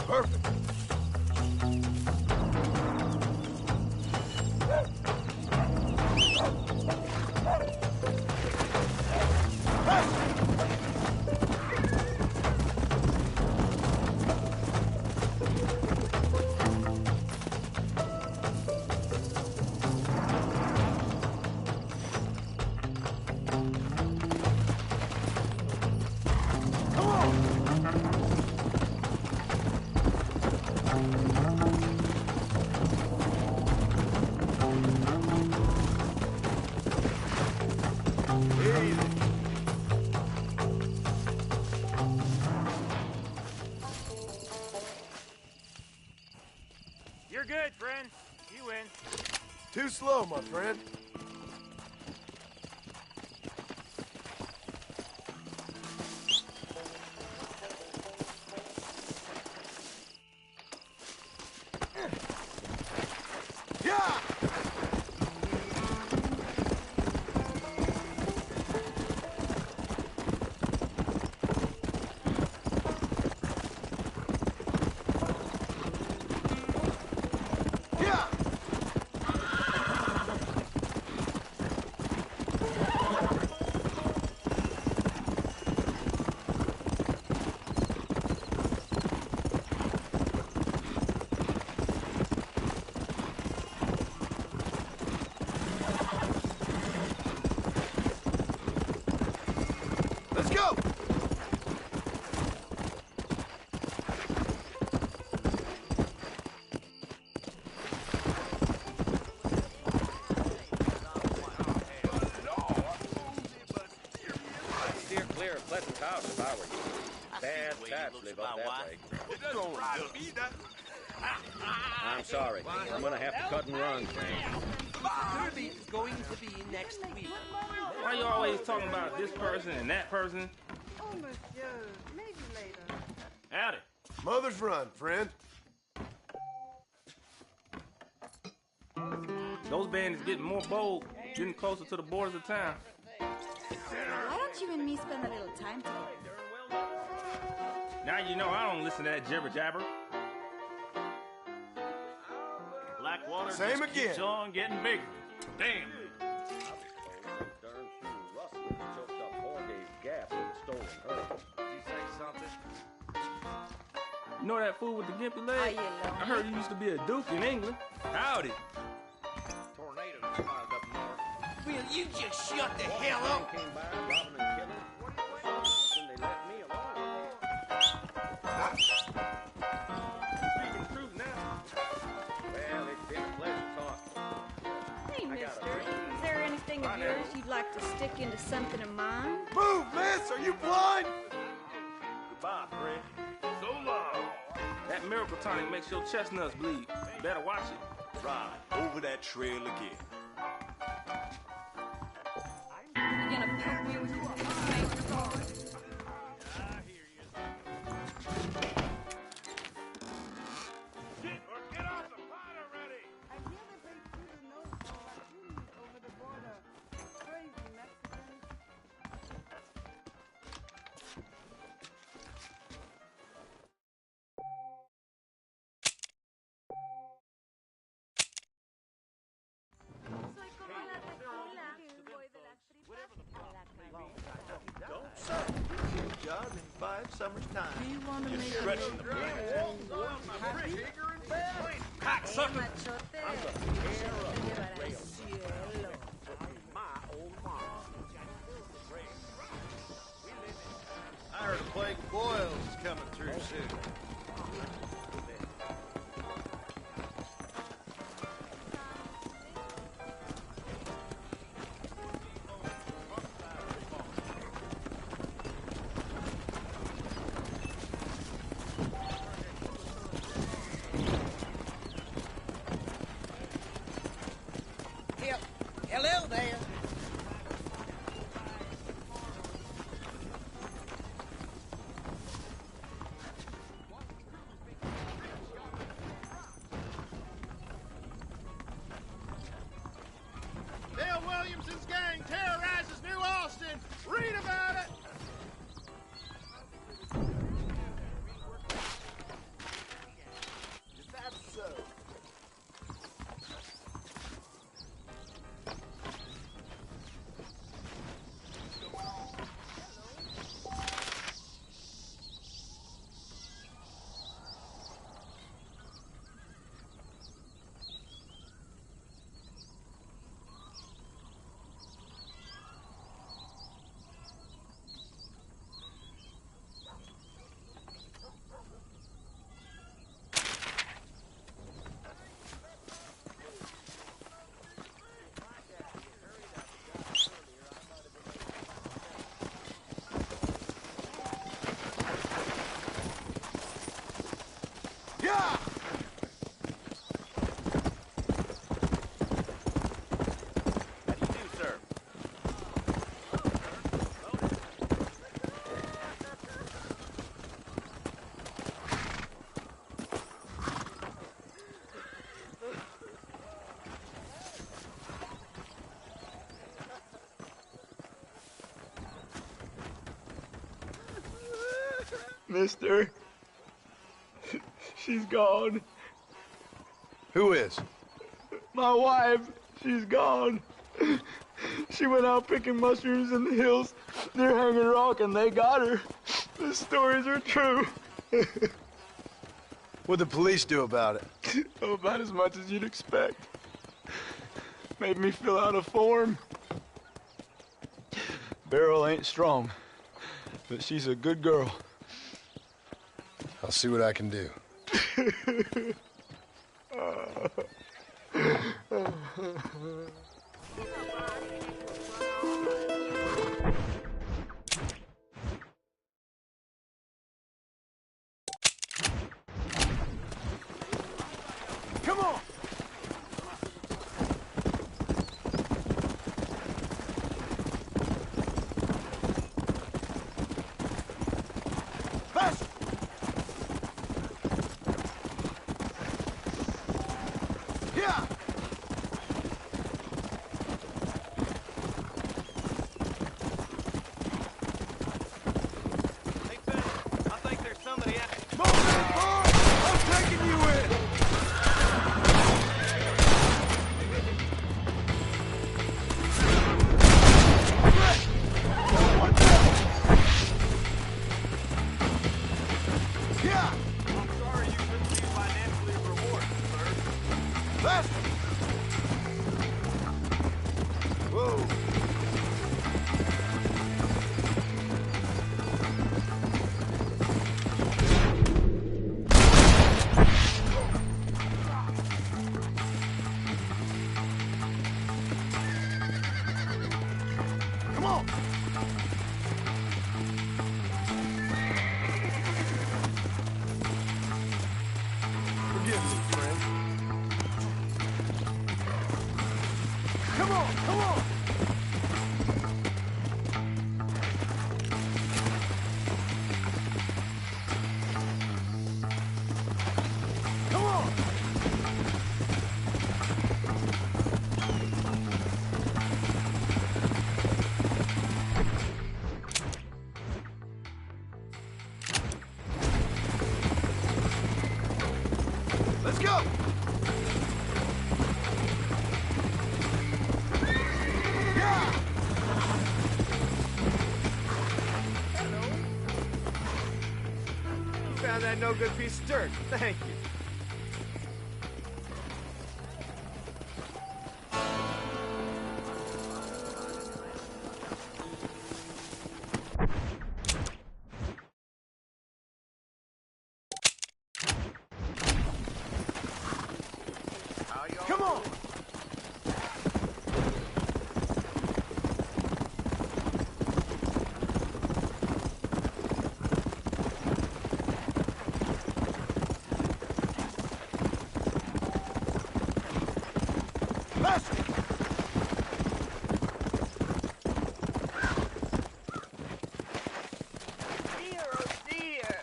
Perfect. You're good, friend. You win. Too slow, my friend. Yeah! Let's go! Steer clear of Pleasant House if I were you. Bad taps live up that way. I'm sorry. I'm gonna have to cut and run, Frank. Derby is going to be next week. Why you always talking about this person and that person? monsieur. Maybe later. Howdy. Mother's run, friend. Those bandits getting more bold, getting closer to the borders of town. Why don't you and me spend a little time together? Now you know I don't listen to that jibber jabber. Blackwater Same just again. keeps on getting bigger. Damn. You know that fool with the gimpy leg? I heard he used to be a duke in England. Howdy. Tornadoes piled up north. Will you just shut the hell up? Came by, robbing and killing. Then they let me alone. Speaking the truth now. Well, it's been a pleasure talking. Hey, mister, is there anything of yours you'd like to stick into something of mine? Move, miss! Are you blind? Goodbye, friend. So long. That miracle tonic makes your chestnuts bleed. You better watch it. Ride over that trail again. You gonna poke me with your peacemaker card? Get off the pot already! I hear they bring food and notes for Latinos over the border. Crazy Mexicans. Don't suck. Good job in 5 summers' time. Do you want to Just make stretching the Cocksucker. I heard a plague of boils is coming through soon. Hello there. Bill Williamson's gang terrorizes New Austin. Read about it. Is that so? Yeah! How do you do, sir? Mister, she's gone. Who is? My wife, she's gone. She went out picking mushrooms in the hills near Hanging Rock and they got her. The stories are true. What'd the police do about it? Oh, about as much as you'd expect. Made me fill out a form. Beryl ain't strong, but she's a good girl. I'll see what I can do. Come on! Yeah! Hey, fella, I think there's somebody out. Come on, big boy! I'm taking you in! Yeah! I'm sorry you couldn't be financially rewarded, sir. Faster! Whoa! Come on! Forgive me, friend. Come on, come on! Come on! Let's go! Yeah! You found that no good piece of dirt. Thank you. Come on! Faster! Dear, oh dear.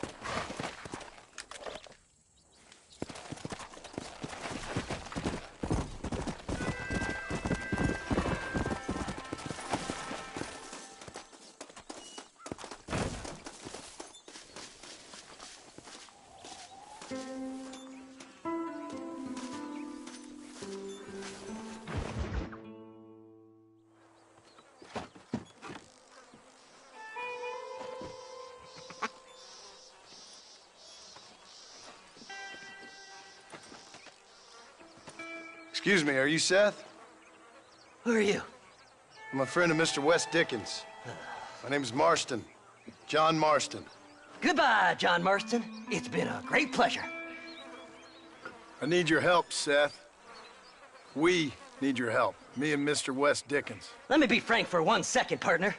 Excuse me, are you Seth? Who are you? I'm a friend of Mr. Wes Dickens. My name's Marston. John Marston. Goodbye, John Marston. It's been a great pleasure. I need your help, Seth. We need your help. Me and Mr. Wes Dickens. Let me be frank for 1 second, partner.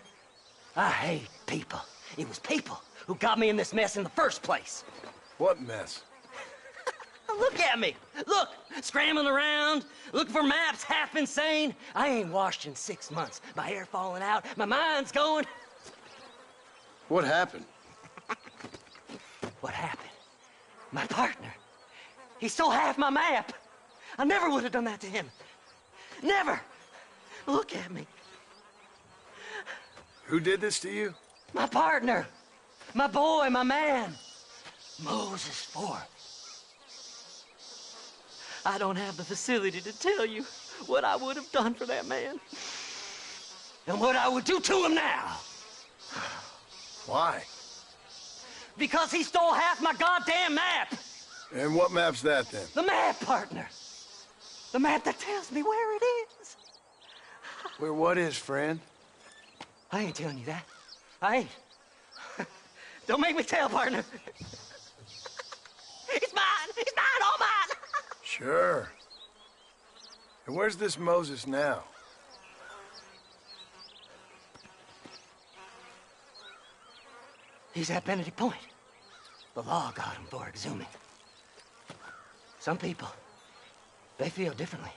I hate people. It was people who got me in this mess in the first place. What mess? Look at me. Look, scrambling around, looking for maps, half insane. I ain't washed in 6 months. My hair falling out, my mind's going. What happened? What happened? My partner. He stole half my map. I never would have done that to him. Never. Look at me. Who did this to you? My partner. My boy, my man. Moses Ford. I don't have the facility to tell you what I would have done for that man. And what I would do to him now. Why? Because he stole half my goddamn map. And what map's that, then? The map, partner. The map that tells me where it is. Where what is, friend? I ain't telling you that. I ain't. Don't make me tell, partner. It's mine. It's mine, all mine. Sure. And where's this Moses now? He's at Benedict Point. The law got him for exhuming. Some people, they feel differently.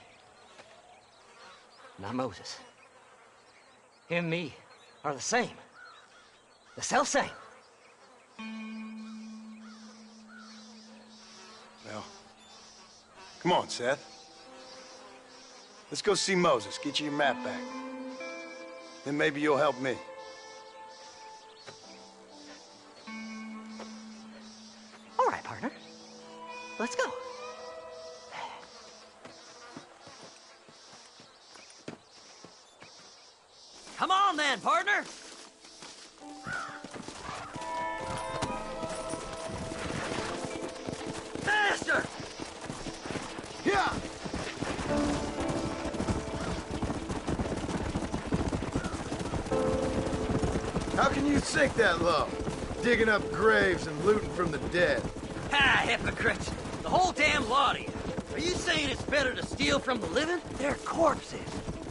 Not Moses. Him and me are the same. The self-same. Well, come on, Seth. Let's go see Moses, get you your map back. Then maybe you'll help me. All right, partner. Let's go. Come on then, partner! Faster! Yeah! How can you sink that low? Digging up graves and looting from the dead. Ha, hypocrites! The whole damn lot of you. Are you saying it's better to steal from the living? They're corpses.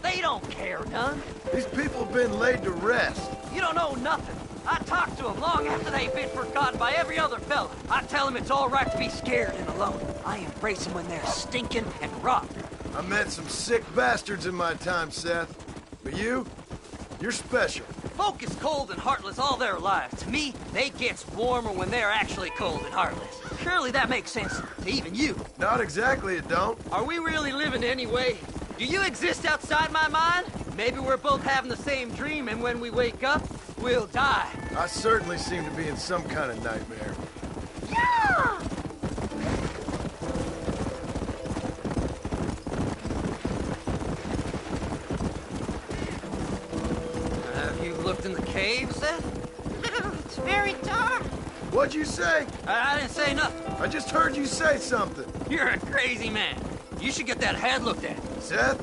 They don't care none. These people have been laid to rest. You don't know nothing. I talked to them long after they've been forgotten by every other fella. I tell them it's all right to be scared and alone. I embrace them when they're stinking and rotten. I met some sick bastards in my time, Seth. But you're special. Folk is cold and heartless all their lives. To me, they gets warmer when they're actually cold and heartless. Surely that makes sense to even you. Not exactly, it don't. Are we really living anyway? Do you exist outside my mind? Maybe we're both having the same dream, and when we wake up, we'll die. I certainly seem to be in some kind of nightmare. Yeah! Have you looked in the cave, Seth? It's very dark. What'd you say? I didn't say nothing. I just heard you say something. You're a crazy man. You should get that head looked at. Seth,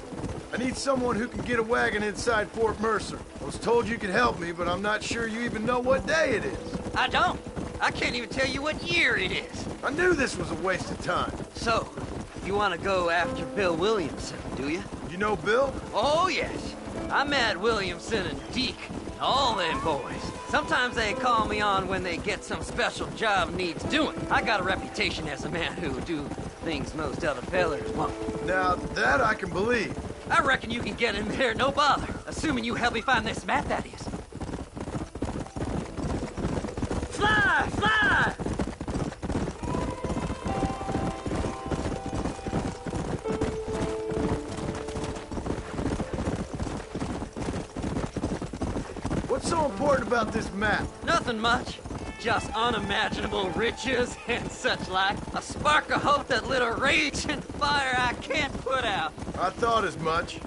I need someone who can get a wagon inside Fort Mercer. I was told you could help me, but I'm not sure you even know what day it is. I don't. I can't even tell you what year it is. I knew this was a waste of time. So, you want to go after Bill Williamson, do you? You know Bill? Oh, yes. I met Williamson and Deke, and all them boys. Sometimes they call me on when they get some special job needs doing. I got a reputation as a man who would do things most other fellers won't. Now, that I can believe. I reckon you can get in there, no bother. Assuming you help me find this map, that is. Fly! Fly! What's so important about this map? Nothing much. Just unimaginable riches and such like. A spark of hope that lit a raging fire I can't put out. I thought as much.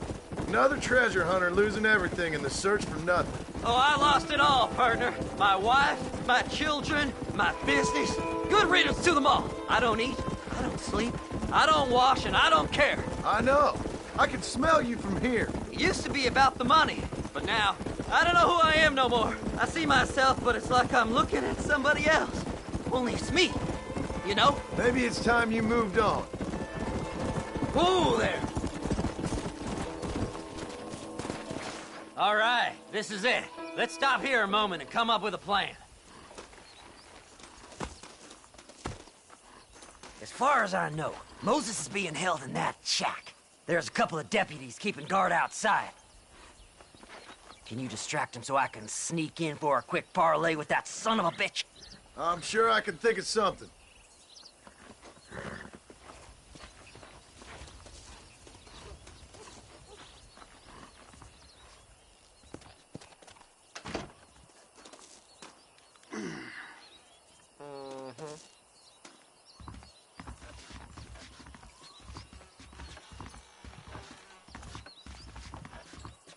Another treasure hunter losing everything in the search for nothing. Oh, I lost it all, partner. My wife, my children, my business. Good riddance to them all. I don't eat, I don't sleep, I don't wash, and I don't care. I know. I can smell you from here. It used to be about the money, but now, I don't know who I am no more. I see myself, but it's like I'm looking at somebody else. Only it's me, you know? Maybe it's time you moved on. Whoa there! All right, this is it. Let's stop here a moment and come up with a plan. As far as I know, Moses is being held in that shack. There's a couple of deputies keeping guard outside. Can you distract him so I can sneak in for a quick parlay with that son of a bitch? I'm sure I can think of something.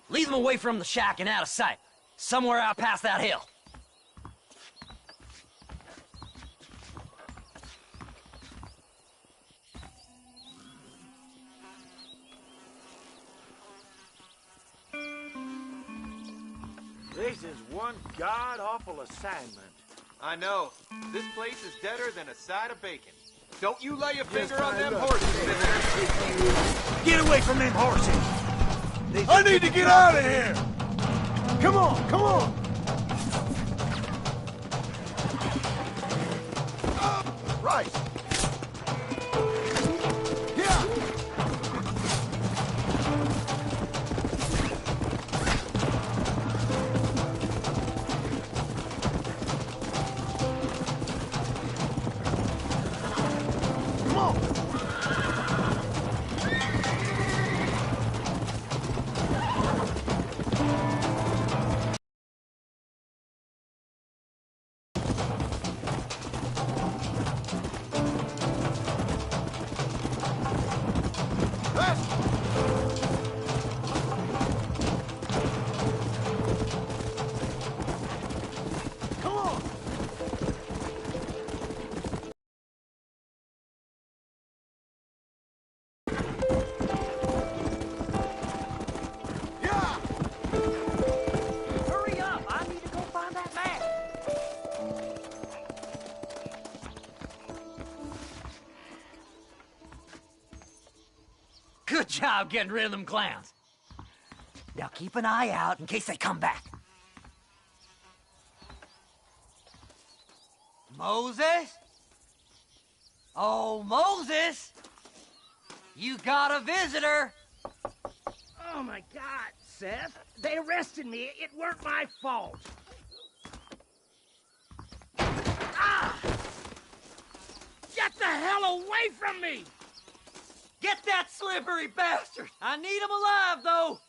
Lead them away from the shack and out of sight. Somewhere out past that hill. This is one god-awful assignment. I know. This place is deader than a side of bacon. Don't you lay a finger on them look. horses, mister. Get away from them horses! I need to get out of here! Come on, come on! Right. Good job getting rid of them clowns. Now keep an eye out in case they come back. Moses? Oh, Moses! You got a visitor! Oh, my God, Seth. They arrested me. It weren't my fault. Ah! Get the hell away from me! Get that slippery bastard! I need him alive, though!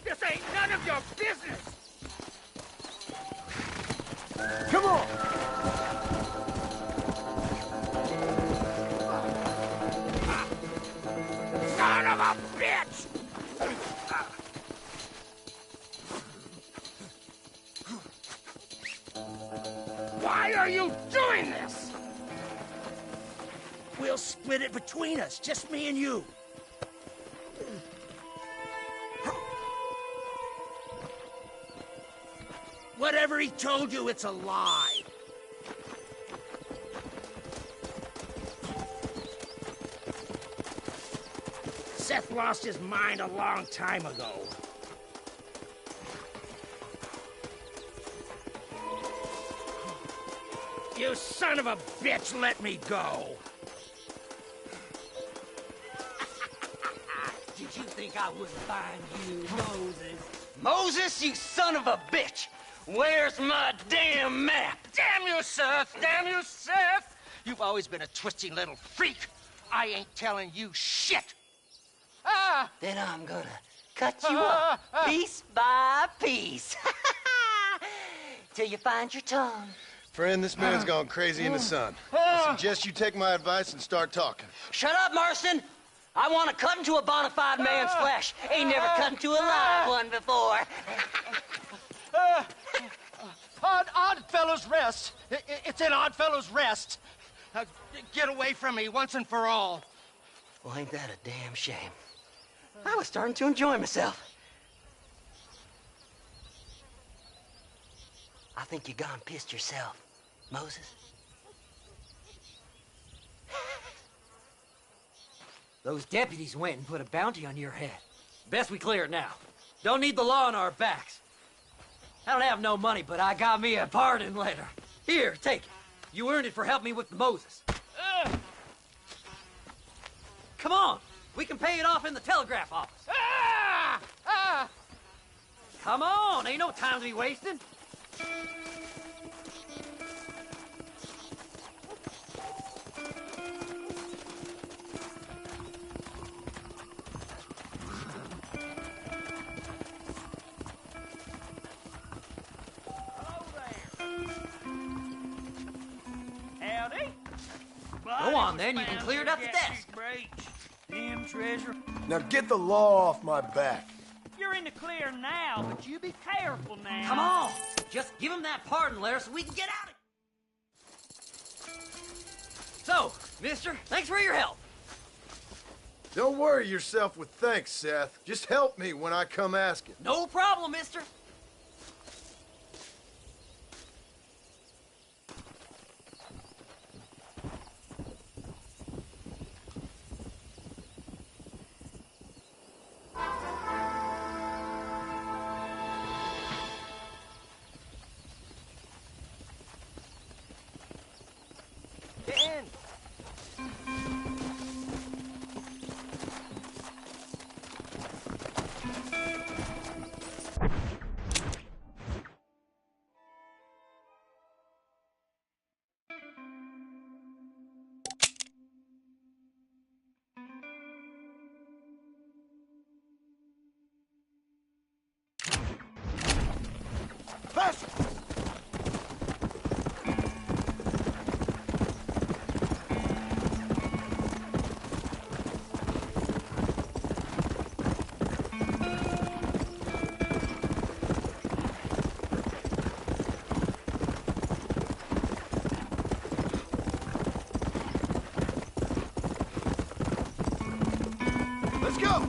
This ain't none of your business! Come on! Son of a bitch! Why are you doing this? We'll split it between us, just me and you. Whatever he told you, it's a lie. Seth lost his mind a long time ago. You son of a bitch, let me go! Did you think I wouldn't find you, Moses? Moses, you son of a bitch! Where's my damn map? Damn you, Seth! Damn you, Seth! You've always been a twisty little freak. I ain't telling you shit. Ah! Then I'm gonna cut you up piece by piece. Till you find your tongue. Friend, this man's gone crazy in the sun. I suggest you take my advice and start talking. Shut up, Marston! I want to cut into a bona fide man's flesh. Ain't never cut into a live one before. Oddfellows Rest. It's in Oddfellows Rest. Get away from me once and for all. Well, ain't that a damn shame? I was starting to enjoy myself. I think you gone pissed yourself, Moses. Those deputies went and put a bounty on your head. Best we clear it now. Don't need the law on our backs. I don't have no money, but I got me a pardon letter. Here, take it. You earned it for helping me with the Moses. Come on. We can pay it off in the telegraph office. Come on. Ain't no time to be wasting. Howdy. Go on, then. You can clear it up the desk. Damn treasure. Now get the law off my back. You're in the clear now, but you be careful now. Come on. Just give him that pardon letter so we can get out of here. So, mister, thanks for your help. Don't worry yourself with thanks, Seth. Just help me when I come asking. No problem, mister. Faster! Let's go!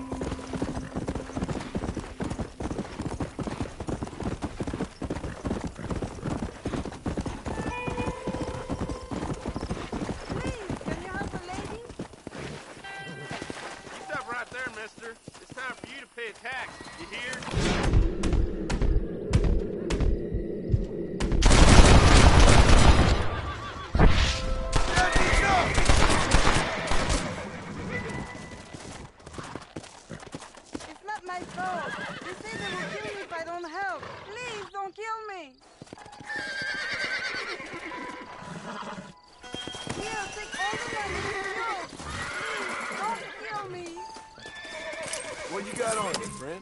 Stop right there, mister. Don't kill me. What you got on you, friend?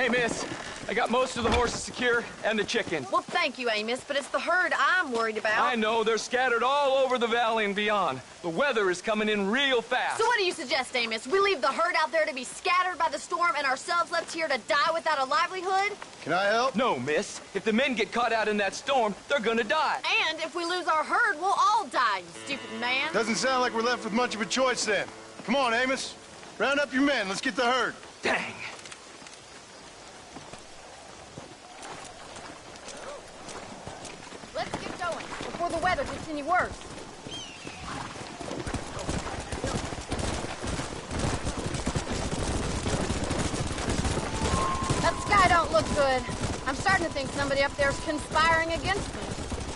Hey, miss. I got most of the horses secure and the chickens. Well, thank you, Amos, but it's the herd I'm worried about. I know. They're scattered all over the valley and beyond. The weather is coming in real fast. So what do you suggest, Amos? We leave the herd out there to be scattered by the storm and ourselves left here to die without a livelihood? Can I help? No, miss. If the men get caught out in that storm, they're gonna die. And if we lose our herd, we'll all die, you stupid man. Doesn't sound like we're left with much of a choice then. Come on, Amos. Round up your men. Let's get the herd. Dang. Let's get going before the weather gets any worse. That sky don't look good. I'm starting to think somebody up there's conspiring against me.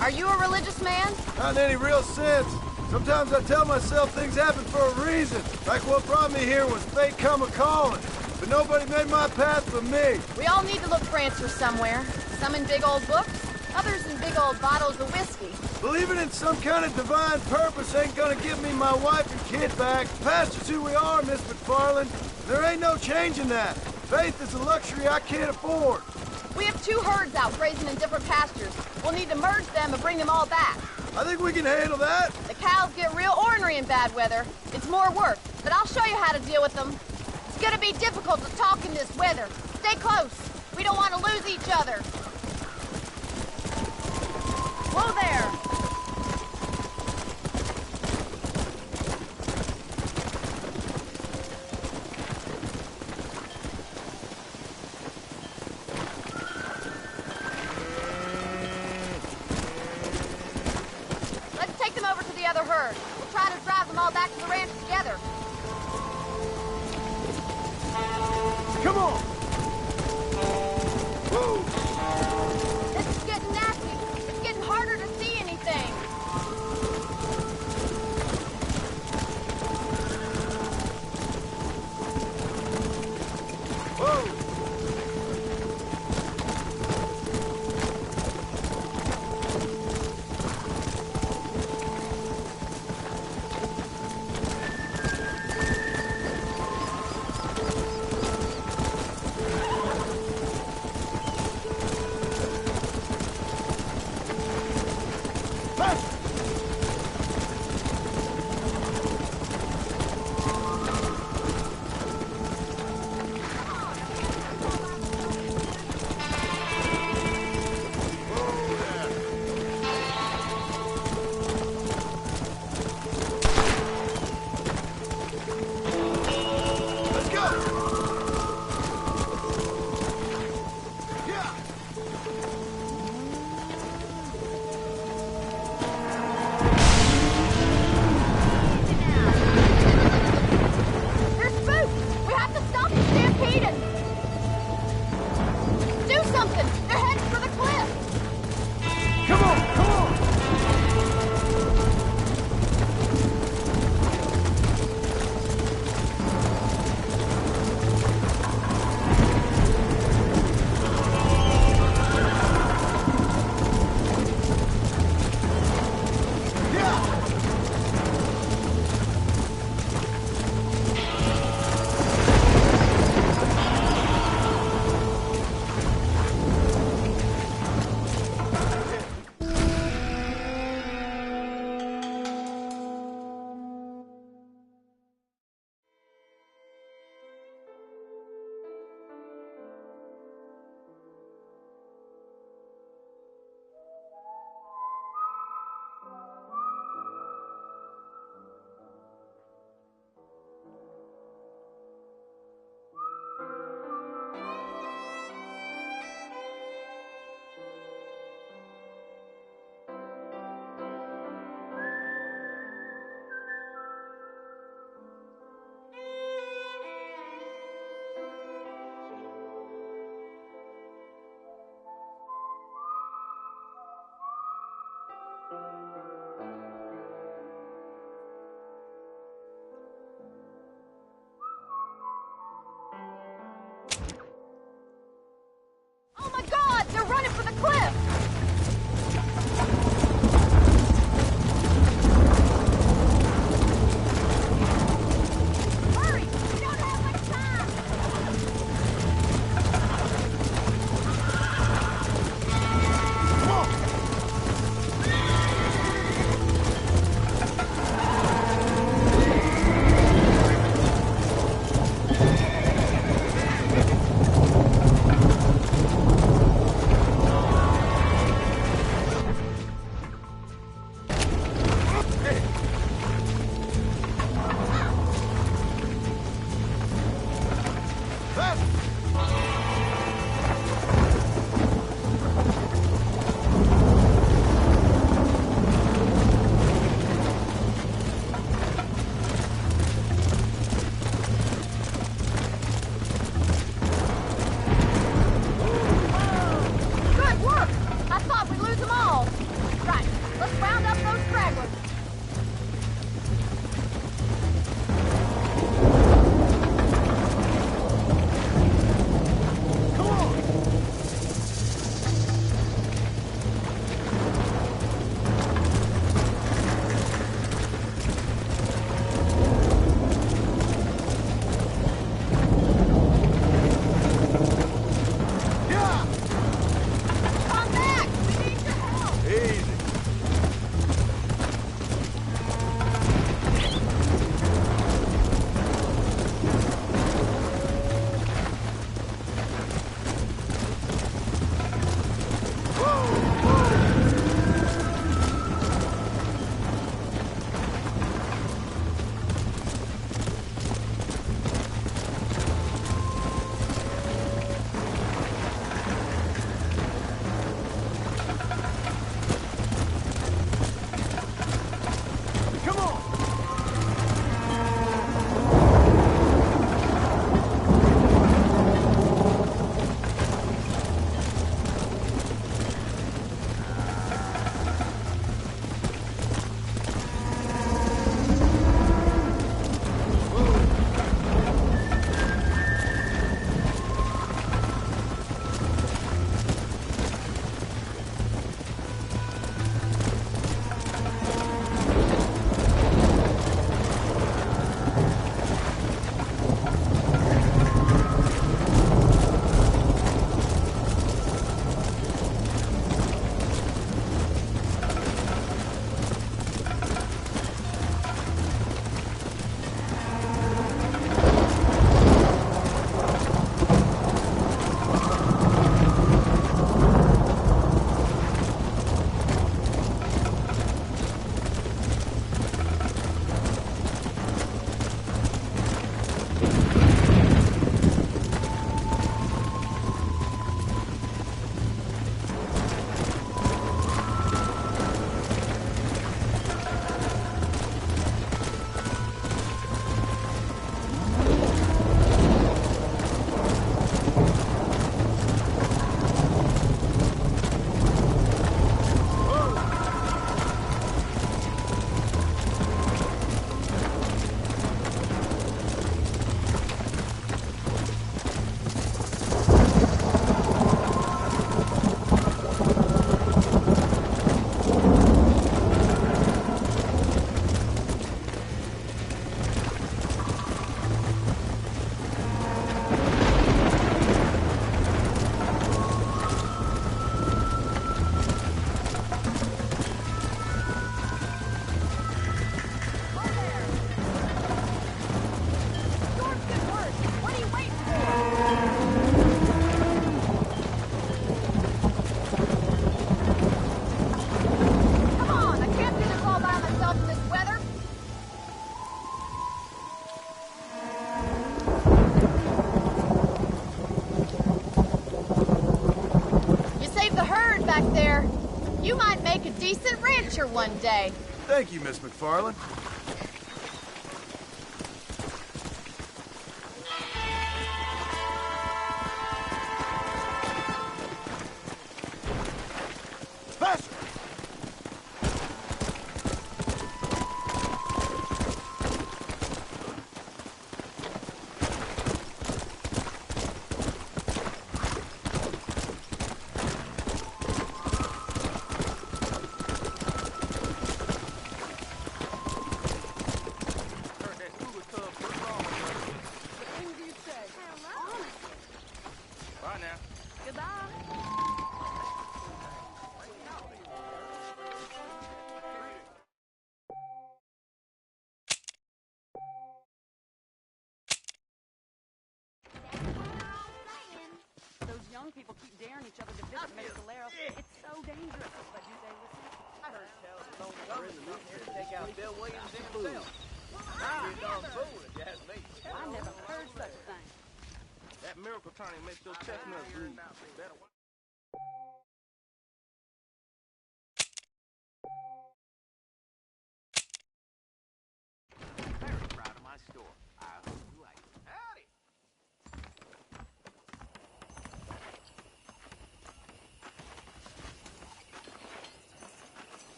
Are you a religious man? Not in any real sense. Sometimes I tell myself things happen for a reason. Like what brought me here was fate come a-calling. But nobody made my path but me. We all need to look for answers somewhere. Some in big old books, others in big old bottles of whiskey. Believing in some kind of divine purpose ain't gonna give me my wife and kid back. Past is who we are, Miss MacFarlane. There ain't no changing that. Faith is a luxury I can't afford. We have 2 herds out grazing in different pastures. We'll need to merge them and bring them all back. I think we can handle that. The cows get real ornery in bad weather. It's more work, but I'll show you how to deal with them. It's gonna be difficult to talk in this weather. Stay close. We don't want to lose each other. Whoa there! Let's take them over to the other herd. We'll try to drive them all back to the ranch together. Come on! Whoa! This is getting nasty. It's getting harder to see anything. Whoa! You might make a decent rancher one day. Thank you, Miss MacFarlane. Faster! Bye now. Those young people keep daring each other to visit Mescalero. It's so dangerous. But do they listen? I heard tell the lone in the room here to take out Bill Williamson himself. You're a darn fool if you ask me. I never heard such a thing. That miracle tonic makes those chestnuts bleed. Better very proud of my store. I hope you like it. Howdy!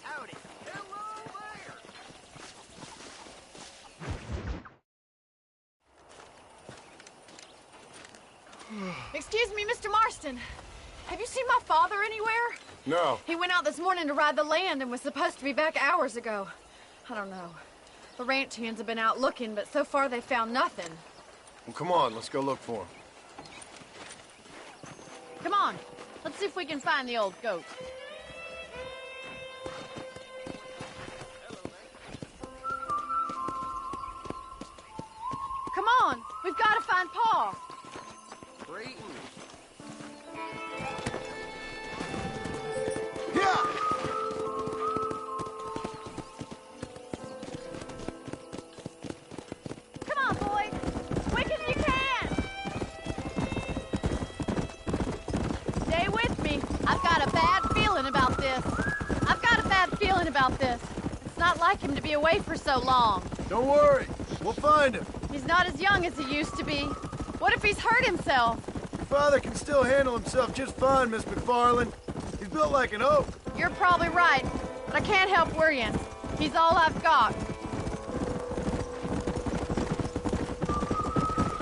Howdy! Hello there! Excuse me, Mr. Marston. Have you seen my father anywhere? No. He went out this morning to ride the land and was supposed to be back hours ago. I don't know. The ranch hands have been out looking, but so far they found nothing. Well, come on, let's go look for him. Come on. Let's see if we can find the old goat. Come on. We've got to find Pa. Greetings. Come on, boys. Quick as you can. Stay with me. I've got a bad feeling about this. It's not like him to be away for so long. Don't worry. We'll find him. He's not as young as he used to be. What if he's hurt himself? Your father can still handle himself just fine, Miss MacFarlane. He's built like an oak. You're probably right, but I can't help worrying. He's all I've got.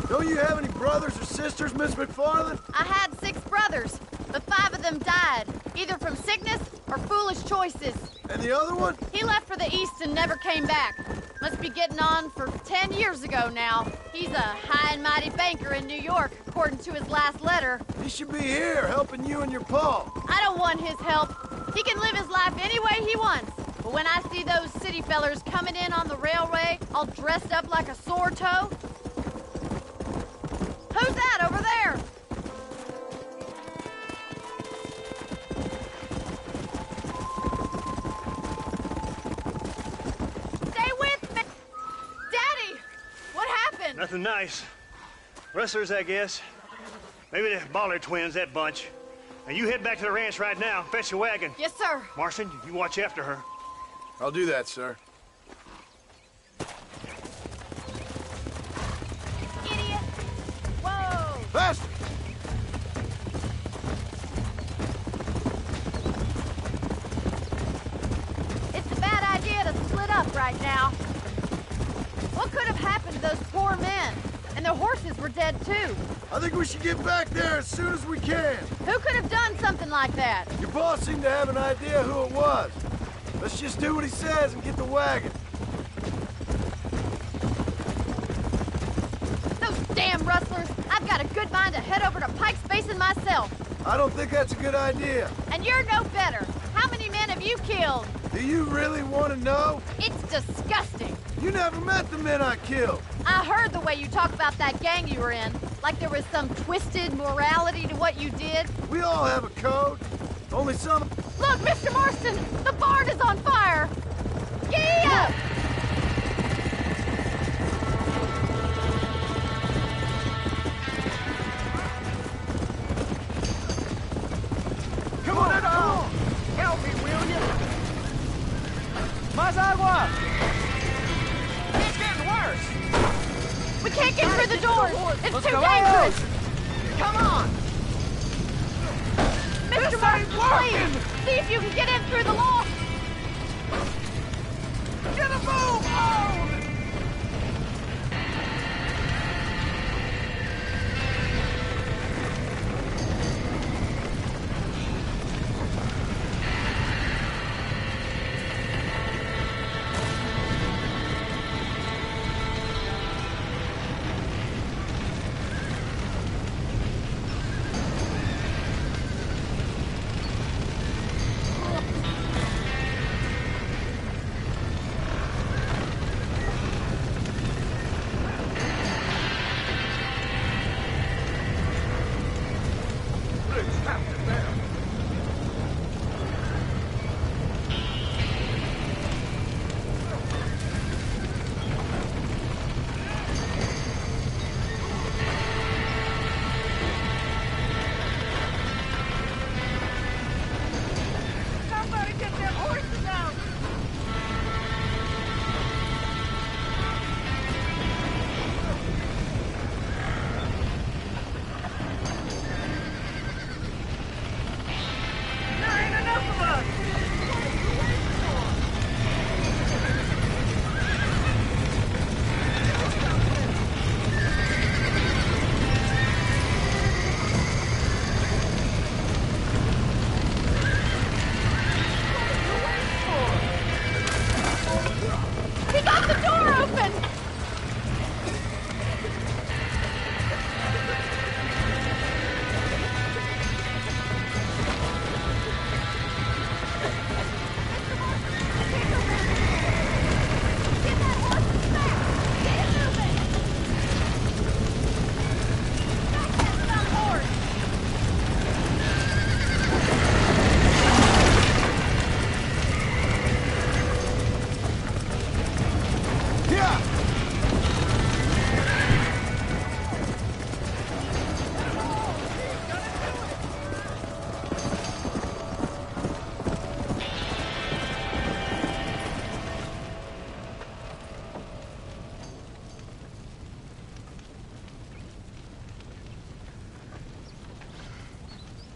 Don't you have any brothers or sisters, Miss MacFarlane? I had 6 brothers, but 5 of them died, either from sickness or foolish choices. And the other one? He left for the east and never came back. Must be getting on for 10 years ago now. He's a high and mighty banker in New York, according to his last letter. He should be here, helping you and your pa. I don't want his help. He can live his life any way he wants. But when I see those city fellers coming in on the railway, all dressed up like a sore toe... Who's that over there? Stay with me! Daddy! What happened? Nothing nice. Rustlers, I guess. Maybe the Bollard twins, that bunch. Now you head back to the ranch right now. Fetch a wagon. Yes, sir. Marston, you watch after her. I'll do that, sir. Idiot! Whoa! Faster! It's a bad idea to split up right now. What could have happened to those poor men? And their horses were dead, too. I think we should get back there as soon as we can. Who could have done something like that? Your boss seemed to have an idea who it was. Let's just do what he says and get the wagon. Those damn rustlers! I've got a good mind to head over to Pike's Basin myself. I don't think that's a good idea. And you're no better. How many men have you killed? Do you really want to know? It's disgusting. You never met the men I killed. I heard the way you talk about that gang you were in. Like there was some twisted morality to what you did. We all have a code. Only some... Look, Mr. Marston! The barn is on fire! Giddy up! Come on! Help me, Willie! can't get through the doors. It's too dangerous. Come on! Mr. Marston, please, see if you can get in through the loft. Get a move on!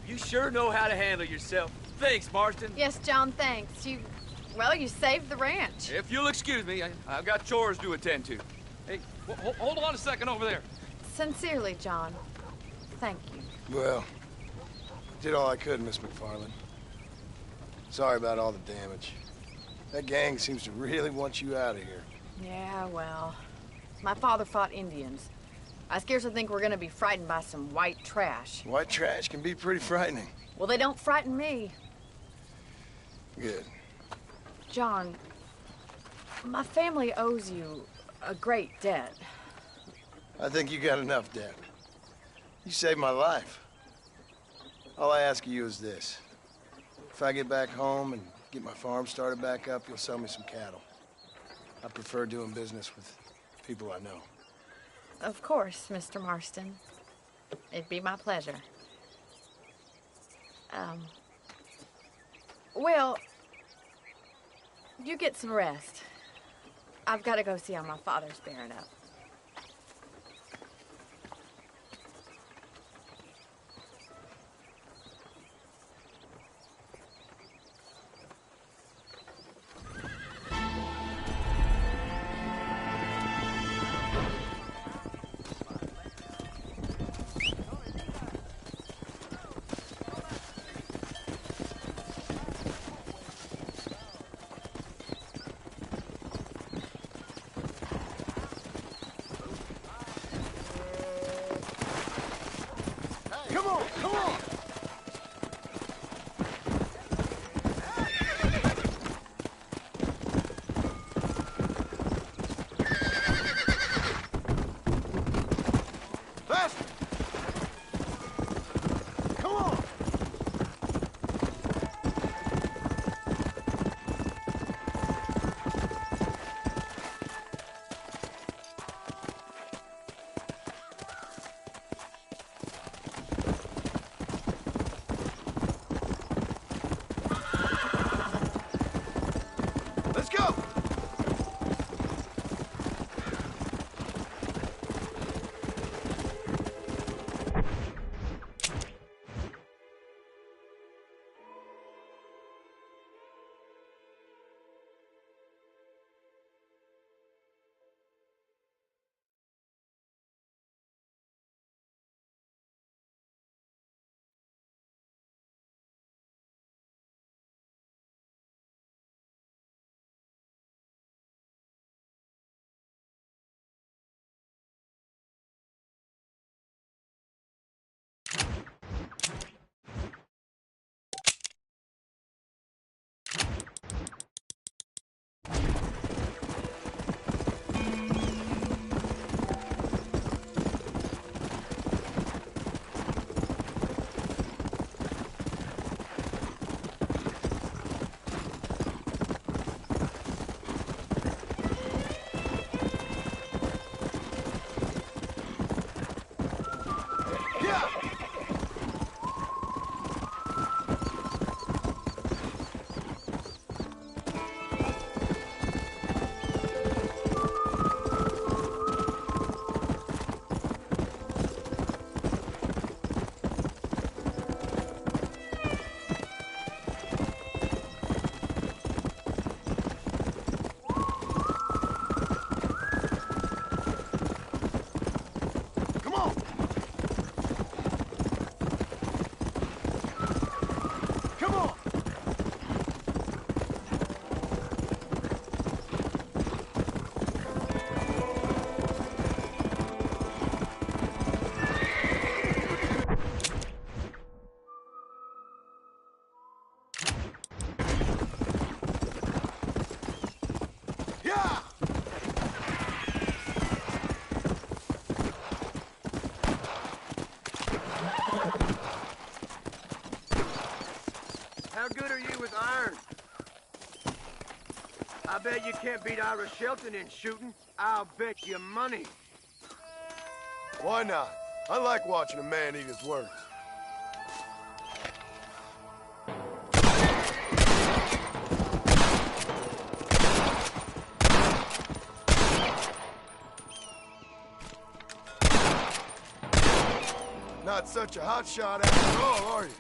You sure know how to handle yourself. Thanks, Marston. Yes, John, thanks. Well, you saved the ranch. If you'll excuse me, I've got chores to attend to. Hey, hold on a second over there. Sincerely, John. Thank you. Well, did all I could, Miss MacFarlane. Sorry about all the damage. That gang seems to really want you out of here. Yeah, well, my father fought Indians. I scarcely think we're gonna be frightened by some white trash. White trash can be pretty frightening. Well, they don't frighten me. Good. John, my family owes you a great debt. I think you got enough debt. You saved my life. All I ask of you is this. If I get back home and get my farm started back up, you'll sell me some cattle. I prefer doing business with people I know. Of course, Mr. Marston. It'd be my pleasure. Well, you get some rest. I've got to go see how my father's bearing up. bet you can't beat Ira Shelton in shooting. I'll bet you money. Why not? I like watching a man eat his words. Not such a hot shot after all, are you?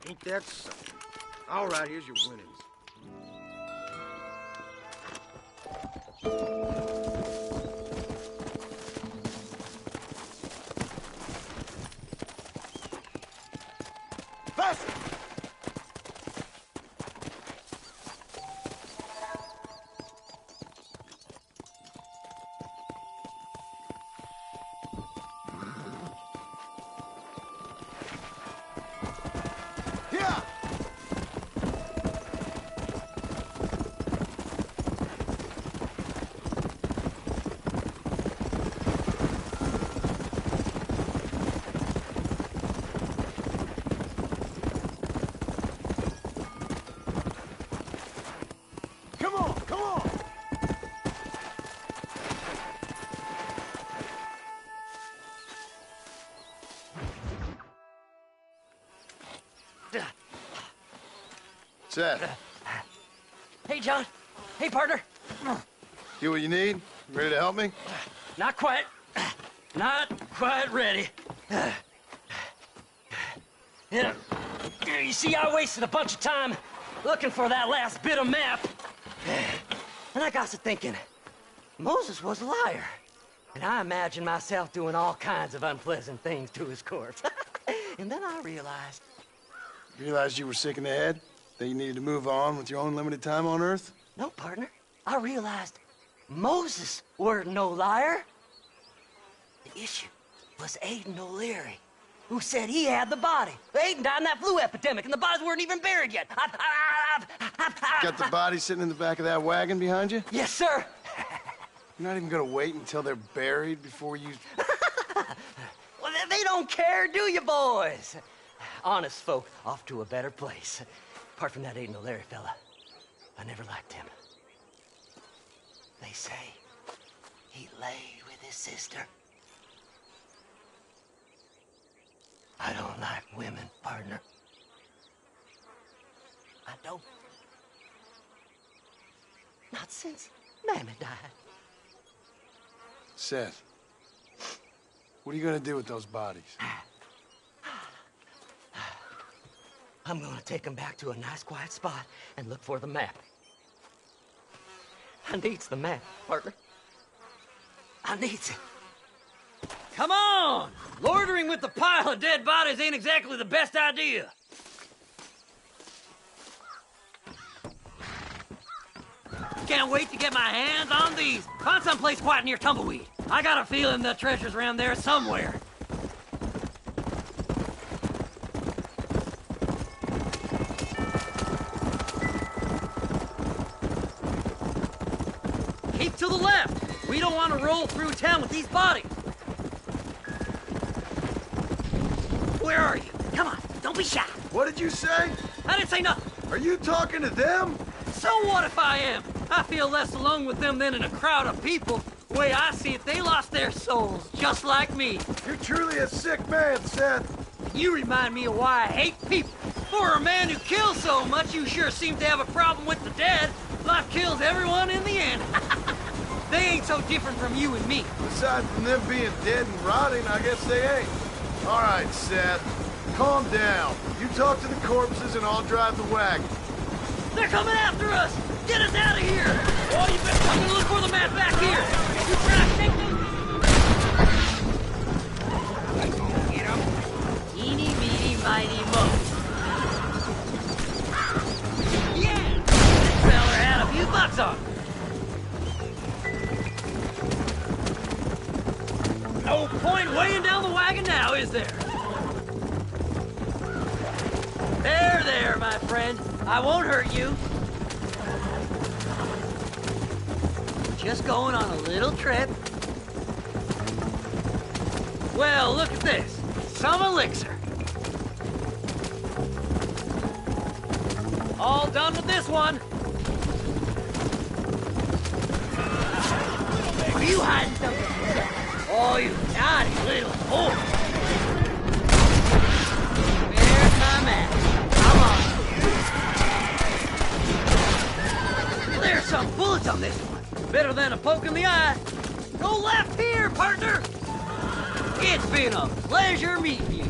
Ain't that something? All right, here's your winnings. Basin! Yeah! Come on, come on! Seth, Hey, John. Hey, partner. get what you need? Ready to help me? Not quite. Not quite ready. Yeah. You see, I wasted a bunch of time looking for that last bit of map. And I got to thinking, Moses was a liar. And I imagined myself doing all kinds of unpleasant things to his corpse. And then I realized... Realized you were sick in the head? That you needed to move on with your own limited time on Earth? No, partner. I realized Moses were no liar. The issue was Aiden O'Leary, who said he had the body. Aiden died in that flu epidemic, and the bodies weren't even buried yet. Got the body sitting in the back of that wagon behind you? Yes, sir. You're not even gonna wait until they're buried before you... Well, they don't care, do you, boys? Honest folk off to a better place. Apart from that Aiden O'Leary fella, I never liked him. They say he lay with his sister. I don't like women, partner. I don't. Not since Mammy died. Seth, what are you gonna do with those bodies? I'm gonna take them back to a nice quiet spot and look for the map. I needs the map, partner. I needs it. Come on! Loitering with the pile of dead bodies ain't exactly the best idea. Can't wait to get my hands on these. Find someplace quiet near Tumbleweed. I got a feeling the treasure's around there somewhere. Keep to the left. We don't want to roll through town with these bodies. Where are you? Come on, don't be shy. What did you say? I didn't say nothing. Are you talking to them? So what if I am? I feel less alone with them than in a crowd of people. The way I see it, they lost their souls, just like me. You're truly a sick man, Seth. You remind me of why I hate people. For a man who kills so much, you sure seem to have a problem with the dead. Life kills everyone in the end. They ain't so different from you and me. Aside from them being dead and rotting, I guess they ain't. All right, Seth. Calm down. You talk to the corpses and I'll drive the wagon. They're coming after us! Get us out of here! Oh, you better come and look for the map back here! You try to take them... Get him. Eeny, meeny, miny, mo. Yeah! This fella had a few bucks on him. No point weighing down the wagon now, is there? There, my friend. I won't hurt you. Just going on a little trip. Well, look at this. Some elixir. All done with this one. you hiding something? Oh, you naughty little whore. There's my map. Come on. There's some bullets on this one. Better than a poke in the eye. Go left here, partner. It's been a pleasure meeting you.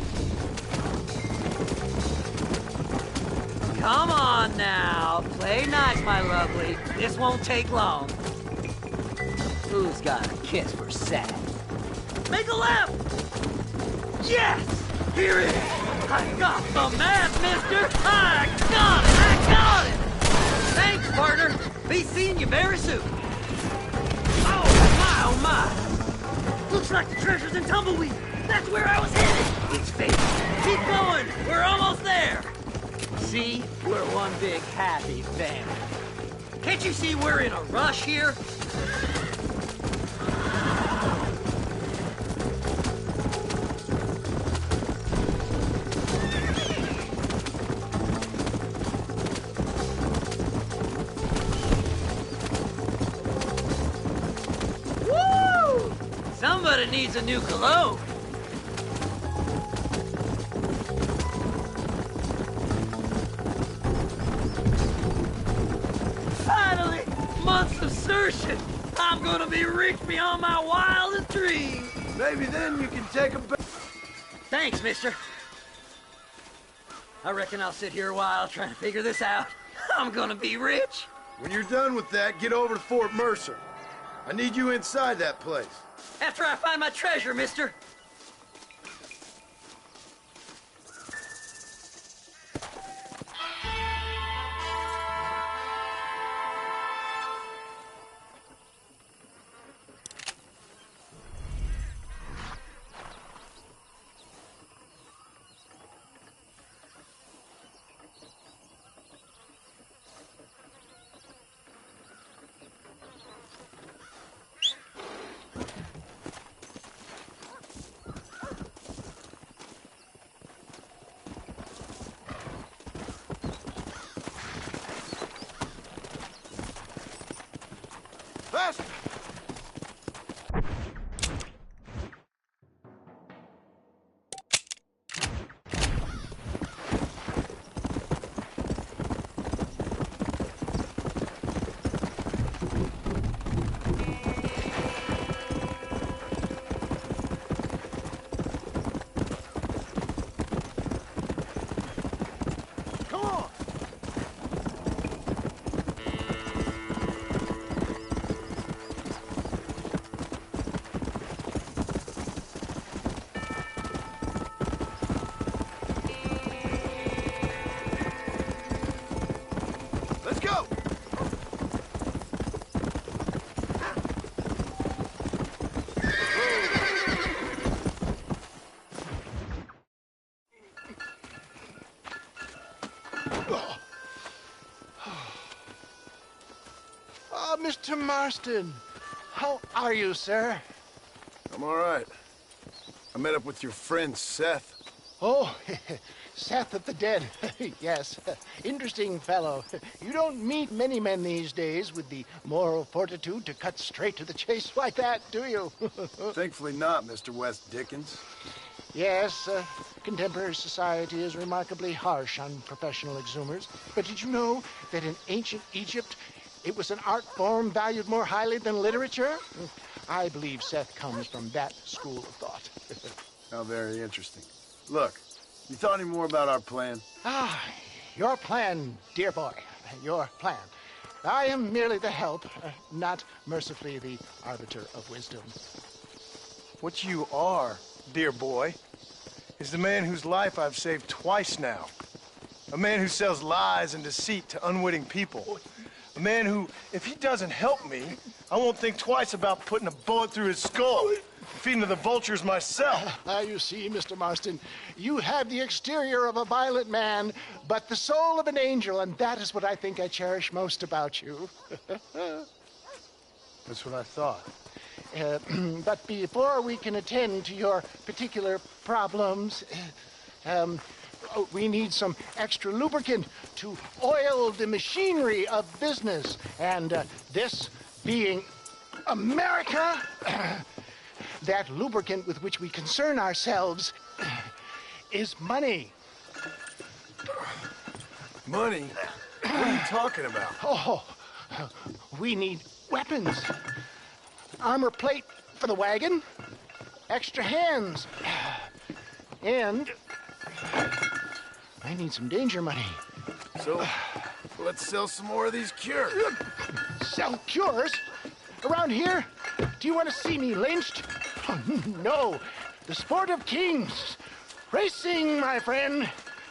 Come on now. Play nice, my lovely. This won't take long. Who's got a kiss for Seth? Make a left! Yes! Here it is! I got the map, mister! I got it! I got it! Thanks, partner. Be seeing you very soon. Oh my. Looks like the treasure's in Tumbleweed. That's where I was headed. It's fate. Keep going. We're almost there. See? We're one big happy family. Can't you see we're in a rush here? Woo! Somebody needs a new cologne. Finally! Months of searching! I'm gonna be rich beyond my wildest dreams! Maybe then you can take a bath. Thanks, mister. I reckon I'll sit here a while trying to figure this out. I'm gonna be rich. When you're done with that, get over to Fort Mercer. I need you inside that place. After I find my treasure, mister. Fast! Come on! Let's go! Ah, Mr. Marston. How are you, sir? I'm all right. I met up with your friend, Seth. Oh, Seth of the Dead. Yes, interesting fellow. You don't meet many men these days with the moral fortitude to cut straight to the chase like that, do you? Thankfully not, Mr. West Dickens. Yes, contemporary society is remarkably harsh on professional exhumers. But did you know that in ancient Egypt, it was an art form valued more highly than literature? I believe Seth comes from that school of thought. How very interesting. Look, you thought any more about our plan? Ah, your plan, dear boy. Your plan. I am merely the help, not mercifully the arbiter of wisdom. What you are, dear boy, is the man whose life I've saved twice now. A man who sells lies and deceit to unwitting people. A man who, if he doesn't help me, I won't think twice about putting a bullet through his skull, feeding to the vultures myself. You see, Mr. Marston, you have the exterior of a violent man, but the soul of an angel, and that is what I think I cherish most about you. That's what I thought. But before we can attend to your particular problems, we need some extra lubricant to oil the machinery of business. And this being America, that lubricant with which we concern ourselves, is money. Money? What are you talking about? Oh, we need weapons. Armor plate for the wagon, extra hands, and I need some danger money. So, let's sell some more of these cures. Sell cures? Around here? Do you want to see me lynched? Oh, no. The sport of kings. Racing, my friend.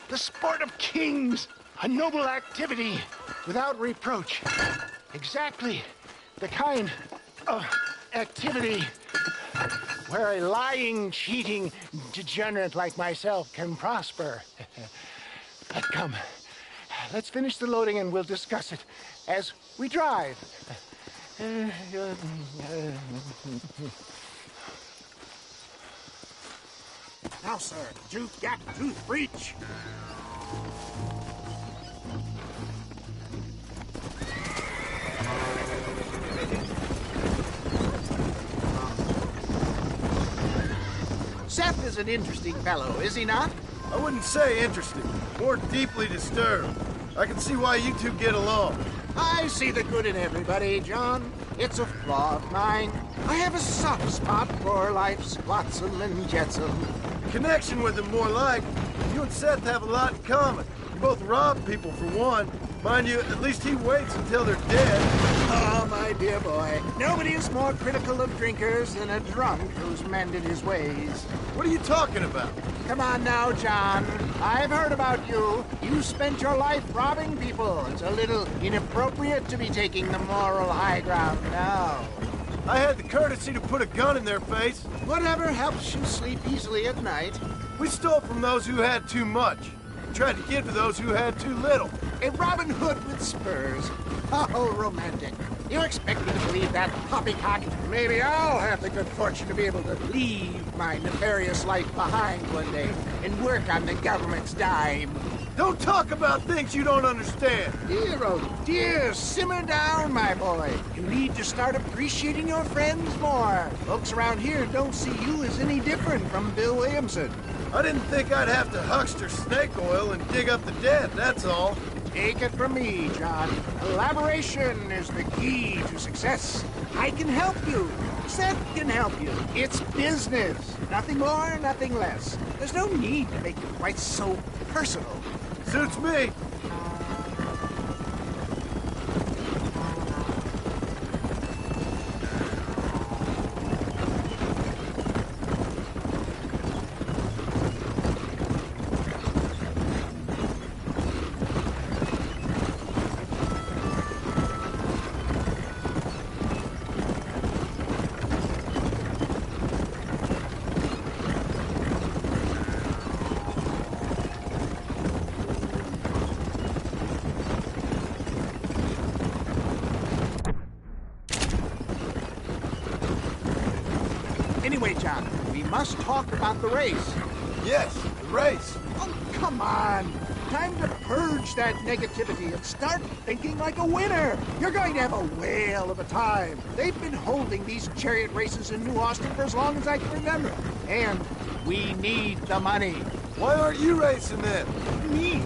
The sport of kings. A noble activity without reproach. Exactly the kind of activity where a lying, cheating degenerate like myself can prosper. But come, let's finish the loading and we'll discuss it as we drive. Now, sir, you've got to breach. Seth is an interesting fellow, is he not? I wouldn't say interesting, more deeply disturbed. I can see why you two get along. I see the good in everybody, John. It's a flaw of mine. I have a soft spot for life's flotsam and jetsam. Connection with him, more like. You and Seth have a lot in common. You both rob people, for one. Mind you, at least he waits until they're dead. Oh, my dear boy. Nobody is more critical of drinkers than a drunk who's mended his ways. What are you talking about? Come on now, John. I've heard about you. You spent your life robbing people. It's a little inappropriate to be taking the moral high ground now. I had the courtesy to put a gun in their face. Whatever helps you sleep easily at night. We stole from those who had too much. Tried to give to those who had too little. A Robin Hood with spurs. Oh, romantic. You expect me to believe that poppycock? Maybe I'll have the good fortune to be able to leave my nefarious life behind one day and work on the government's dime. Don't talk about things you don't understand. Dear, oh dear, simmer down, my boy. You need to start appreciating your friends more. Folks around here don't see you as any different from Bill Williamson. I didn't think I'd have to huckster snake oil and dig up the dead, that's all. Take it from me, John. Collaboration is the key to success. I can help you. Seth can help you. It's business. Nothing more, nothing less. There's no need to make it quite so personal. Suits me. Anyway, John, we must talk about the race. Yes, the race. Oh, come on. Time to purge that negativity and start thinking like a winner. You're going to have a whale of a time. They've been holding these chariot races in New Austin for as long as I can remember. And we need the money. Why aren't you racing then? Me?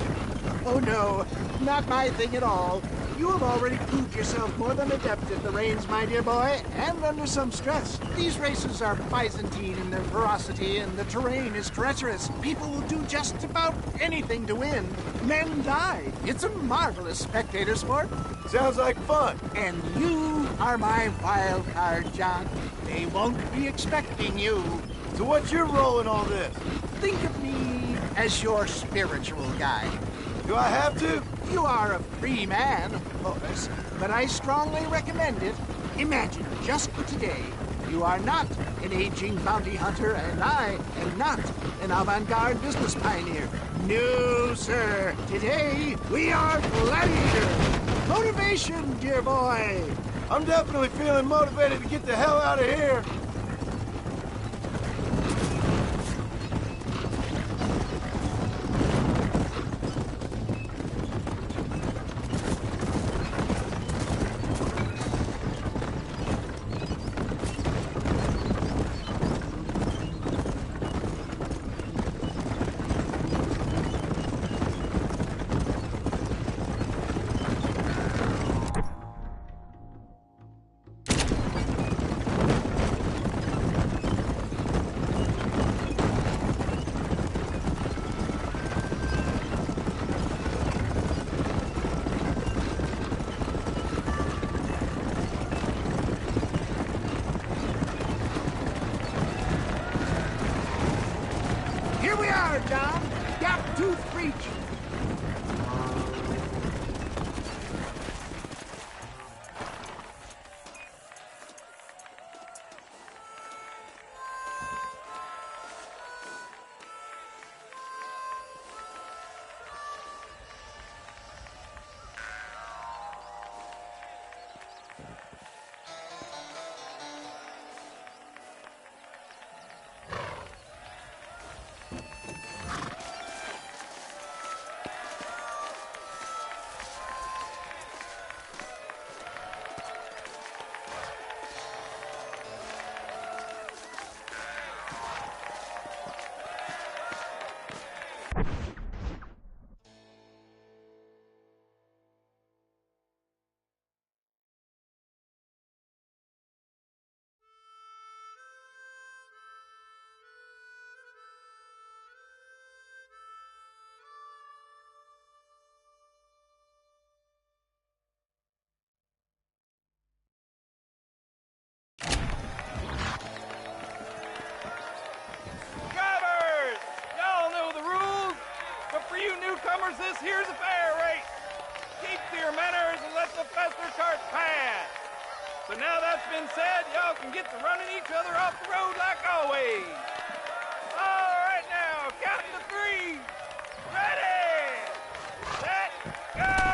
Oh, no. Not my thing at all. You have already proved yourself more than adept at the reins, my dear boy, and under some stress. These races are Byzantine in their ferocity, and the terrain is treacherous. People will do just about anything to win. Men die. It's a marvelous spectator sport. Sounds like fun. And you are my wild card, John. They won't be expecting you. So what's your role in all this? Think of me as your spiritual guide. Do I have to? You are a free man, of course, but I strongly recommend it. Imagine, just for today, you are not an aging bounty hunter, and I am not an avant-garde business pioneer. No, sir. Today, we are gladiators. Motivation, dear boy. I'm definitely feeling motivated to get the hell out of here. hard, John. Gap tooth breach. Newcomers, this here's a fair race. Keep to your manners and let the fester cart pass. So now that's been said, y'all can get to running each other off the road like always. All right now, counting to 3. Ready, set, go!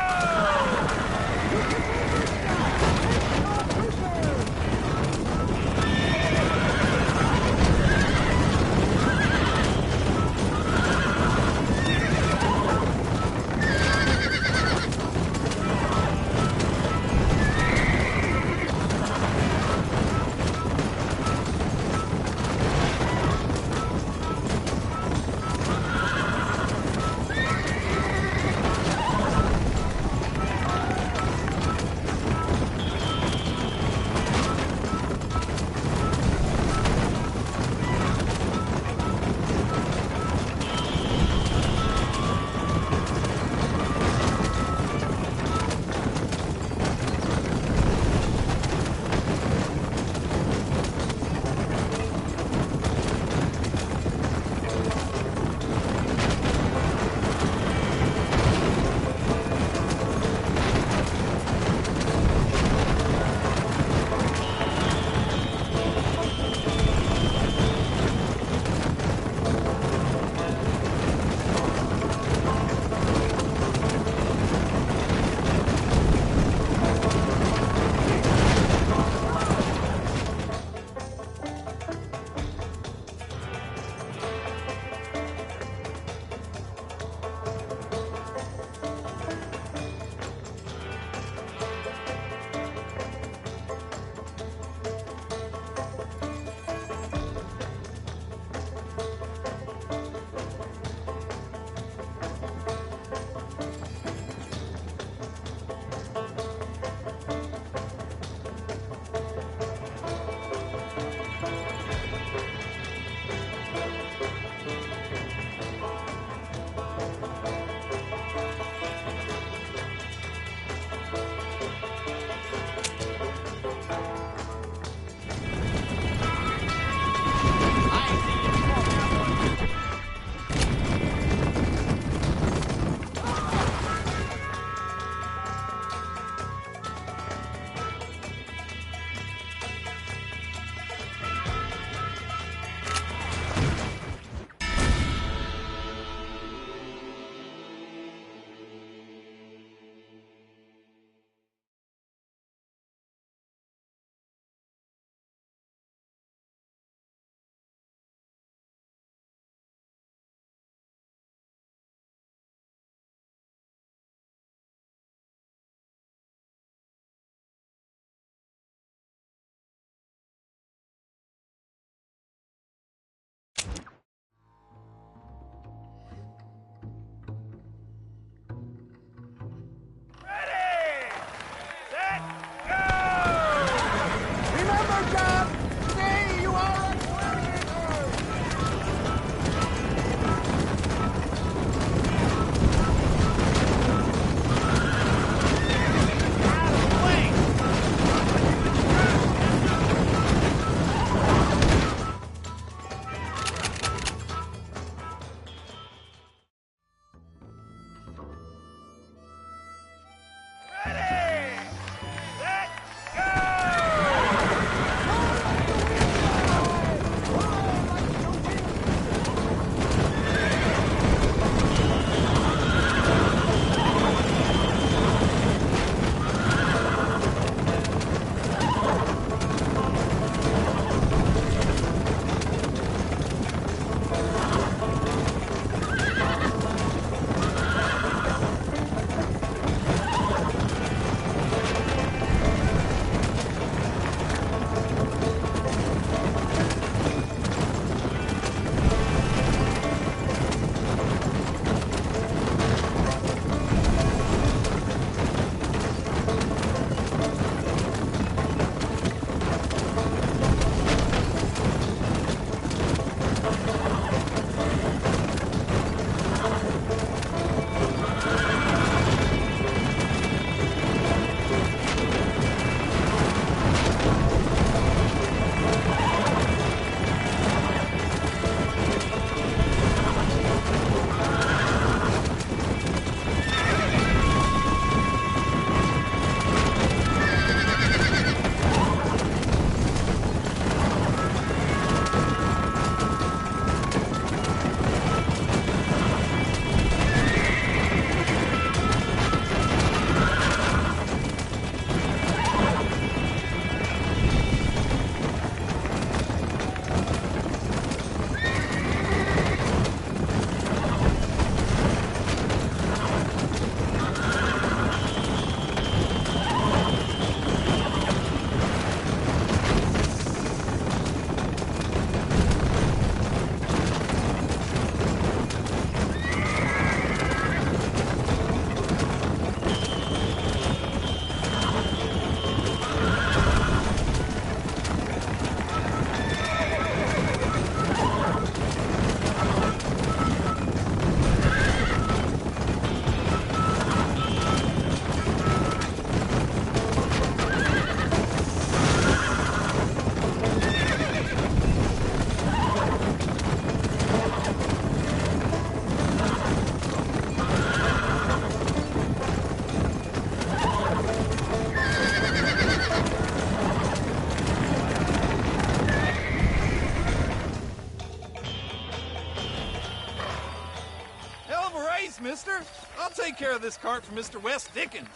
mister. I'll take care of this cart for Mr. West Dickens.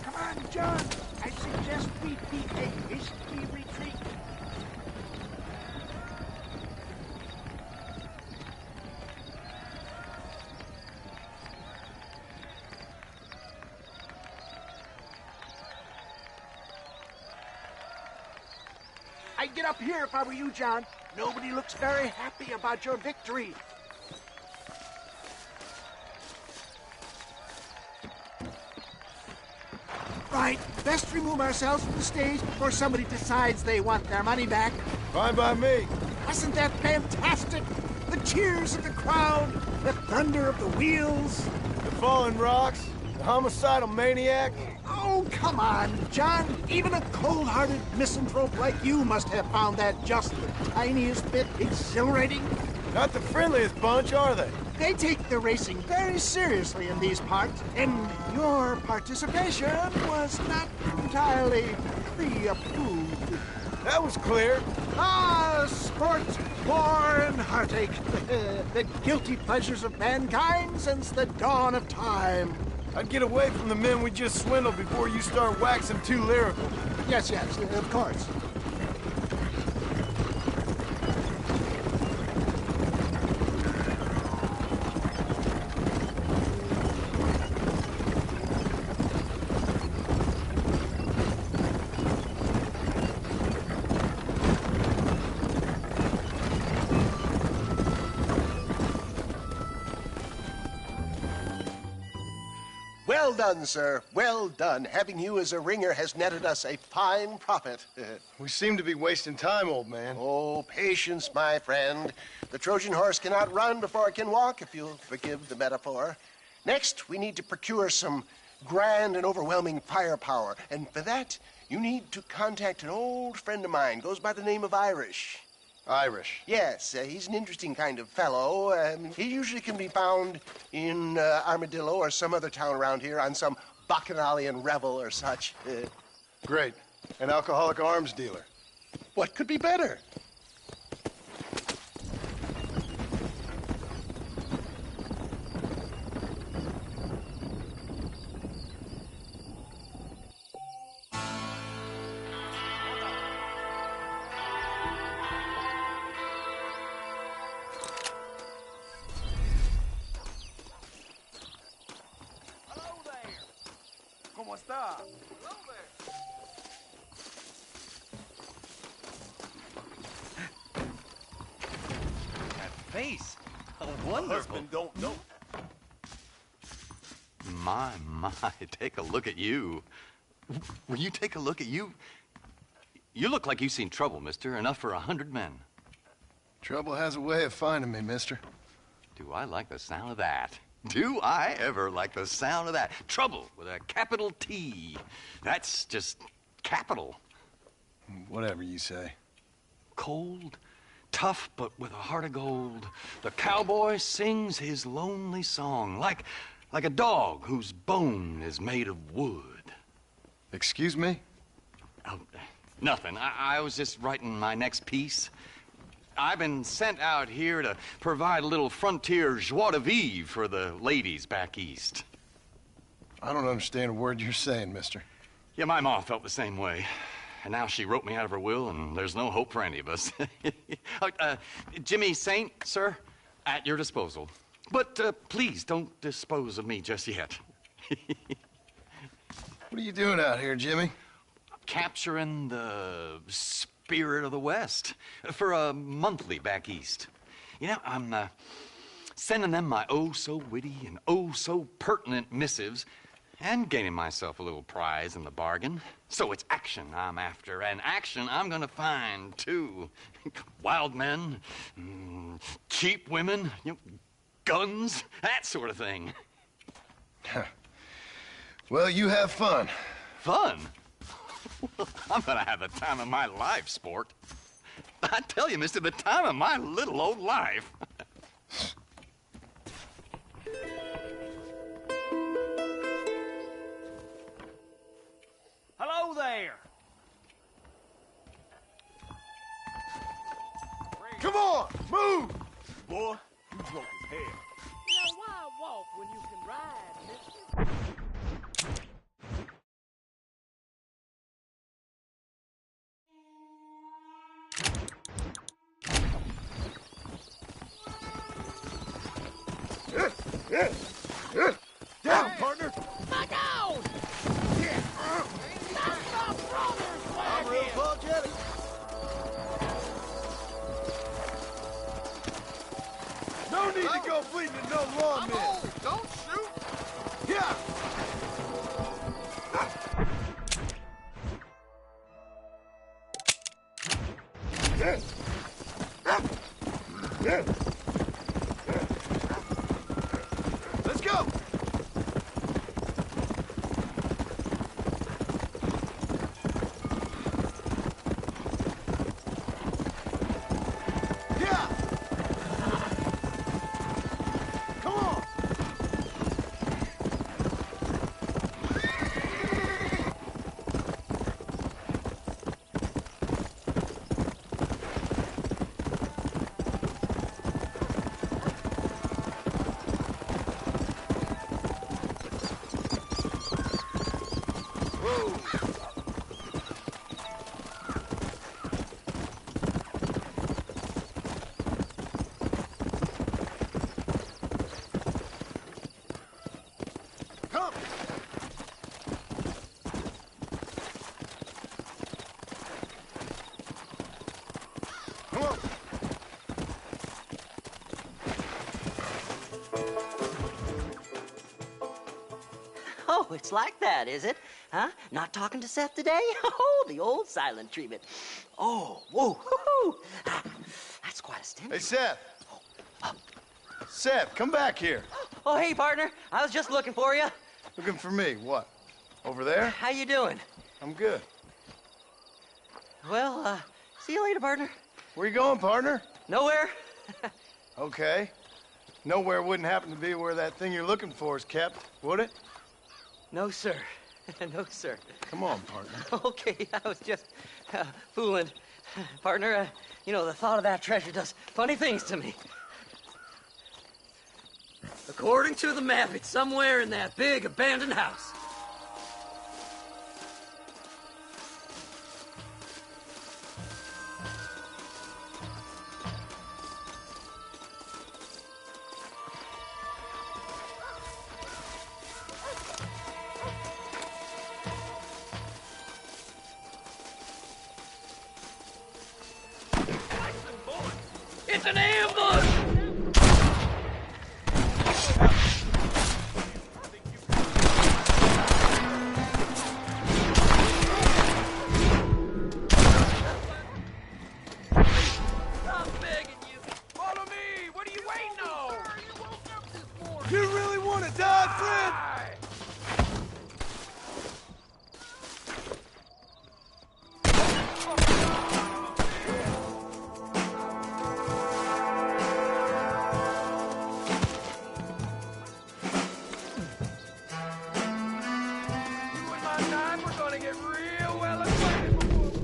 Come on, John. I suggest we beat a hasty retreat. I'd get up here if I were you, John. Nobody looks very happy about your victory. Right, best remove ourselves from the stage before somebody decides they want their money back. Fine by me. Wasn't that fantastic? The cheers of the crowd, the thunder of the wheels. The falling rocks, the homicidal maniac. Oh, come on, John. Even a cold-hearted misanthrope like you must have found that just the tiniest bit exhilarating. Not the friendliest bunch, are they? They take the racing very seriously in these parts, and your participation was not entirely pre-approved. That was clear. Ah, sport, war, and heartache. The guilty pleasures of mankind since the dawn of time. I'd get away from the men we just swindled before you start waxing too lyrical. Yes, of course. Well done, sir. Well done. Having you as a ringer has netted us a fine profit. We seem to be wasting time, old man. Oh, patience, my friend. The Trojan horse cannot run before it can walk, if you'll forgive the metaphor. Next, we need to procure some grand and overwhelming firepower. And for that, you need to contact an old friend of mine. Goes by the name of Irish. Irish? Yes, he's an interesting kind of fellow. He usually can be found in Armadillo or some other town around here on some bacchanalian revel or such. Great. An alcoholic arms dealer. What could be better? ¿Cómo está? That face. A wonderful. Husband don't know. My, take a look at you. Will you take a look at you? You look like you've seen trouble, mister. Enough for 100 men. Trouble has a way of finding me, mister. Do I like the sound of that? Do I ever like the sound of that? Trouble with a capital T. That's just capital. Whatever you say. Cold, tough, but with a heart of gold. The cowboy sings his lonely song like a dog whose bone is made of wood. Excuse me? Oh, nothing. I was just writing my next piece. I've been sent out here to provide a little frontier joie de vivre for the ladies back east. I don't understand a word you're saying, mister. Yeah, my ma felt the same way. And now she wrote me out of her will, and there's no hope for any of us. Jimmy Saint, sir, at your disposal. But please don't dispose of me just yet. What are you doing out here, Jimmy? Capturing the spirit of the West for a monthly back east. You know, I'm sending them my oh-so-witty and oh-so-pertinent missives and gaining myself a little prize in the bargain. So it's action I'm after, and action I'm gonna find, too. Wild men, cheap women, guns, that sort of thing. Well, you have fun. Fun? I'm gonna have the time of my life, sport. I tell you, mister, the time of my little old life. Hello there. Come on, move! Boy, you broke his head. Now, why walk when when you can ride, mister. Down, partner! My down! That's my brother's I'm real apologetic. No need to go bleeding to no lawman. Don't shoot! Yeah! Let's go! Yeah! Come on! Come! Come on! Oh, it's like that, is it? Huh? Not talking to Seth today? Oh, the old silent treatment. Oh, whoa, hoo-hoo. Ah, that's quite a stimulus. Hey, Seth. Seth, come back here. Oh, hey, partner. I was just looking for you. Looking for me. What? Over there? How you doing? I'm good. Well, see you later, partner. Where you going, partner? Nowhere. Okay. Nowhere wouldn't happen to be where that thing you're looking for is kept, would it? No, sir. No, sir. Come on, partner. Okay, I was just fooling. Partner, you know, the thought of that treasure does funny things to me. According to the map, it's somewhere in that big abandoned house. It's an ambush! I'm begging you. Follow me! What are you waiting on? You really want to die, friend? You and my knife are gonna get real well acquainted before we...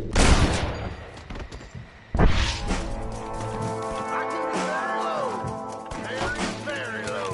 I can be very low. Very, very low.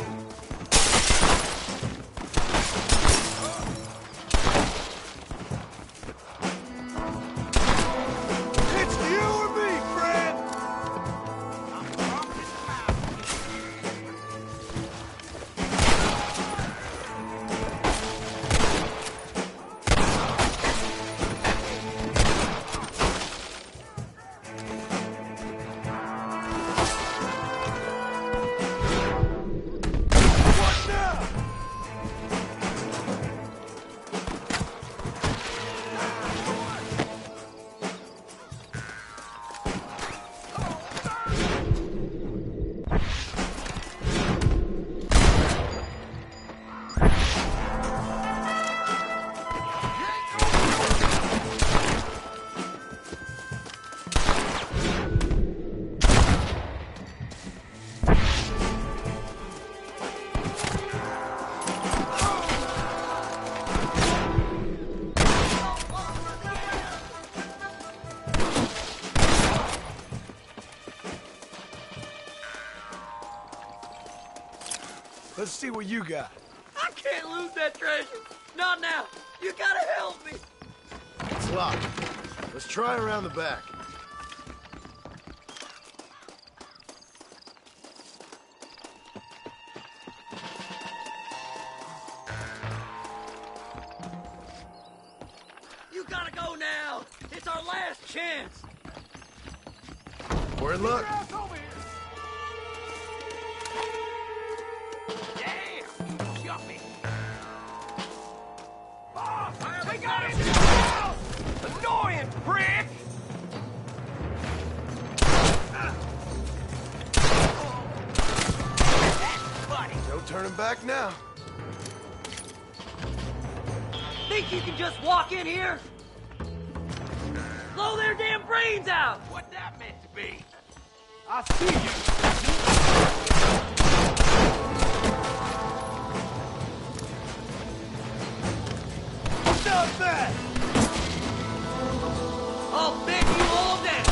Let's see what you got. I can't lose that treasure. Not now. You gotta help me. It's locked. Let's try around the back. You gotta go now. It's our last chance. We're in luck. Yeah, shot me. We got him! Annoying prick! No turning back now. Think you can just walk in here? Blow their damn brains out! What that meant to be? I see you! Stop that! I'll bet you all that!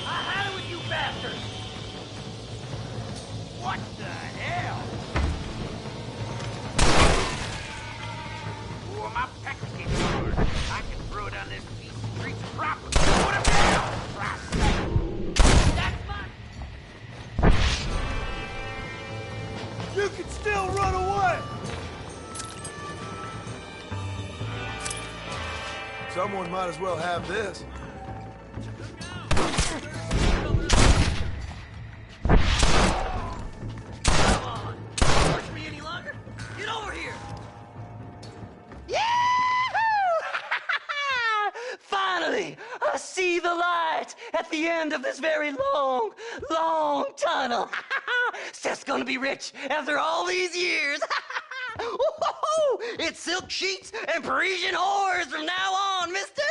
I had it with you bastards! What the hell? Oh, my pecker's getting hard. I can throw down this piece of street proper. Put him down! That's mine! You can still run away! Someone might as well have this. Come on! Push me any longer? Get over here! Yahoo! Finally, I see the light at the end of this very long, long tunnel. Seth's gonna be rich after all these years. Woo-hoo-hoo! It's silk sheets and Parisian whores from now on, mister.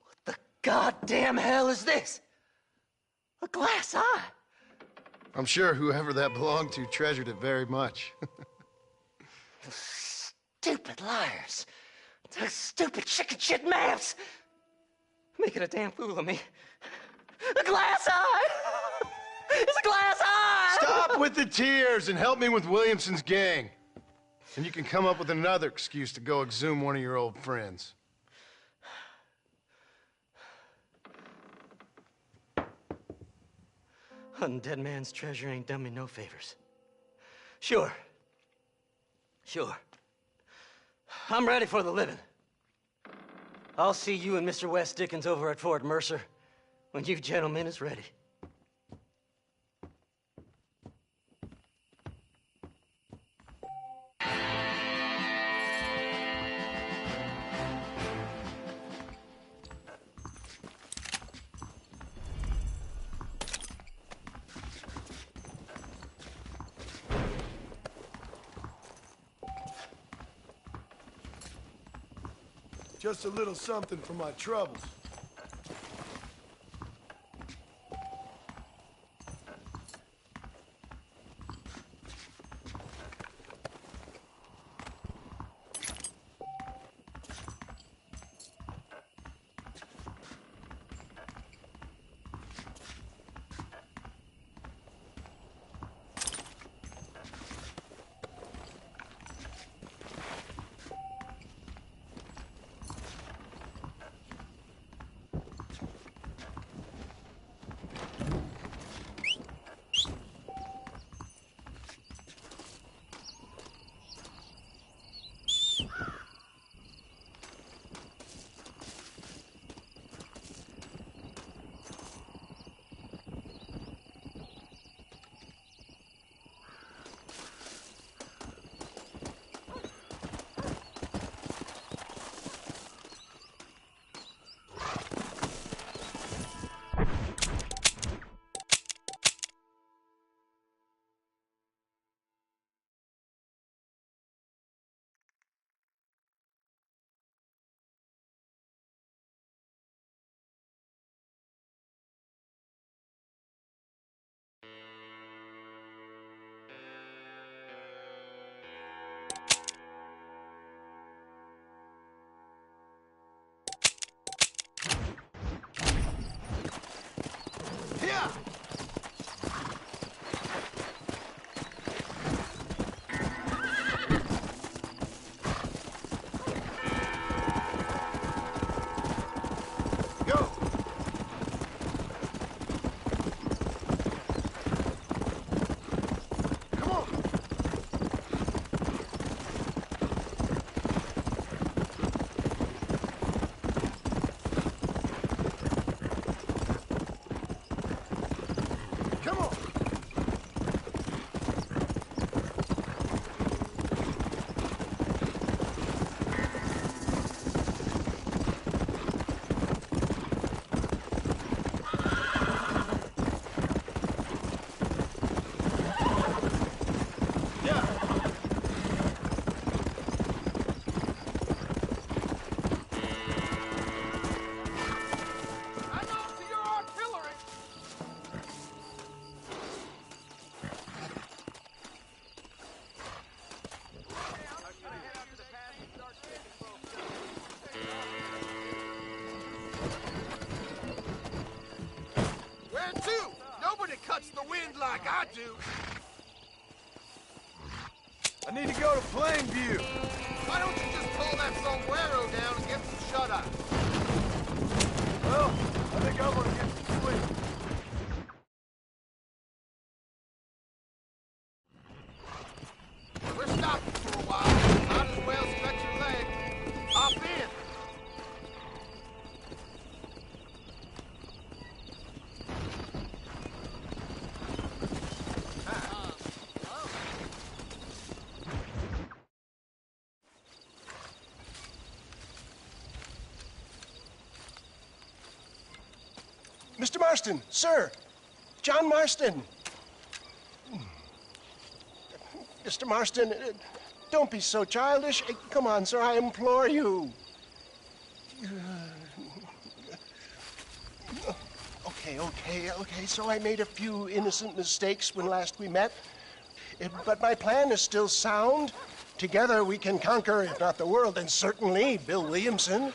What the goddamn hell is this? A glass eye. I'm sure whoever that belonged to treasured it very much. Stupid liars. Those stupid chicken shit maps. Making a damn fool of me. A glass eye! It's a glass eye! Stop with the tears and help me with Williamson's gang. And you can come up with another excuse to go exhume one of your old friends. Hunting dead man's treasure ain't done me no favors. Sure. I'm ready for the living. I'll see you and Mr. West Dickens over at Fort Mercer when you gentlemen is ready. Just a little something for my troubles. too. Nobody cuts the wind like I do. I need to go to Plainview. Why don't you just pull that sombrero down and get some shut-eye? Well, I think I'm gonna get some sleep. We're stopping for a while. Might as well stretch your legs. Hop in. Mr. Marston, sir. John Marston. Mr. Marston, don't be so childish. Come on, sir, I implore you. Okay, so I made a few innocent mistakes when last we met. But my plan is still sound. Together we can conquer, if not the world, then certainly Bill Williamson.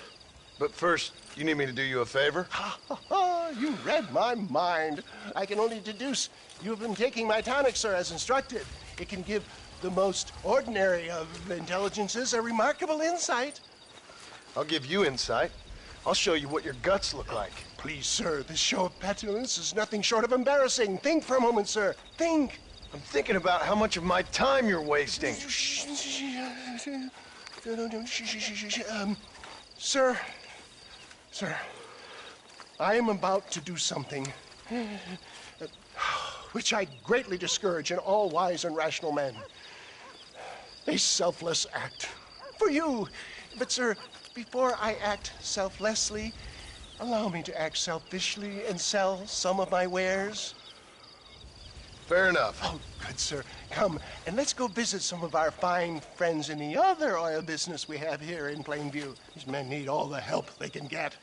But first, you need me to do you a favor? You read my mind. I can only deduce you've been taking my tonic, sir, as instructed. It can give the most ordinary of intelligences a remarkable insight. I'll give you insight. I'll show you what your guts look like. Please, sir, this show of petulance is nothing short of embarrassing. Think for a moment, sir. Think. I'm thinking about how much of my time you're wasting. Sir, I am about to do something which I greatly discourage in all wise and rational men. A selfless act for you. But, sir, before I act selflessly, allow me to act selfishly and sell some of my wares. Fair enough. Oh, good, sir. Come, and let's go visit some of our fine friends in the other oil business we have here in Plainview. These men need all the help they can get.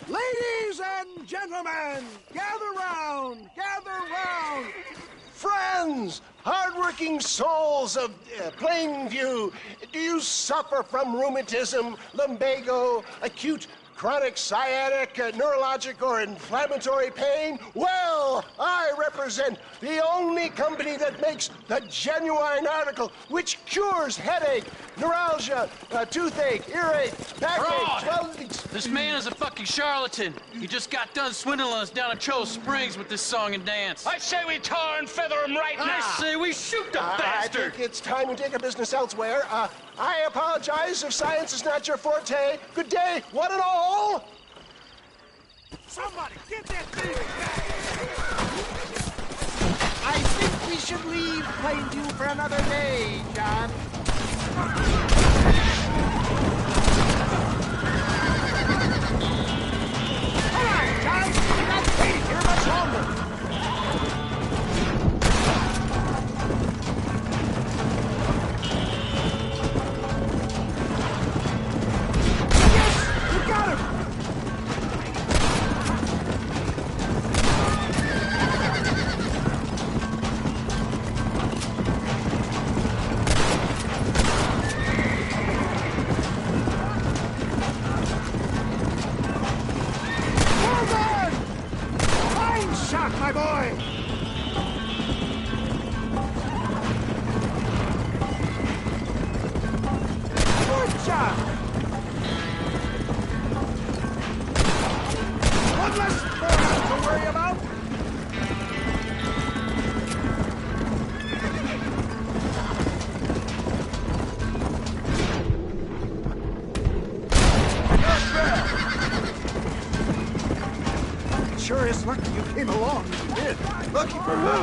Ladies and gentlemen, gather round, gather round. Friends, hardworking souls of Plainview, do you suffer from rheumatism, lumbago, acute chronic sciatic, neurologic, or inflammatory pain? Well, I represent the only company that makes the genuine article which cures headache, neuralgia, toothache, earache, backache, swelling. This man is a fucking charlatan. He just got done swindling us down at Cho Springs with this song and dance. I say we tar and feather him right now. I say we shoot the bastard. I think it's time we take our business elsewhere. I apologize if science is not your forte. Good day, one and all. Somebody, get that thing back. I think we should leave Plainview for another day, John. Come on, John. We're not waiting here much longer. You got him! Well done! Fine shot, my boy! Good job! One less foreman to worry about. Not bad. It sure is lucky you came along when you did. Lucky for who?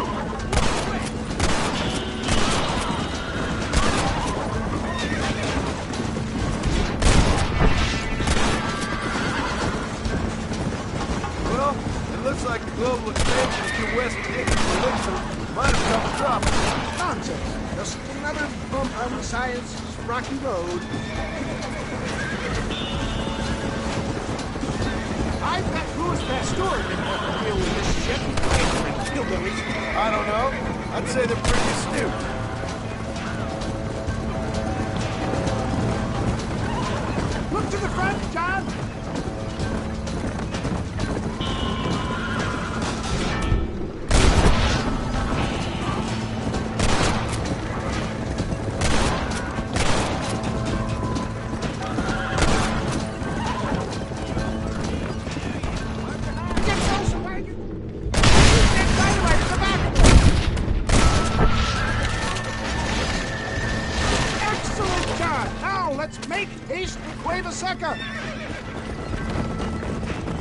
Well, it looks Science's rocky road. I've got Louis Pasteur been having to deal with this shit. Hillbillies. I don't know. I'd say they're pretty astute. Look to the front, John.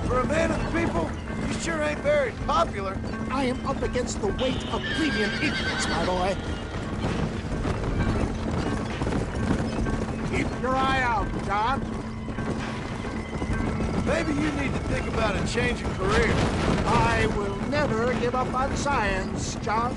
For a man of the people, you sure ain't very popular. I am up against the weight of plebeian ignorance, my boy. Keep your eye out, John. Maybe you need to think about a change of career. I will never give up on science, John.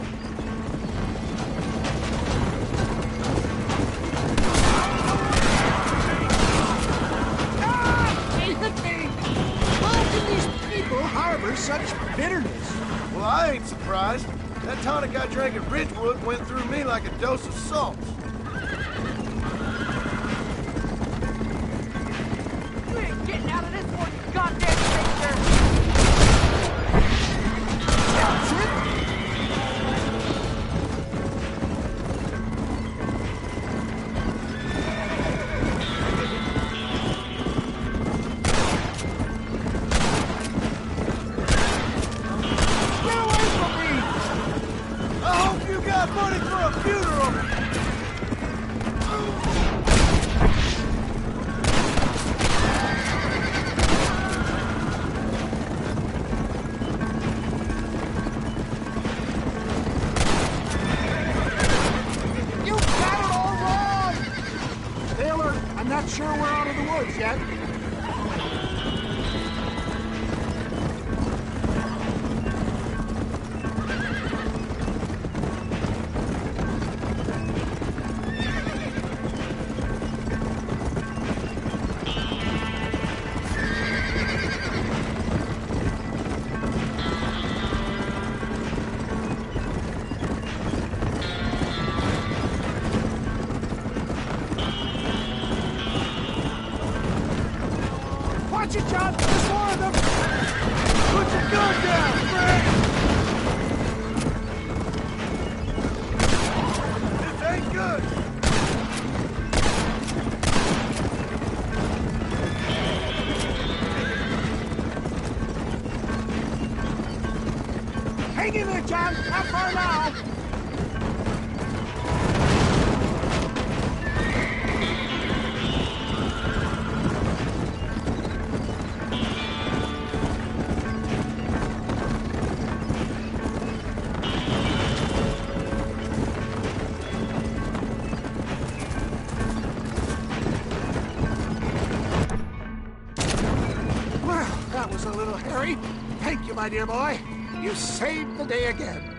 Harbor such bitterness. Well, I ain't surprised. That tonic I drank at Ridgewood went through me like a dose of salt. You ain't getting out of this one, you goddamn stranger! That's it! Money for a funeral! You got it all wrong! Taylor, I'm not sure we're out of the woods yet. Watch it, John! There's more of them! Put your gun down, Frank! This ain't good! Hang in there, John! Not far now! That was a little hairy. Thank you, my dear boy. You saved the day again.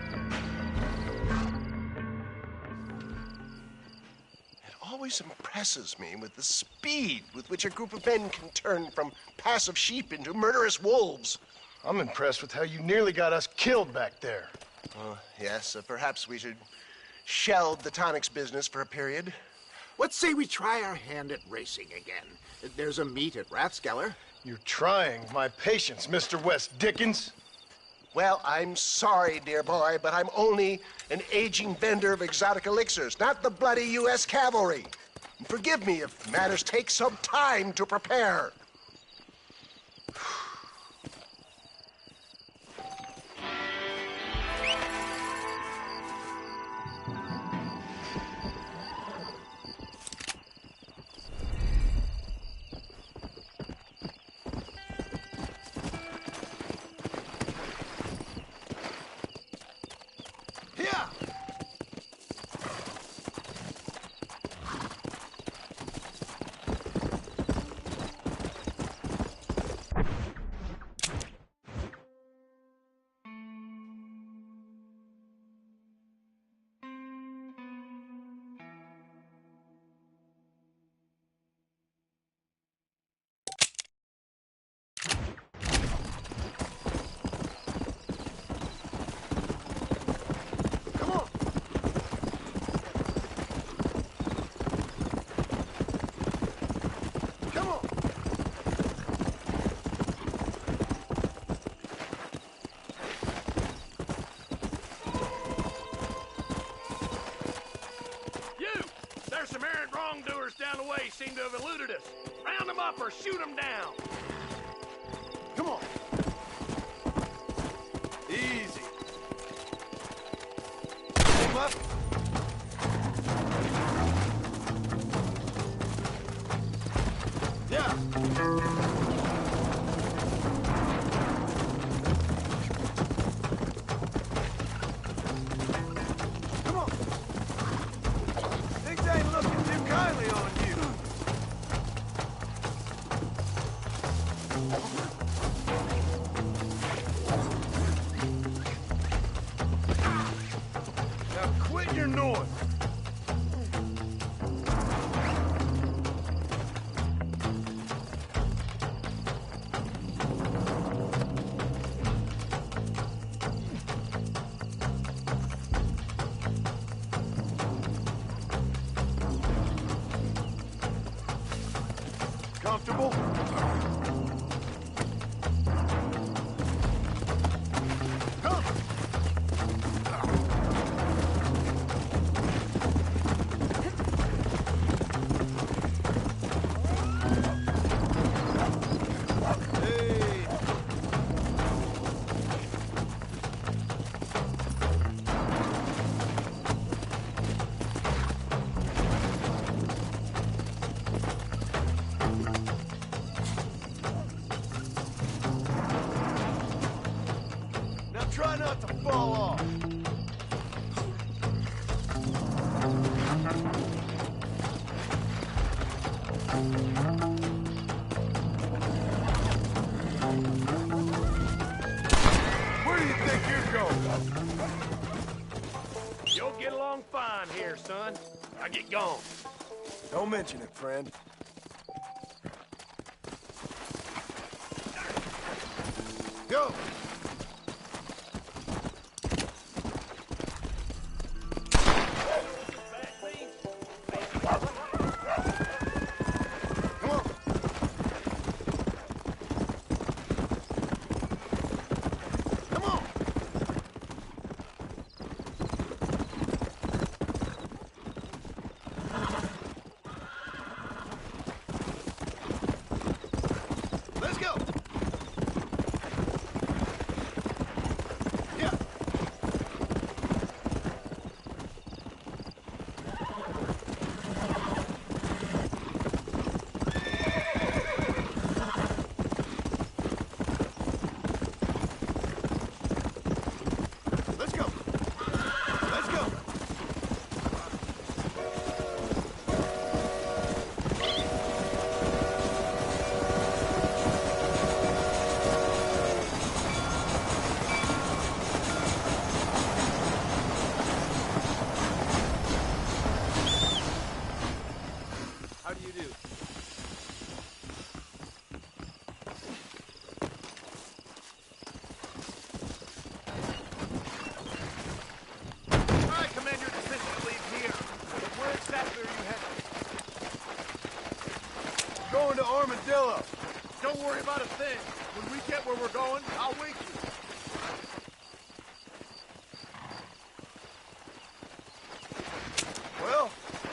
It always impresses me with the speed with which a group of men can turn from passive sheep into murderous wolves. I'm impressed with how you nearly got us killed back there. Yes, perhaps we should shelve the tonics business for a period. Let's say we try our hand at racing again. There's a meet at Rathskeller. You're trying my patience, Mr. West Dickens. Well, I'm sorry, dear boy, but I'm only an aging vendor of exotic elixirs, not the bloody U.S. cavalry. Forgive me if matters take some time to prepare. Violent wrongdoers down the way seem to have eluded us. Round them up or shoot them down. Come on. Easy. Aim up. Yeah. Come on. Things ain't looking too kindly on you. Now quit your noise. Comfortable? Come! Hey! Now try not to fall off. Where do you think you're going? You'll get along fine here, son. I get gone. Don't mention it, friend. Go! Come on! Come on! Let's go! Yeah! Let's go! Let's go! How do you do? I commend your decision to leave here. But where exactly are you headed? Going to Armadillo. Don't worry about a thing. When we get where we're going, I'll wake you. Well,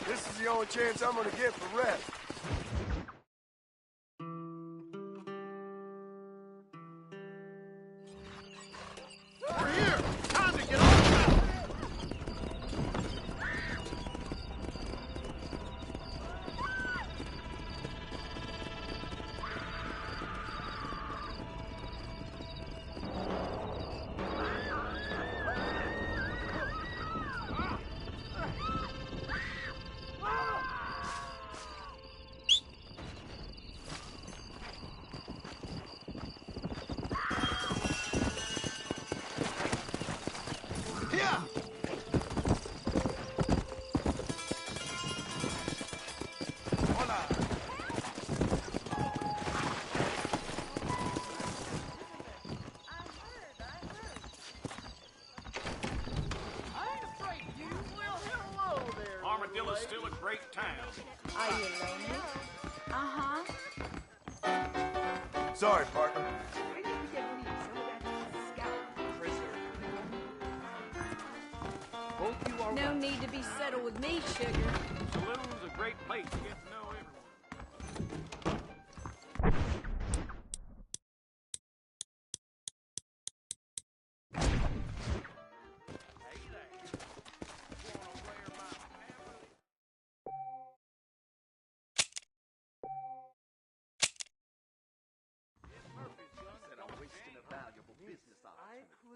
this is the only chance I'm gonna get for rest. We're here. Time to get on the mountain. Armadillo's still a great town. Are you lonely? Uh-huh. Sorry, partner. No need to be settled with me, sugar. Saloon's a great place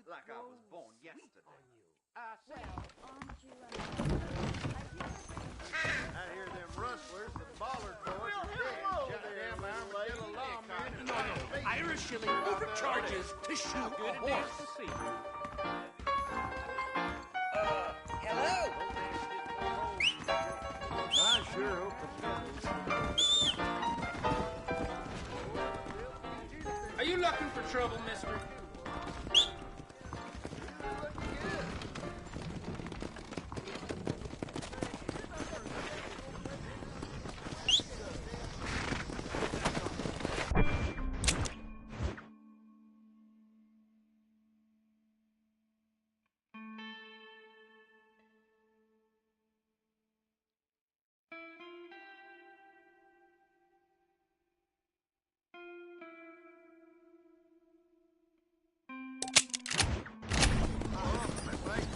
Like I was born yesterday. I hear them rustlers, the Bollard boys, are dead. Goddamn Armadillo lawmen. Irish shilling overcharges to shoot a horse. Hello? I sure hope Are you looking for trouble, mister?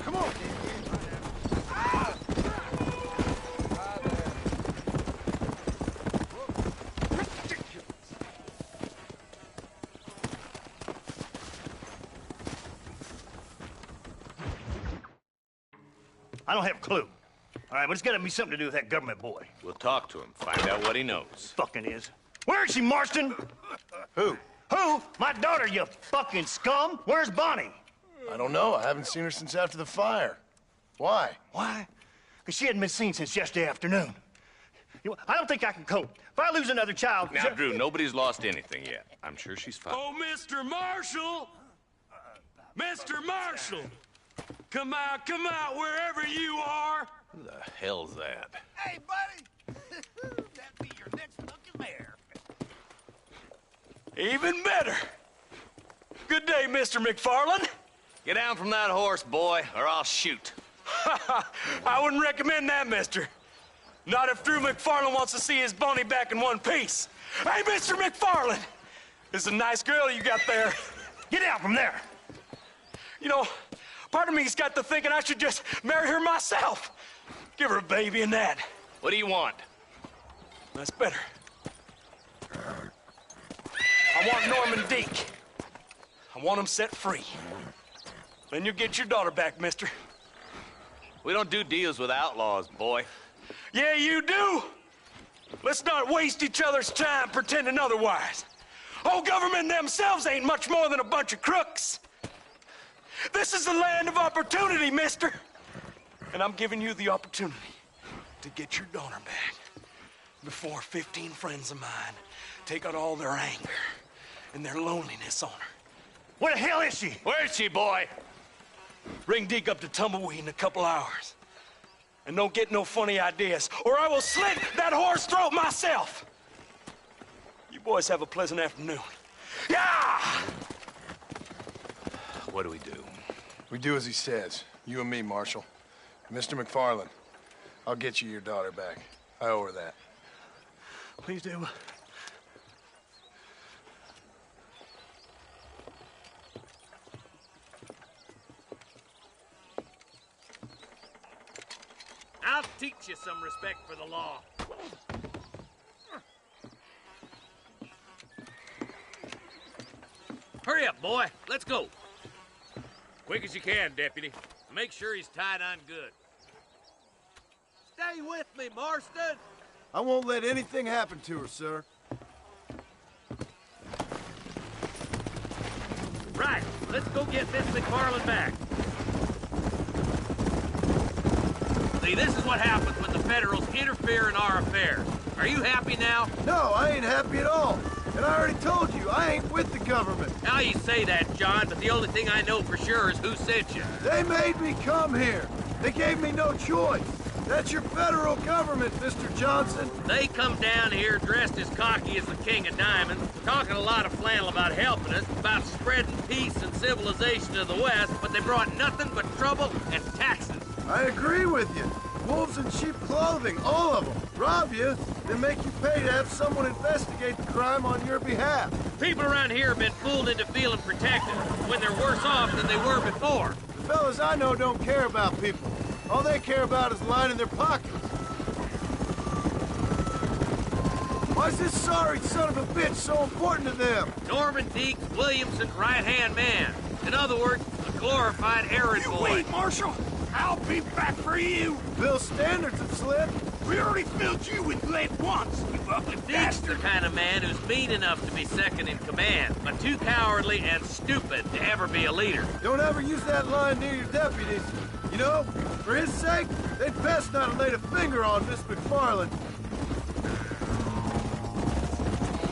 Come on! I don't have a clue. All right, but it's gotta be something to do with that government boy. We'll talk to him, find out what he knows. Fucking is. Where is she, Marston? Who? Who? My daughter, you fucking scum! Where's Bonnie? I don't know. I haven't seen her since after the fire. Why? Why? Because she hadn't been seen since yesterday afternoon. You know, I don't think I can cope. If I lose another child... Now, Drew, nobody's lost anything yet. I'm sure she's fine. Oh, Mr. Marshall! Mr. Marshall! Come out, wherever you are! Who the hell's that? Hey, buddy! That be your next looking mare. Even better. Good day, Mr. MacFarlane. Get down from that horse, boy, or I'll shoot. I wouldn't recommend that, mister. Not if Drew MacFarlane wants to see his Bonnie back in one piece. Hey, Mr. MacFarlane! This is a nice girl you got there. Get out from there! You know, part of me's got to thinking I should just marry her myself. Give her a baby and that. What do you want? That's better. I want Norman Deke. I want him set free. Then you'll get your daughter back, mister. We don't do deals with outlaws, boy. Yeah, you do. Let's not waste each other's time pretending otherwise. Old government themselves ain't much more than a bunch of crooks. This is the land of opportunity, mister. And I'm giving you the opportunity to get your daughter back before 15 friends of mine take out all their anger and their loneliness on her. Where the hell is she? Where is she, boy? Bring Deke up to Tumbleweed in a couple hours. And don't get no funny ideas, or I will slit that horse's throat myself. You boys have a pleasant afternoon. Yeah! What do we do? We do as he says. You and me, Marshal. Mr. MacFarlane, I'll get you your daughter back. I owe her that. Please do. I'll teach you some respect for the law. Hurry up, boy. Let's go. Quick as you can, Deputy. Make sure he's tied on good. Stay with me, Marston. I won't let anything happen to her, sir. Right. Let's go get Miss MacFarlane back. See, this is what happens when the Federals interfere in our affairs. Are you happy now? No, I ain't happy at all. And I already told you, I ain't with the government. Now you say that, John, but the only thing I know for sure is who sent you. They made me come here. They gave me no choice. That's your federal government, Mr. Johnson. They come down here dressed as cocky as the King of Diamonds, talking a lot of flannel about helping us, about spreading peace and civilization to the West, but they brought nothing but trouble and taxes. I agree with you. Wolves in cheap clothing, all of them. Rob you, then make you pay to have someone investigate the crime on your behalf. People around here have been fooled into feeling protected when they're worse off than they were before. The fellas I know don't care about people. All they care about is lining their pockets. Why's this sorry son of a bitch so important to them? Norman Deke's Williamson's right-hand man. In other words, a glorified errand boy. Wait, Marshal! I'll be back for you! Bill's standards have slipped. We already filled you with lead once, you ugly Deke's the bastard! kind of man who's mean enough to be second in command, but too cowardly and stupid to ever be a leader. Don't ever use that line near your deputies. You know, for his sake, they'd best not have laid a finger on Miss MacFarlane.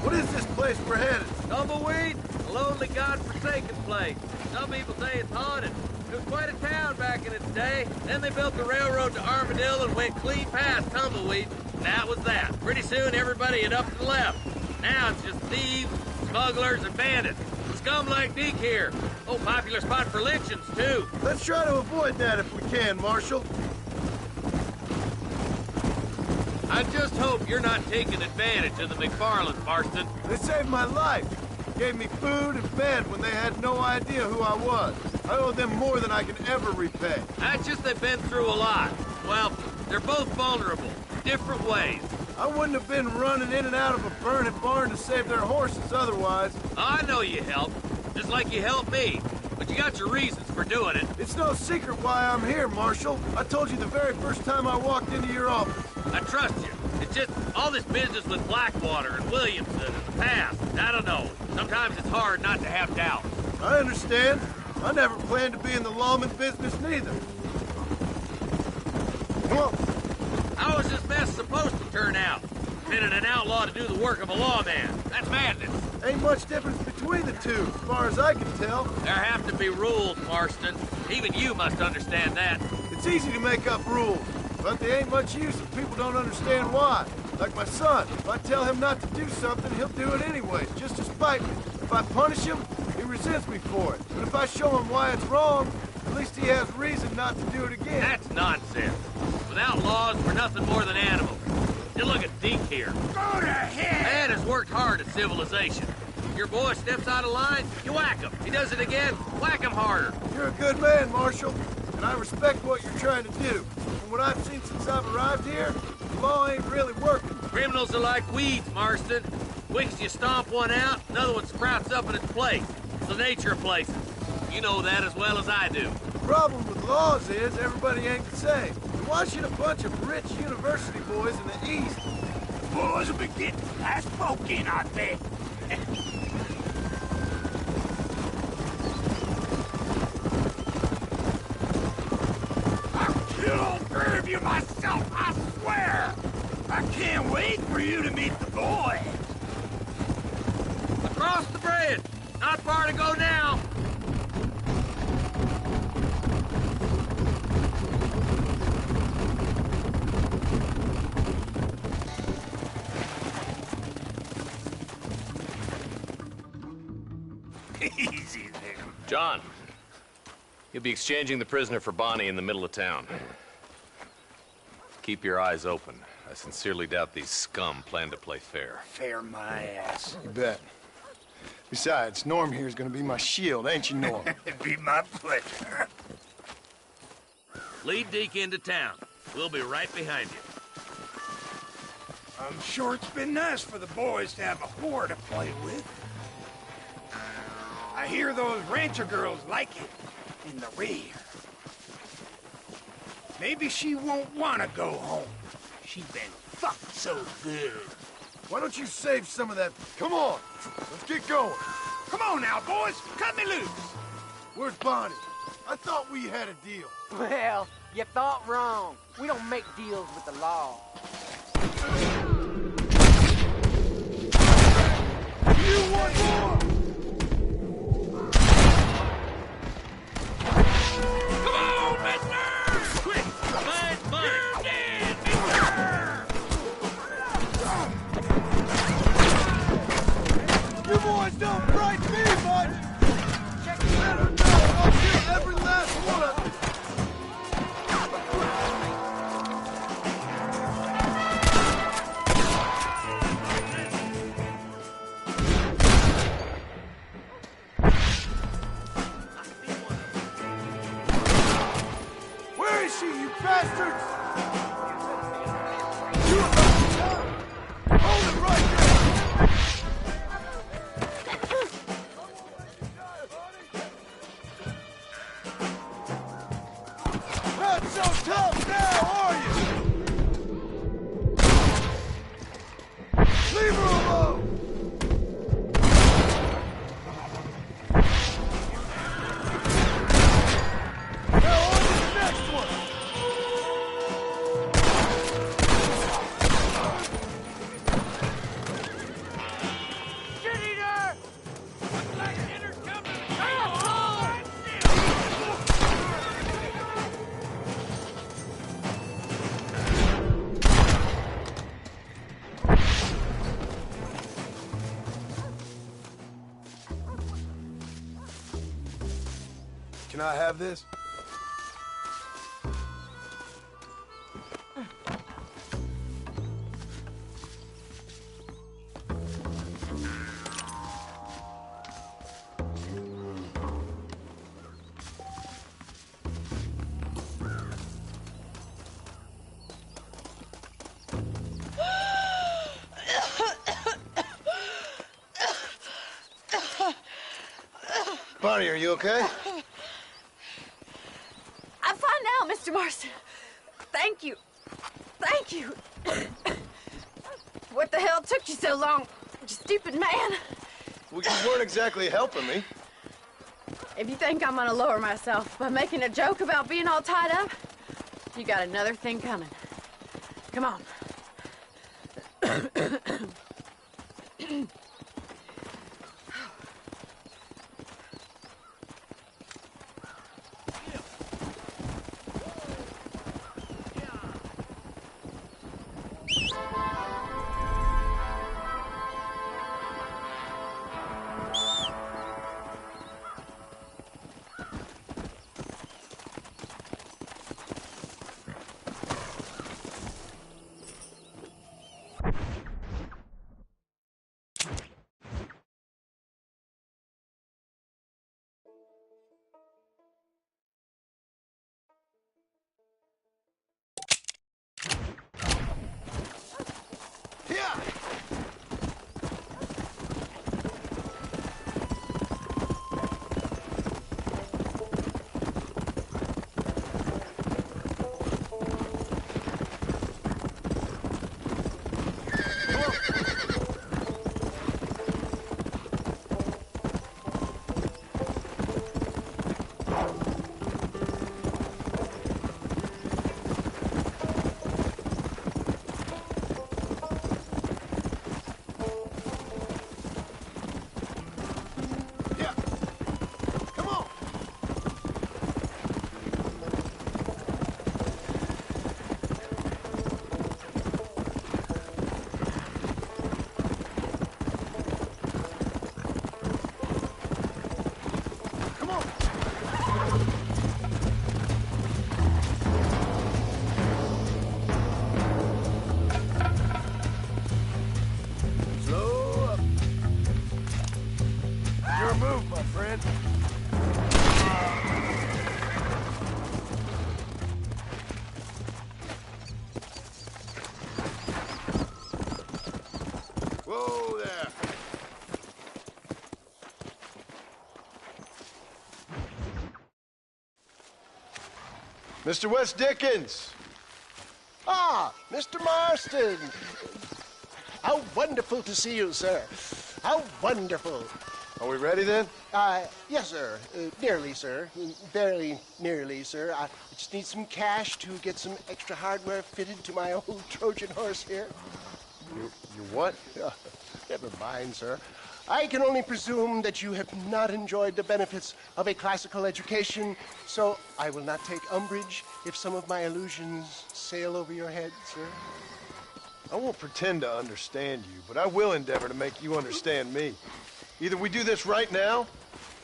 What is this place we're headed? Tumbleweed, a lonely, god-forsaken place. Some people say it's haunted. It was quite a town back in its day. Then they built the railroad to Armadillo and went clean past Tumbleweed. And that was that. Pretty soon, everybody had up and left. Now it's just thieves, smugglers, and bandits. Scum like Deke here. Oh, popular spot for lynchings, too. Let's try to avoid that if we can, Marshal. I just hope you're not taking advantage of the MacFarlanes, Marston. They saved my life. Gave me food and bed when they had no idea who I was. I owe them more than I can ever repay. That's just they've been through a lot. Well, they're both vulnerable, different ways. I wouldn't have been running in and out of a burning barn to save their horses otherwise. I know you helped, just like you helped me. But you got your reasons for doing it. It's no secret why I'm here, Marshal. I told you the very first time I walked into your office. I trust you. It's just all this business with Blackwater and Williamson and the past. I don't know. Sometimes it's hard not to have doubt. I understand. I never planned to be in the lawman business neither. Come on. How is this mess supposed to turn out? Pinning an outlaw to do the work of a lawman. That's madness. Ain't much difference between the two, as far as I can tell. There have to be rules, Marston. Even you must understand that. It's easy to make up rules, but they ain't much use if people don't understand why. Like my son. If I tell him not to do something, he'll do it anyway, just to spite me. If I punish him, he resents me for it. But if I show him why it's wrong, at least he has reason not to do it again. That's nonsense. Without laws, we're nothing more than animals. You look at Deke here. Go to hell! Man has worked hard at civilization. Your boy steps out of line, you whack him. He does it again, whack him harder. You're a good man, Marshal, and I respect what you're trying to do. From what I've seen since I've arrived here, the law ain't really working. Criminals are like weeds, Marston. Quick as you stomp one out, another one sprouts up in its place. It's the nature of places. You know that as well as I do. The problem with laws is everybody ain't the same. And why should a bunch of rich university boys in the East... Boys will be getting fast spoken, I bet. I'll kill all three of you myself, I swear! I can't wait for you to meet the boys. Across the bridge. Not far to go now. Easy there. John, you'll be exchanging the prisoner for Bonnie in the middle of town. Keep your eyes open. I sincerely doubt these scum plan to play fair. Fair my ass. You bet. Besides, Norm here's gonna be my shield, ain't you, Norm? It'd be my pleasure. Lead Deke into town. We'll be right behind you. I'm sure it's been nice for the boys to have a whore to play with. I hear those rancher girls like it in the rear. Maybe she won't want to go home. She's been fucked so good. Why don't you save some of that... Come on, let's get going. Come on now, boys, cut me loose. Where's Bonnie? I thought we had a deal. Well, you thought wrong. We don't make deals with the law. You want more? Come on, mister! Quick, find Bonnie. You're dead, mister! You boys don't frighten me much! Let her know I'll kill every last one of them! Where is she, you bastards? Hold it right there! I have this? Bonnie, are you okay? I'm fine now, Mr. Marston. Thank you. Thank you. What the hell took you so long, you stupid man? Well, you weren't exactly helping me. If you think I'm gonna lower myself by making a joke about being all tied up, you got another thing coming. Come on. Whoa there. Mr. West Dickens. Ah, Mr. Marston. How wonderful to see you, sir. How wonderful. Are we ready then? Yes, sir. Nearly, sir. Barely nearly, sir. I just need some cash to get some extra hardware fitted to my old Trojan horse here. You what? Never mind, sir. I can only presume that you have not enjoyed the benefits of a classical education, so I will not take umbrage if some of my allusions sail over your head, sir. I won't pretend to understand you, but I will endeavor to make you understand me. Either we do this right now,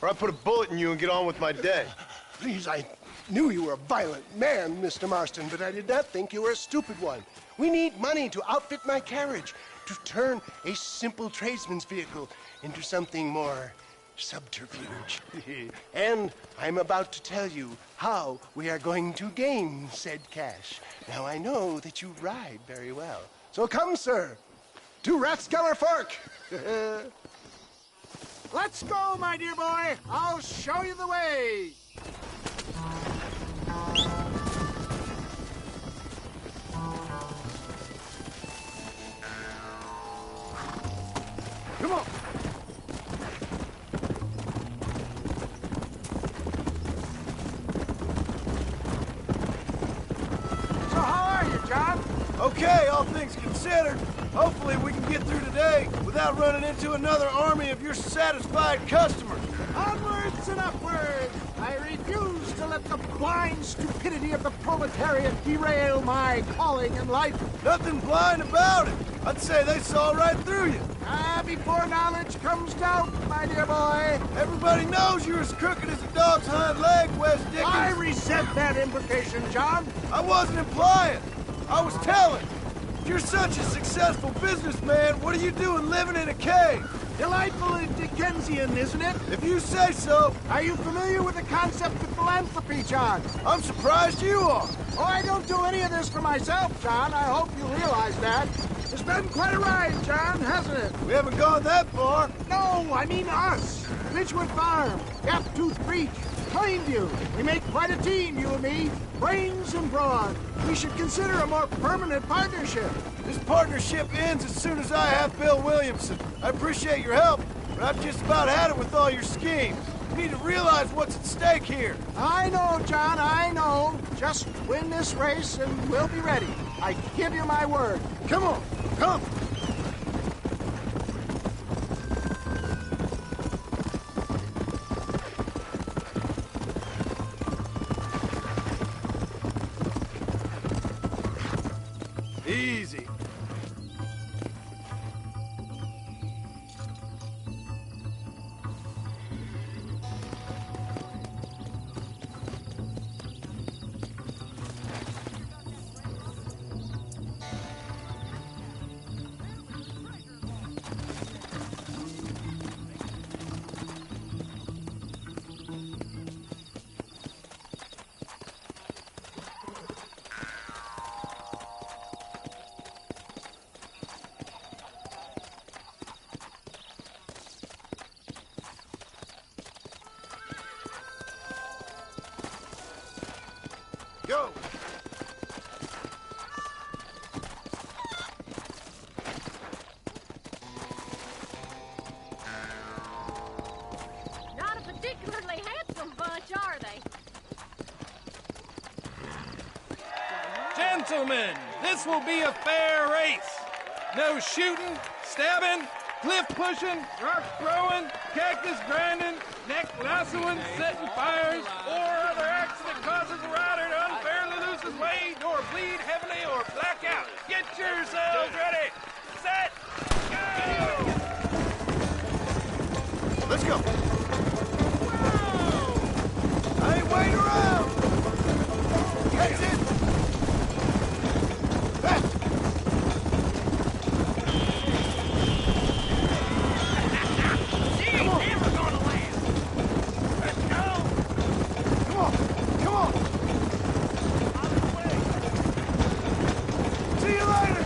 or I put a bullet in you and get on with my day. Please, I knew you were a violent man, Mr. Marston, but I did not think you were a stupid one. We need money to outfit my carriage, to turn a simple tradesman's vehicle into something more subterfuge. And I'm about to tell you how we are going to gain said cash. Now, I know that you ride very well. So come, sir, to Rathskeller Fork. Let's go, my dear boy. I'll show you the way. Come on. So how are you, John? Okay, all things considered. Hopefully we can get through today without running into another army of your satisfied customers. Onwards and upwards! I refuse to let the blind stupidity of the proletariat derail my calling in life. Nothing blind about it. I'd say they saw right through you. Before knowledge comes doubt, my dear boy. Everybody knows you're as crooked as a dog's hind leg, Wes Dickens. I resent that implication, John. I wasn't implying. I was telling. You're such a successful businessman. What are you doing living in a cave? Delightful and Dickensian, isn't it? If you say so. Are you familiar with the concept of philanthropy, John? I'm surprised you are. Oh, I don't do any of this for myself, John. I hope you realize that. It's been quite a ride, John, hasn't it? We haven't gone that far. No, I mean us. Ridgewood Farm, Gaptooth Creek, Plainview. We make quite a team, you and me. Brains and brawn. We should consider a more permanent partnership. This partnership ends as soon as I have Bill Williamson. I appreciate your help, but I've just about had it with all your schemes. You need to realize what's at stake here. I know, John, I know. Just win this race and we'll be ready. I give you my word. Come on, come. Easy. Go! Not a particularly handsome bunch, are they? Gentlemen, this will be a fair race. No shooting, stabbing, cliff pushing, rock throwing, cactus grinding, neck lassoing, setting fires, or other acts that causes a rider to unfairly lose his way, or bleed heavily, or black out. Get yourselves ready. Set. Go! Let's go. I ain't waiting around. That's it. Fast. See you later!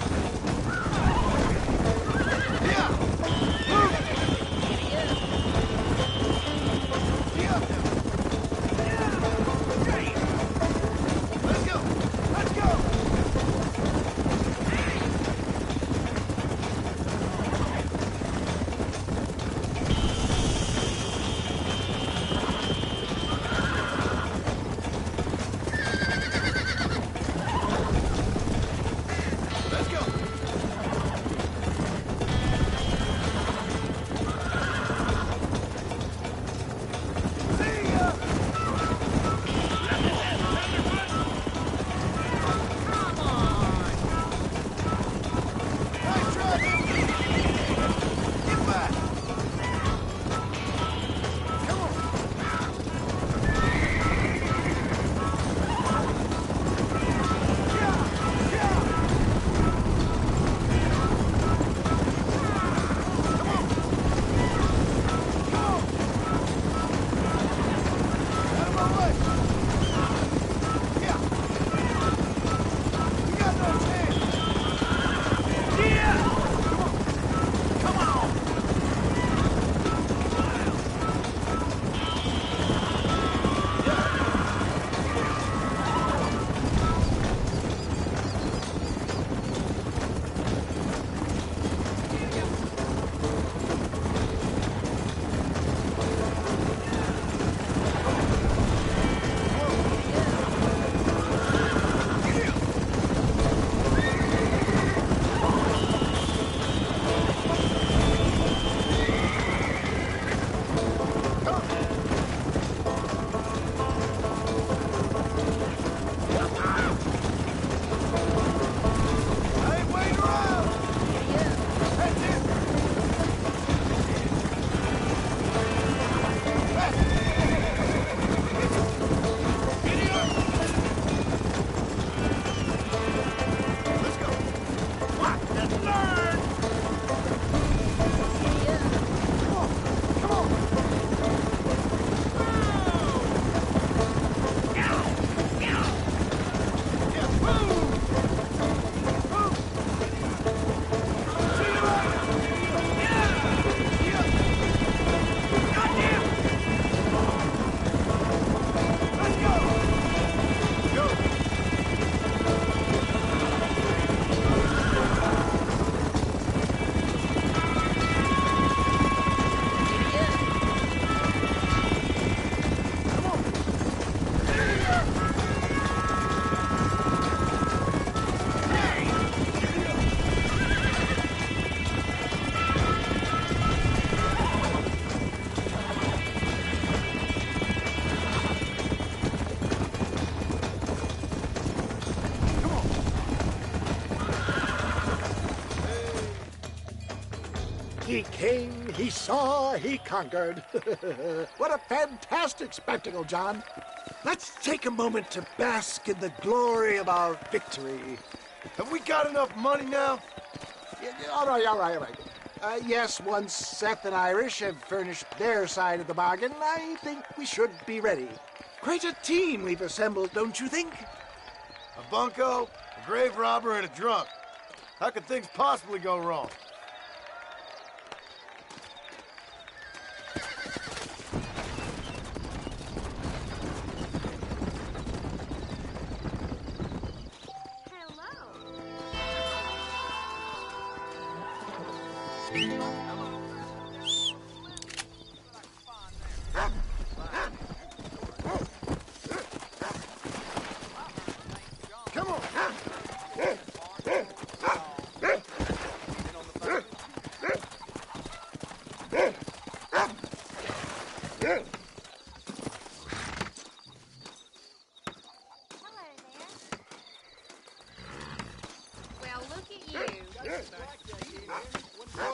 He came, he saw, he conquered. What a fantastic spectacle, John. Let's take a moment to bask in the glory of our victory. Have we got enough money now? All right. Yes, once Seth and Irish have furnished their side of the bargain, I think we should be ready. Quite a team we've assembled, don't you think? A bunco, a grave robber, and a drunk. How could things possibly go wrong?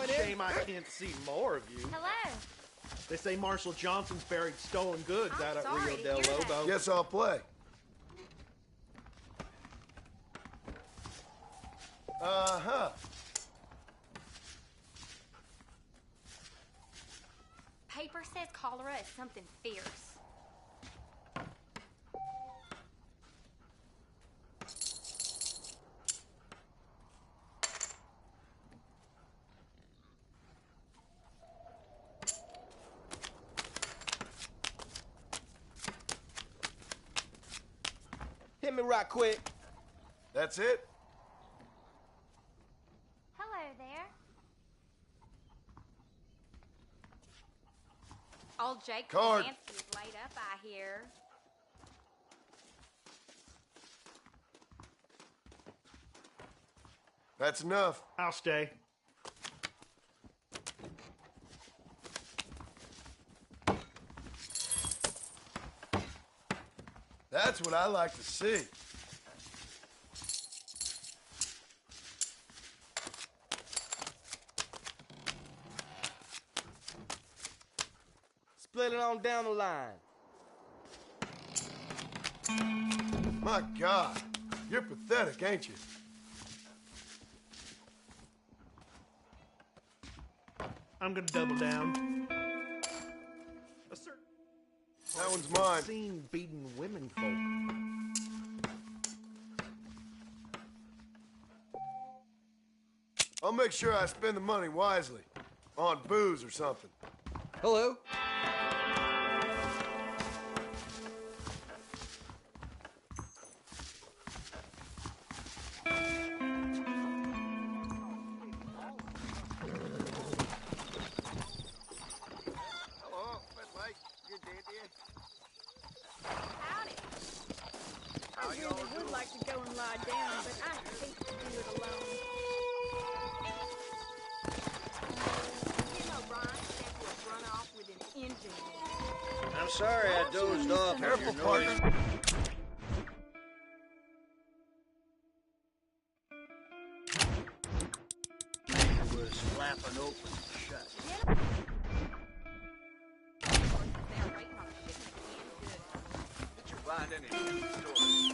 Shame I can't see more of you. Hello. They say Marshal Johnson's buried stolen goods out at Rio del Lobo. Guess I'll play. Uh-huh. Paper says cholera is something fierce. Hit me right quick. That's it? Hello there. Old Jake Card. Nancy's laid up, I hear. That's enough. I'll stay. That's what I like to see. Split it on down the line. My God, you're pathetic, ain't you? I'm gonna double down. That one's mine. Seen beating women folk. I'll make sure I spend the money wisely. On booze or something. Hello? I really would like to go and lie down, but I hate to do it alone. You know, Brian said we'll run off with an engine. I'm sorry I dozed off. Careful, partner. It was flapping open and shut. Did you find any stores?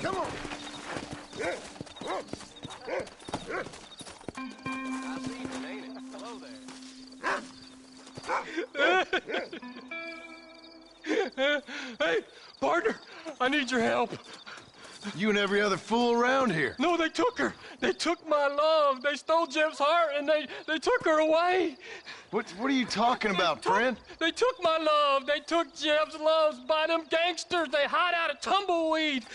Come on. I see it, ain't it? Hello there. Hey, partner, I need your help. You and every other fool around here. No, they took her. They took my love. They stole Jim's heart, and they took her away. What are you talking about, friend? They took my love. They took Jim's loves by them gangsters. They hide out of tumbleweed. need.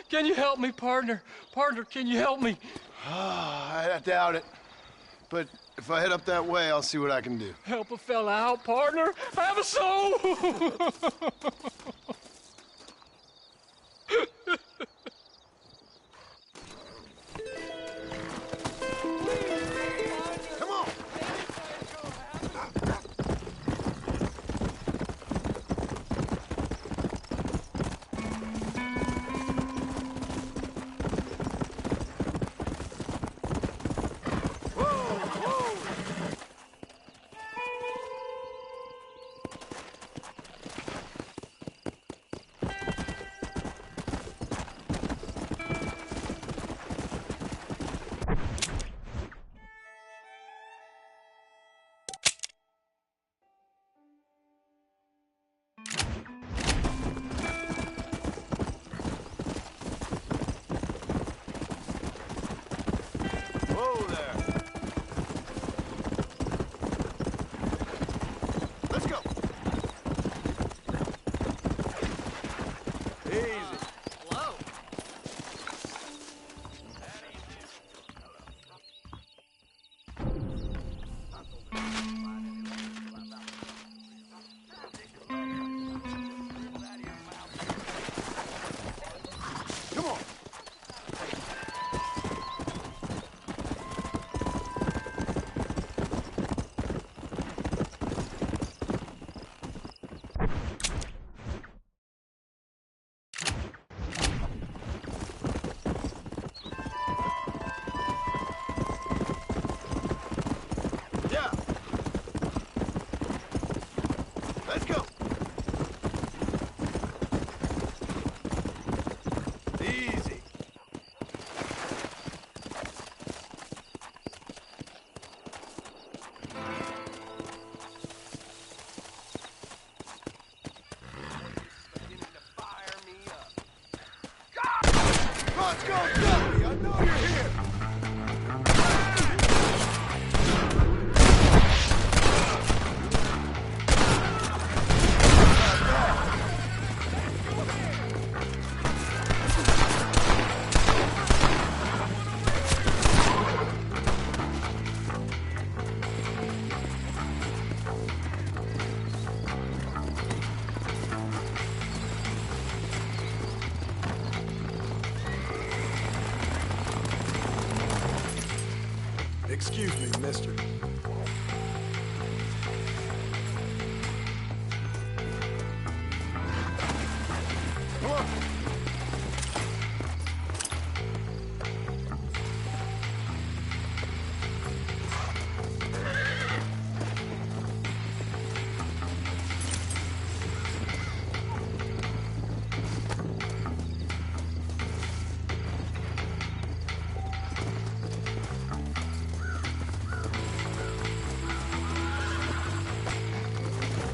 Can you help me, partner? Partner, can you help me? I doubt it. But if I head up that way, I'll see what I can do. Help a fella out, partner. Have a soul. Come on! Whoa there. Let's go. Easy. Hello. Come on. Yeah. Let's go. Easy. Let's go, Joey. I know you're here. Excuse me, mister. Come on.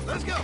Let's go.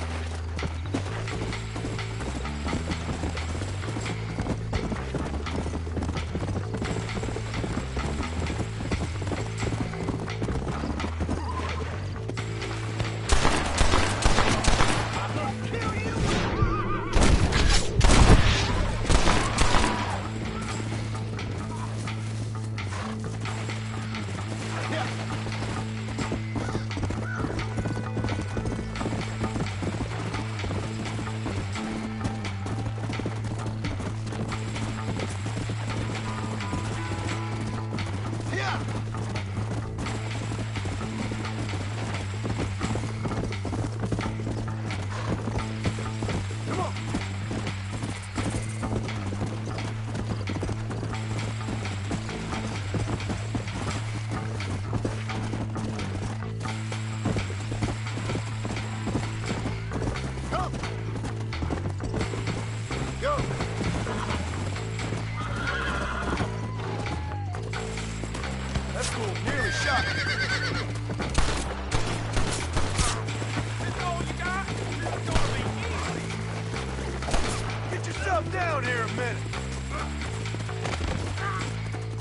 down here a minute.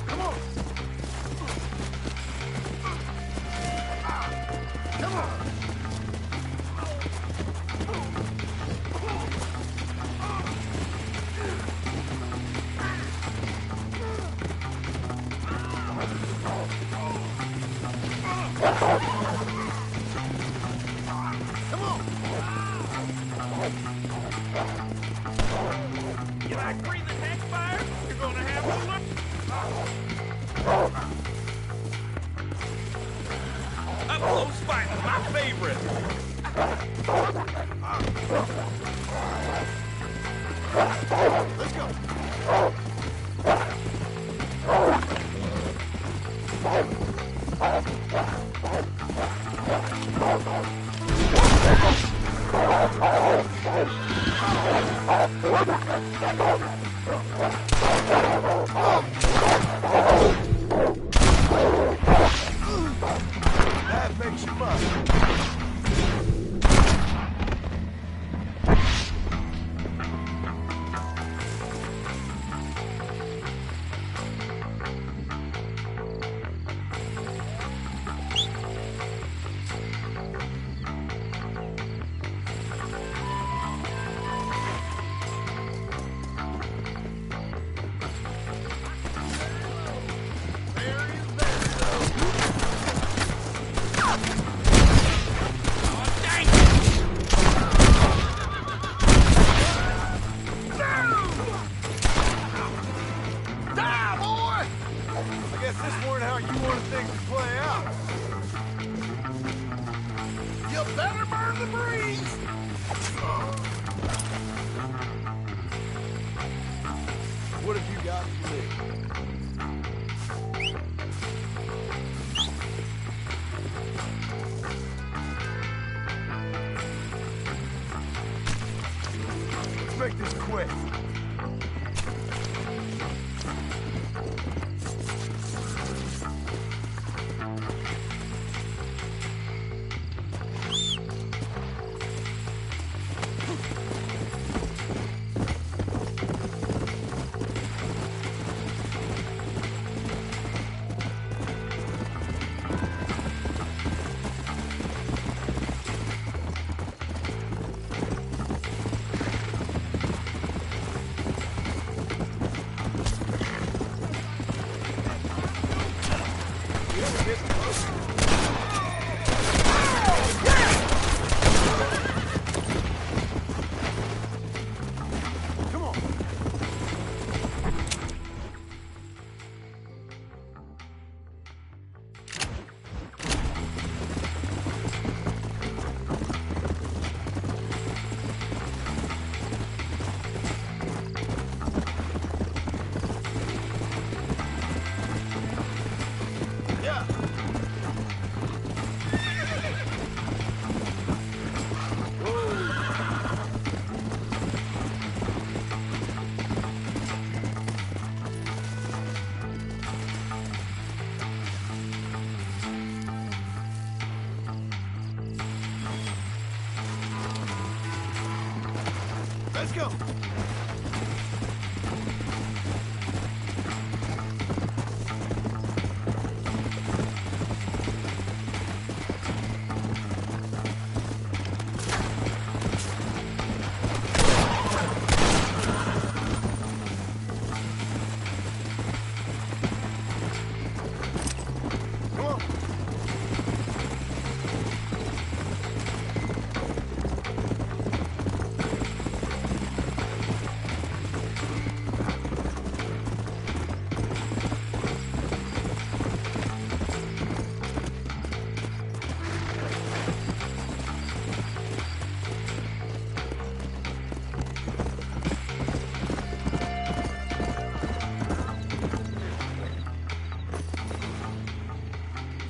Come on. Come on. breathing hexfire, you're gonna have to look. Up close fighting, my favorite. Let's go. That makes you must. What have you got to say? Let's make this quick. Let's go.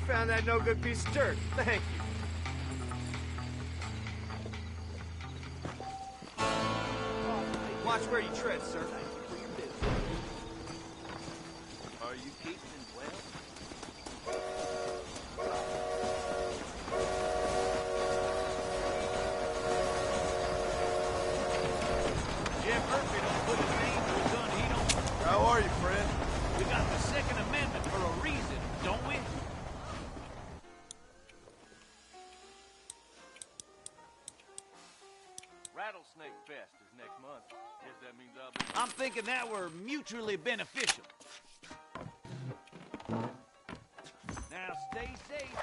Found that no good piece of dirt. Thank you. Watch where you tread, sir. Are you keeping well? Jim Murphy don't put his name to a gun he don't. How are you, friend? We got the Second Amendment for a reason, don't we? Rattlesnake Fest is next month. Guess that means I'll be... I'm thinking that we're mutually beneficial. Now stay safe.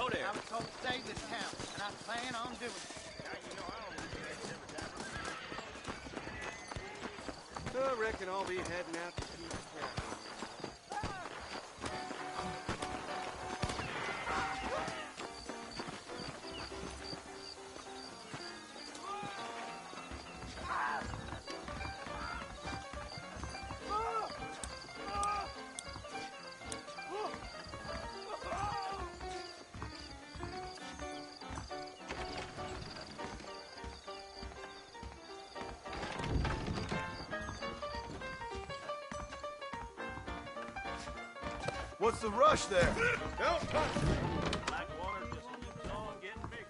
Hello there. I was told to save this town, and I plan on doing it. I reckon I'll be heading out to keep track. What's the rush there? Don't touch me. Blackwater just keeps on getting bigger.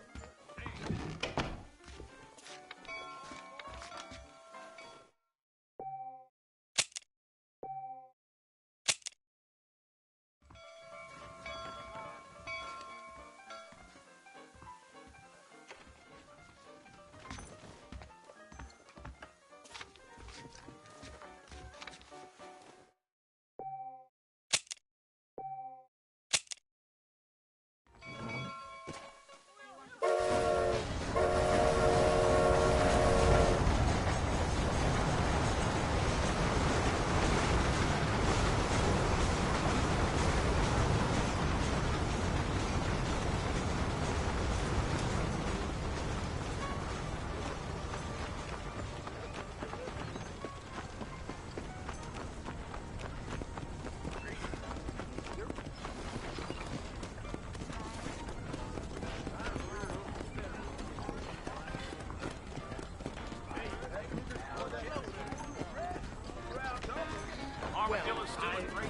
Armadillo's still in great.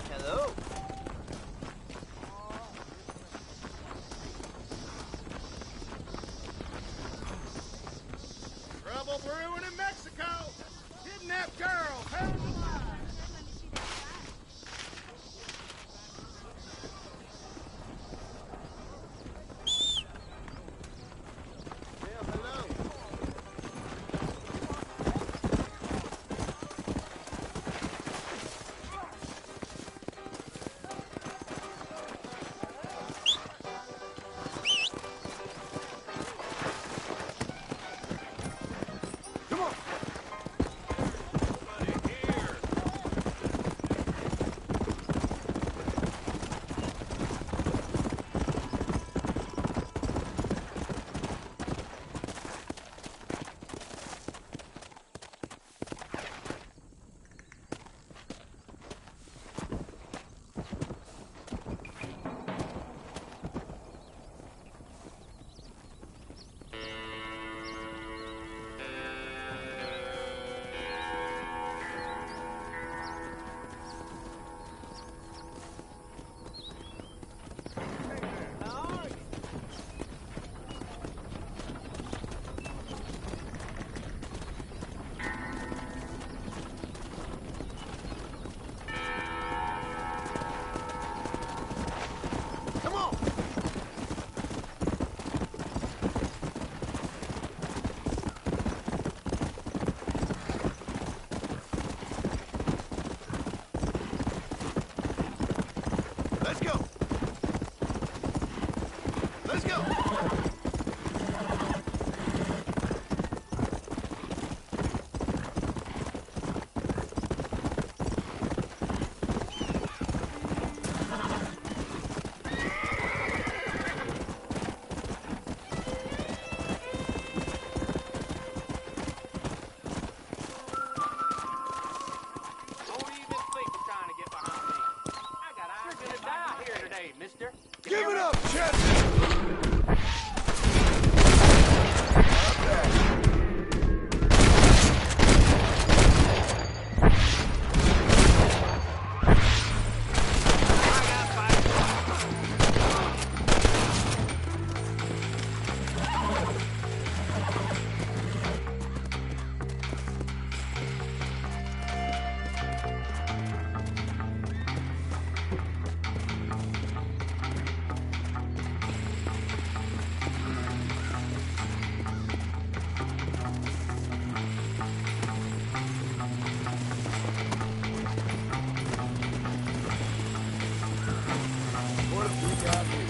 Hello. Trouble brewing in Mexico. Kidnapped girl found alive. Give it up, Chet! That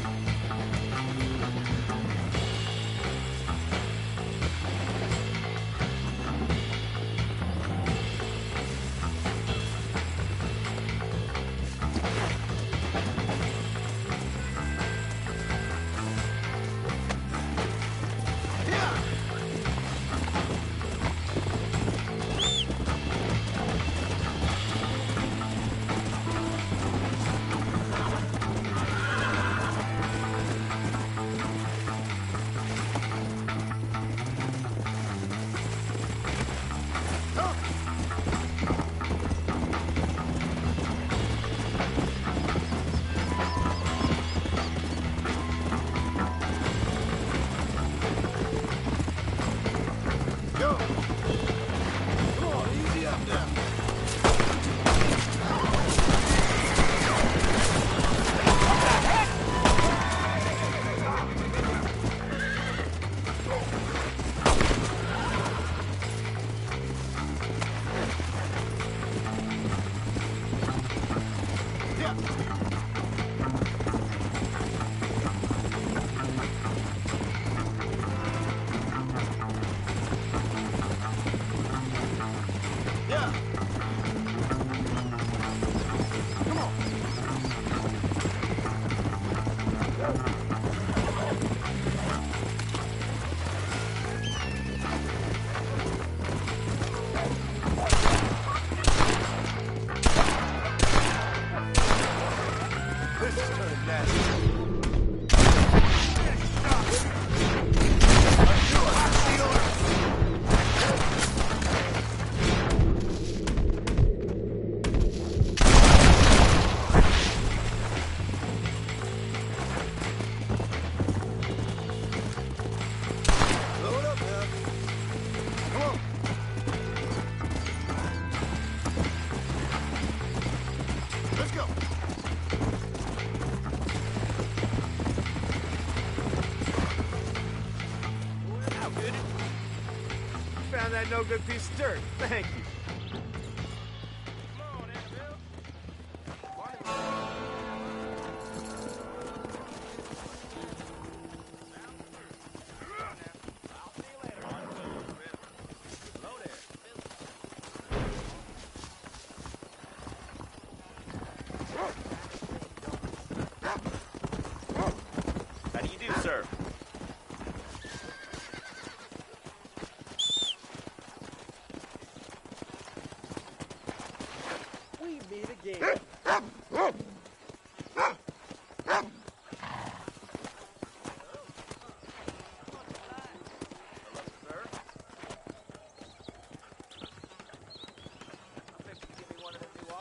no good piece of dirt. Thank you. How do you do, sir? We meet again.